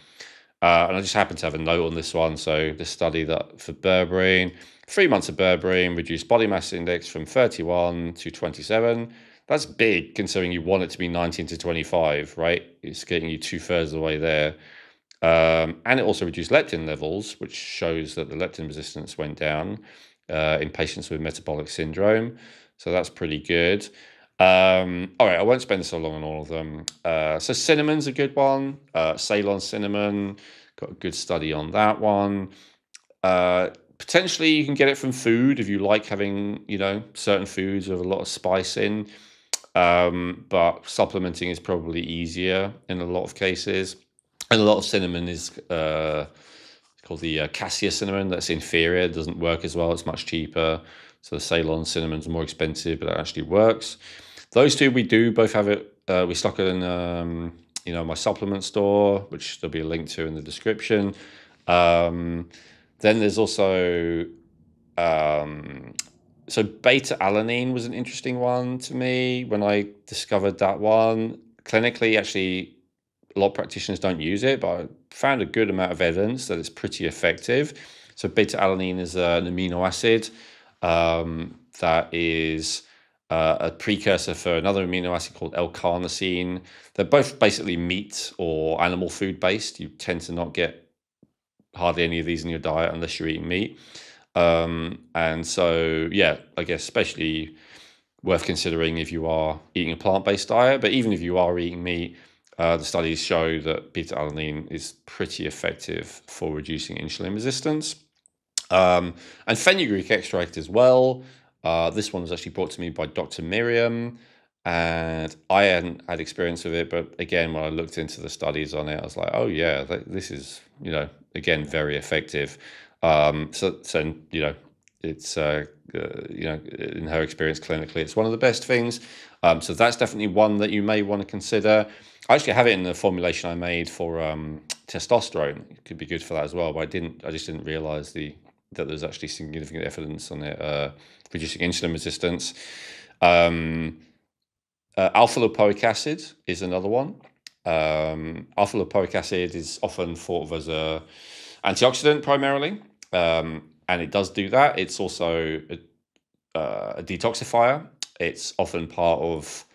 I just happen to have a note on this one. So the study that for Berberine, 3 months of Berberine reduced body mass index from 31 to 27. That's big considering you want it to be 19 to 25, right? It's getting you 2/3 of the way there. And it also reduced leptin levels, which shows that the leptin resistance went down in patients with metabolic syndrome. So that's pretty good. All right, I won't spend so long on all of them. So cinnamon's a good one. Ceylon cinnamon, got a good study on that one. Potentially you can get it from food if you like having, certain foods with a lot of spice in. But supplementing is probably easier in a lot of cases. And a lot of cinnamon is called the cassia cinnamon. That's inferior. It doesn't work as well. It's much cheaper. So the Ceylon cinnamon's more expensive, but it actually works. Those two, we do both have it. We stock it in, my supplement store, which there'll be a link to in the description. Then there's also, so beta alanine was an interesting one to me when I discovered that one. Clinically, actually, a lot of practitioners don't use it, but I found a good amount of evidence that it's pretty effective. So beta alanine is an amino acid that is a precursor for another amino acid called L-carnosine. They're both basically meat or animal food based. You tend to not get hardly any of these in your diet unless you're eating meat. And so, yeah, I guess especially worth considering if you are eating a plant-based diet. But even if you are eating meat, the studies show that beta-alanine is pretty effective for reducing insulin resistance. And Fenugreek Extract as well. This one was actually brought to me by Dr. Miriam, and I hadn't had experience with it. But again, when I looked into the studies on it, I was like, oh yeah, this is, again, very effective. So it's, in her experience clinically, it's one of the best things. So that's definitely one that you may want to consider. I actually have it in the formulation I made for testosterone. It could be good for that as well, but I just didn't realize that there's actually significant evidence on it reducing insulin resistance. Alpha lipoic acid is another one. Alpha lipoic acid is often thought of as a antioxidant primarily, and it does do that. It's also a detoxifier. It's often part of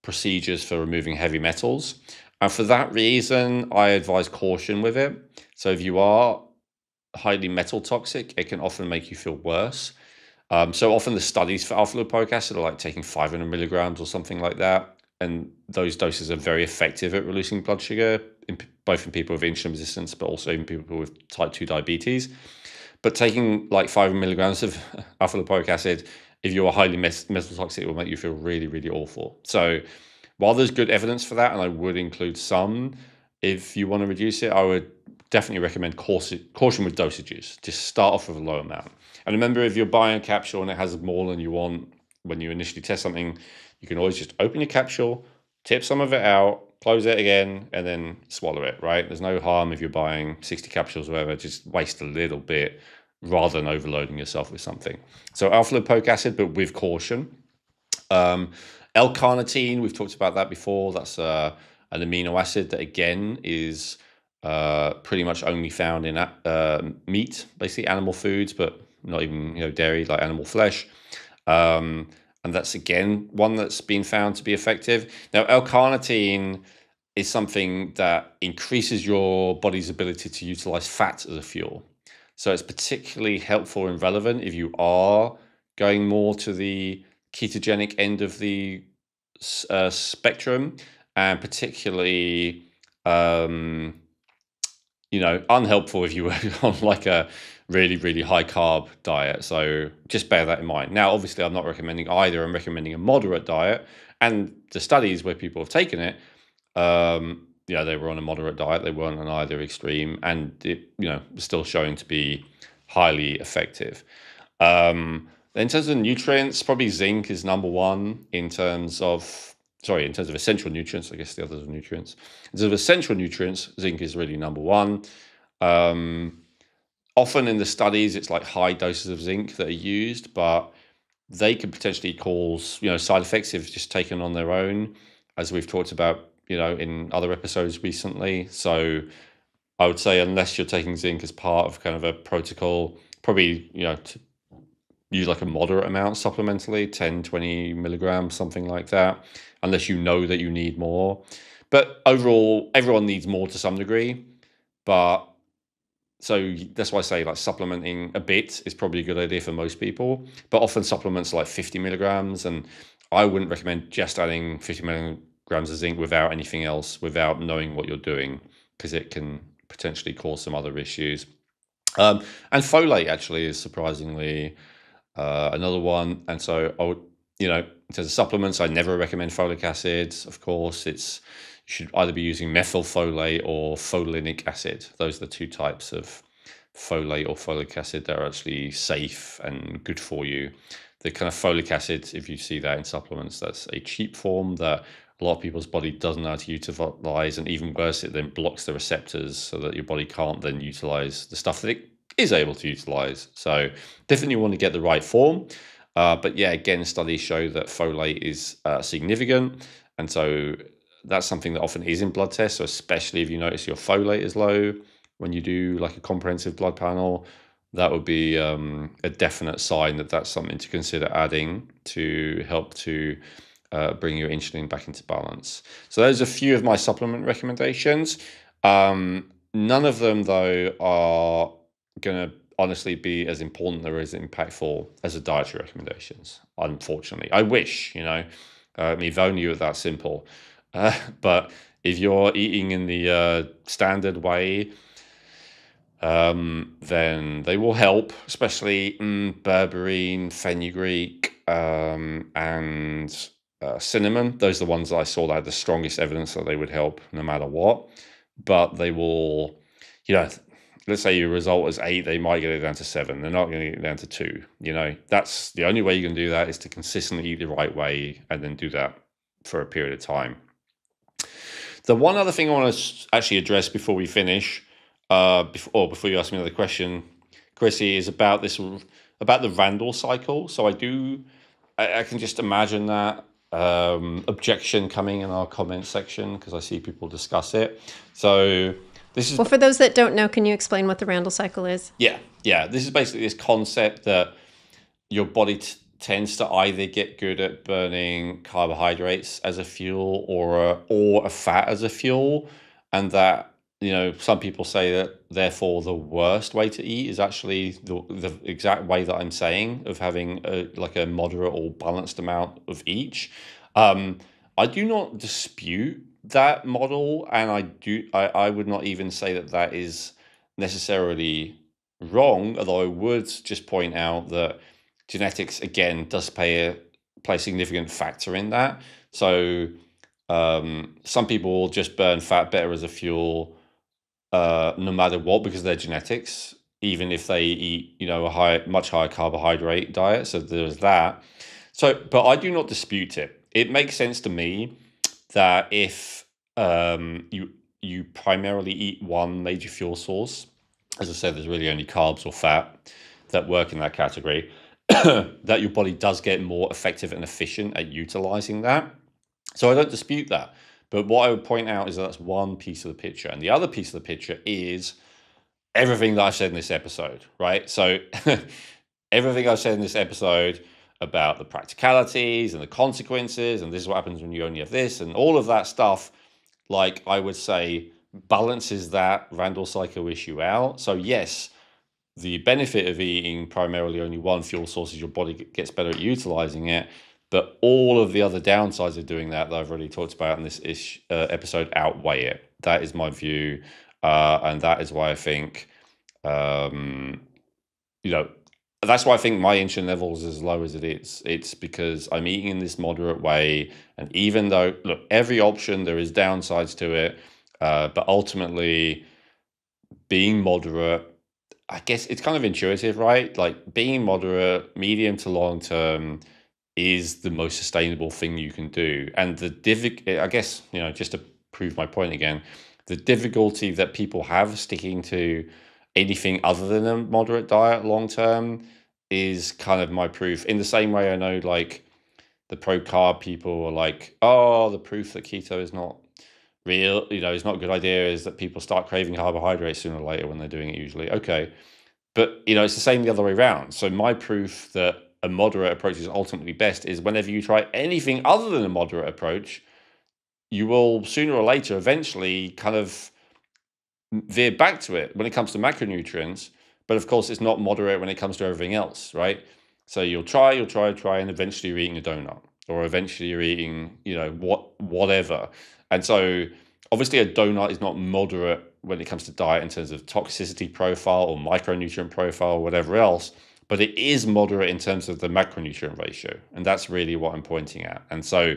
procedures for removing heavy metals, and for that reason I advise caution with it. So if you are highly metal toxic, it can often make you feel worse. So often the studies for alpha lipoic acid are like taking 500 milligrams or something like that, and those doses are very effective at reducing blood sugar, both in people with insulin resistance but also in people with type 2 diabetes. But taking like 500 milligrams of alpha lipoic acid, if you're highly metal toxic, it will make you feel really, really awful. So while there's good evidence for that, and I would include some, if you want to reduce it, I would definitely recommend caution with dosages. Just start off with a low amount. And remember, if you're buying a capsule and it has more than you want when you initially test something, you can always just open your capsule, tip some of it out, close it again, and then swallow it, right? There's no harm if you're buying 60 capsules or whatever, just waste a little bit rather than overloading yourself with something. So alpha lipoic acid, but with caution. L-carnitine, we've talked about that before. That's an amino acid that, again, is pretty much only found in meat, basically animal foods, but not even dairy, like animal flesh. And that's, again, one that's been found to be effective. Now, L-carnitine is something that increases your body's ability to utilize fat as a fuel. So it's particularly helpful and relevant if you are going more to the ketogenic end of the spectrum, and particularly unhelpful if you were on like a really, really high carb diet. So just bear that in mind. Now, obviously, I'm not recommending either. I'm recommending a moderate diet. And the studies where people have taken it, they were on a moderate diet. They weren't on either extreme. And it, was still showing to be highly effective. In terms of nutrients, probably zinc is number one in terms of essential nutrients. I guess the others are nutrients. In terms of essential nutrients, zinc is really number one. Often in the studies, it's like high doses of zinc that are used, but they could potentially cause, side effects if just taken on their own, as we've talked about, in other episodes recently. So I would say unless you're taking zinc as part of kind of a protocol, probably, to use like a moderate amount supplementally, 10, 20 milligrams, something like that, unless you know that you need more. But overall, everyone needs more to some degree. But so that's why I say like supplementing a bit is probably a good idea for most people. But often supplements are like 50 milligrams, and I wouldn't recommend just adding 50 milligrams of zinc without anything else, without knowing what you're doing, because it can potentially cause some other issues. And folate actually is surprisingly another one. And so I would, in terms of supplements, I never recommend folic acid. Of course, you should either be using methylfolate or folinic acid. Those are the two types of folate or folic acid that are actually safe and good for you. The kind of folic acid, if you see that in supplements, that's a cheap form that a lot of people's body doesn't know how to utilize, and even worse, it then blocks the receptors so that your body can't then utilize the stuff that it is able to utilize. So definitely want to get the right form. But yeah, again, studies show that folate is significant. And so that's something that often is in blood tests. So especially if you notice your folate is low when you do like a comprehensive blood panel, that would be a definite sign that that's something to consider adding to help to bring your insulin back into balance. So those are a few of my supplement recommendations. None of them, though, are going to honestly be as important or as impactful as the dietary recommendations, unfortunately. I wish, if only it were that simple. But if you're eating in the standard way, then they will help, especially berberine, fenugreek, and cinnamon. Those are the ones that I saw that had the strongest evidence that they would help no matter what. But they will, let's say your result is 8, they might get it down to 7. They're not going to get it down to 2. That's the only way you can do that, is to consistently eat the right way and then do that for a period of time. The one other thing I want to actually address before we finish, before you ask me another question, Chrissy, is about the Randle cycle. So I can just imagine that objection coming in our comment section, because I see people discuss it. So this is, well, for those that don't know, can you explain what the Randle cycle is? Yeah. This is basically this concept that your body tends to either get good at burning carbohydrates as a fuel or a fat as a fuel, and that some people say that therefore the worst way to eat is actually the exact way that I'm saying, of having a moderate or balanced amount of each. I do not dispute that model, and I would not even say that is necessarily wrong, although I would just point out that genetics again does play a significant factor in that. So some people will just burn fat better as a fuel no matter what, because of their genetics, even if they eat a much higher carbohydrate diet. So there's that. So, but I do not dispute it. It makes sense to me that if you primarily eat one major fuel source, as I said, there's really only carbs or fat that work in that category, that your body does get more effective and efficient at utilizing that. So I don't dispute that. But what I would point out is that's one piece of the picture. And the other piece of the picture is everything that I've said in this episode, right? So everything I've said in this episode about the practicalities and the consequences, and this is what happens when you only have this, and all of that stuff, like I would say, balances that Randle cycle issue out. So yes, the benefit of eating primarily only one fuel source is your body gets better at utilizing it. But all of the other downsides of doing that I've already talked about in this episode outweigh it. That is my view. And that is why I think, that's why I think my insulin levels is as low as it is. It's because I'm eating in this moderate way. And even though, look, every option, there is downsides to it. But ultimately, being moderate I guess it's kind of intuitive, right? Like being moderate, medium to long term is the most sustainable thing you can do. And I guess, just to prove my point again, the difficulty that people have sticking to anything other than a moderate diet long term is kind of my proof. In the same way, I know like the pro carb people are like, oh, the proof that keto is not real, is not a good idea is that people start craving carbohydrates sooner or later when they're doing it usually. Okay. But, it's the same the other way around. So my proof that a moderate approach is ultimately best is whenever you try anything other than a moderate approach, you will sooner or later eventually kind of veer back to it when it comes to macronutrients. But of course, it's not moderate when it comes to everything else, right? So you'll try, and eventually you're eating a donut, or eventually you're eating, whatever. And so obviously a donut is not moderate when it comes to diet in terms of toxicity profile or micronutrient profile or whatever else, but it is moderate in terms of the macronutrient ratio. And that's really what I'm pointing at. And so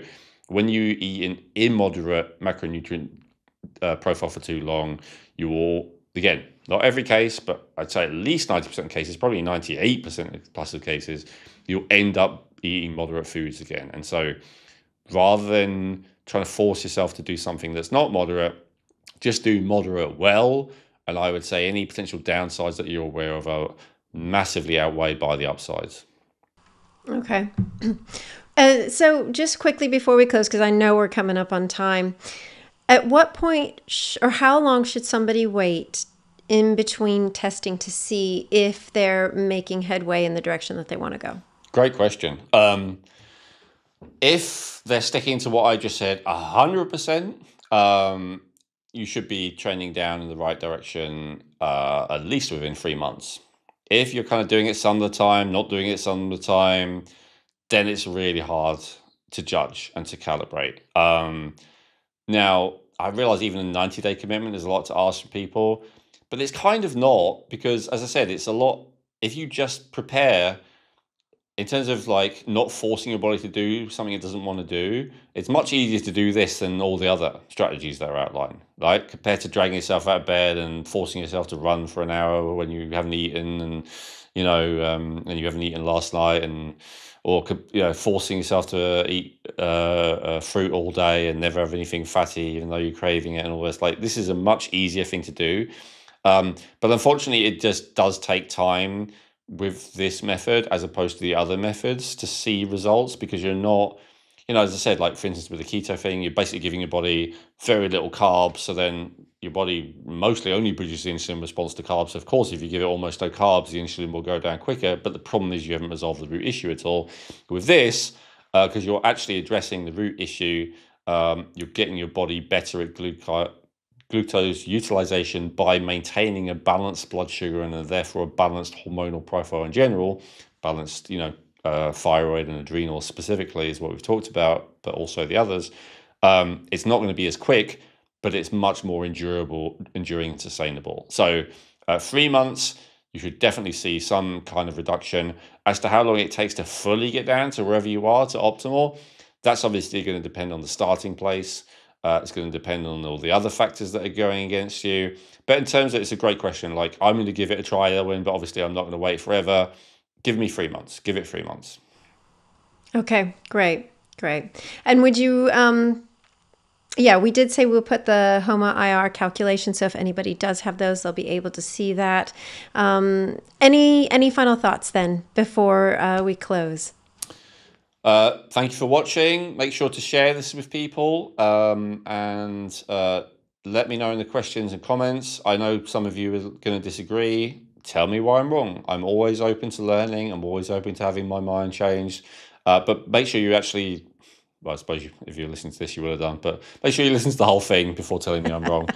when you eat an immoderate macronutrient profile for too long, you will, again, not every case, but I'd say at least 90% of cases, probably 98% plus of cases, you'll end up eating moderate foods again. And so rather than trying to force yourself to do something that's not moderate, just do moderate well. And I would say any potential downsides that you're aware of are massively outweighed by the upsides. Okay. So just quickly before we close, because I know we're coming up on time, at what point or how long should somebody wait in between testing to see if they're making headway in the direction that they want to go? Great question. If they're sticking to what I just said 100%, you should be trending down in the right direction at least within 3 months. If you're kind of doing it some of the time, not doing it some of the time, then it's really hard to judge and to calibrate. Now, I realize even a 90-day commitment is a lot to ask from people, but it's kind of not, because as I said, it's a lot. If you just prepare in terms of like not forcing your body to do something it doesn't want to do, it's much easier to do this than all the other strategies that are outlined, right? Compared to dragging yourself out of bed and forcing yourself to run for an hour when you haven't eaten and you haven't eaten last night, or forcing yourself to eat fruit all day and never have anything fatty even though you're craving it and all this. Like, this is a much easier thing to do, but unfortunately it just does take time with this method as opposed to the other methods to see results, because you're not, as I said, like for instance with the keto thing, you're basically giving your body very little carbs, so then your body mostly only produces insulin response to carbs. Of course, if you give it almost no carbs, the insulin will go down quicker, but the problem is you haven't resolved the root issue at all. With this, because you're actually addressing the root issue, you're getting your body better at glucose utilization by maintaining a balanced blood sugar and therefore a balanced hormonal profile in general. Balanced, thyroid and adrenals specifically is what we've talked about, but also the others. It's not going to be as quick, but it's much more enduring and sustainable. So 3 months, you should definitely see some kind of reduction. As to how long it takes to fully get down to wherever you are to optimal, that's obviously going to depend on the starting place. It's going to depend on all the other factors that are going against you. But in terms of, it's a great question. Like, I'm going to give it a try, Elwin, but obviously I'm not going to wait forever. Give me 3 months. Give it 3 months. Okay, great. And would you, we did say we'll put the HOMA IR calculation. So if anybody does have those, they'll be able to see that. Any final thoughts then before we close? Thank you for watching. Make sure to share this with people, and let me know in the questions and comments. I know some of you are going to disagree. Tell me why I'm wrong. I'm always open to learning. I'm always open to having my mind changed. But make sure you actually, well, I suppose if you're listening to this, you would have done, but make sure you listen to the whole thing before telling me I'm wrong.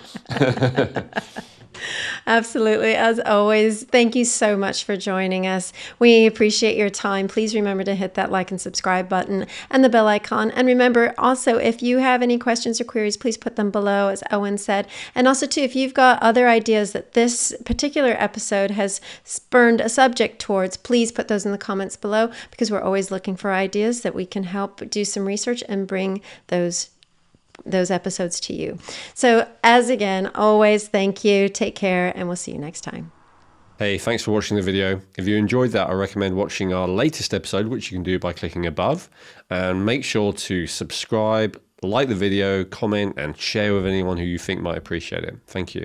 Absolutely. As always, thank you so much for joining us. We appreciate your time. Please remember to hit that like and subscribe button and the bell icon. And remember also, if you have any questions or queries, please put them below, as Elwin said. And also too, if you've got other ideas that this particular episode has spurned a subject towards, please put those in the comments below, because we're always looking for ideas that we can help do some research and bring those episodes to you. So as again, always, thank you. Take care, and we'll see you next time. Hey, thanks for watching the video. If you enjoyed that, I recommend watching our latest episode, which you can do by clicking above. And make sure to subscribe, like the video, comment, and share with anyone who you think might appreciate it. Thank you.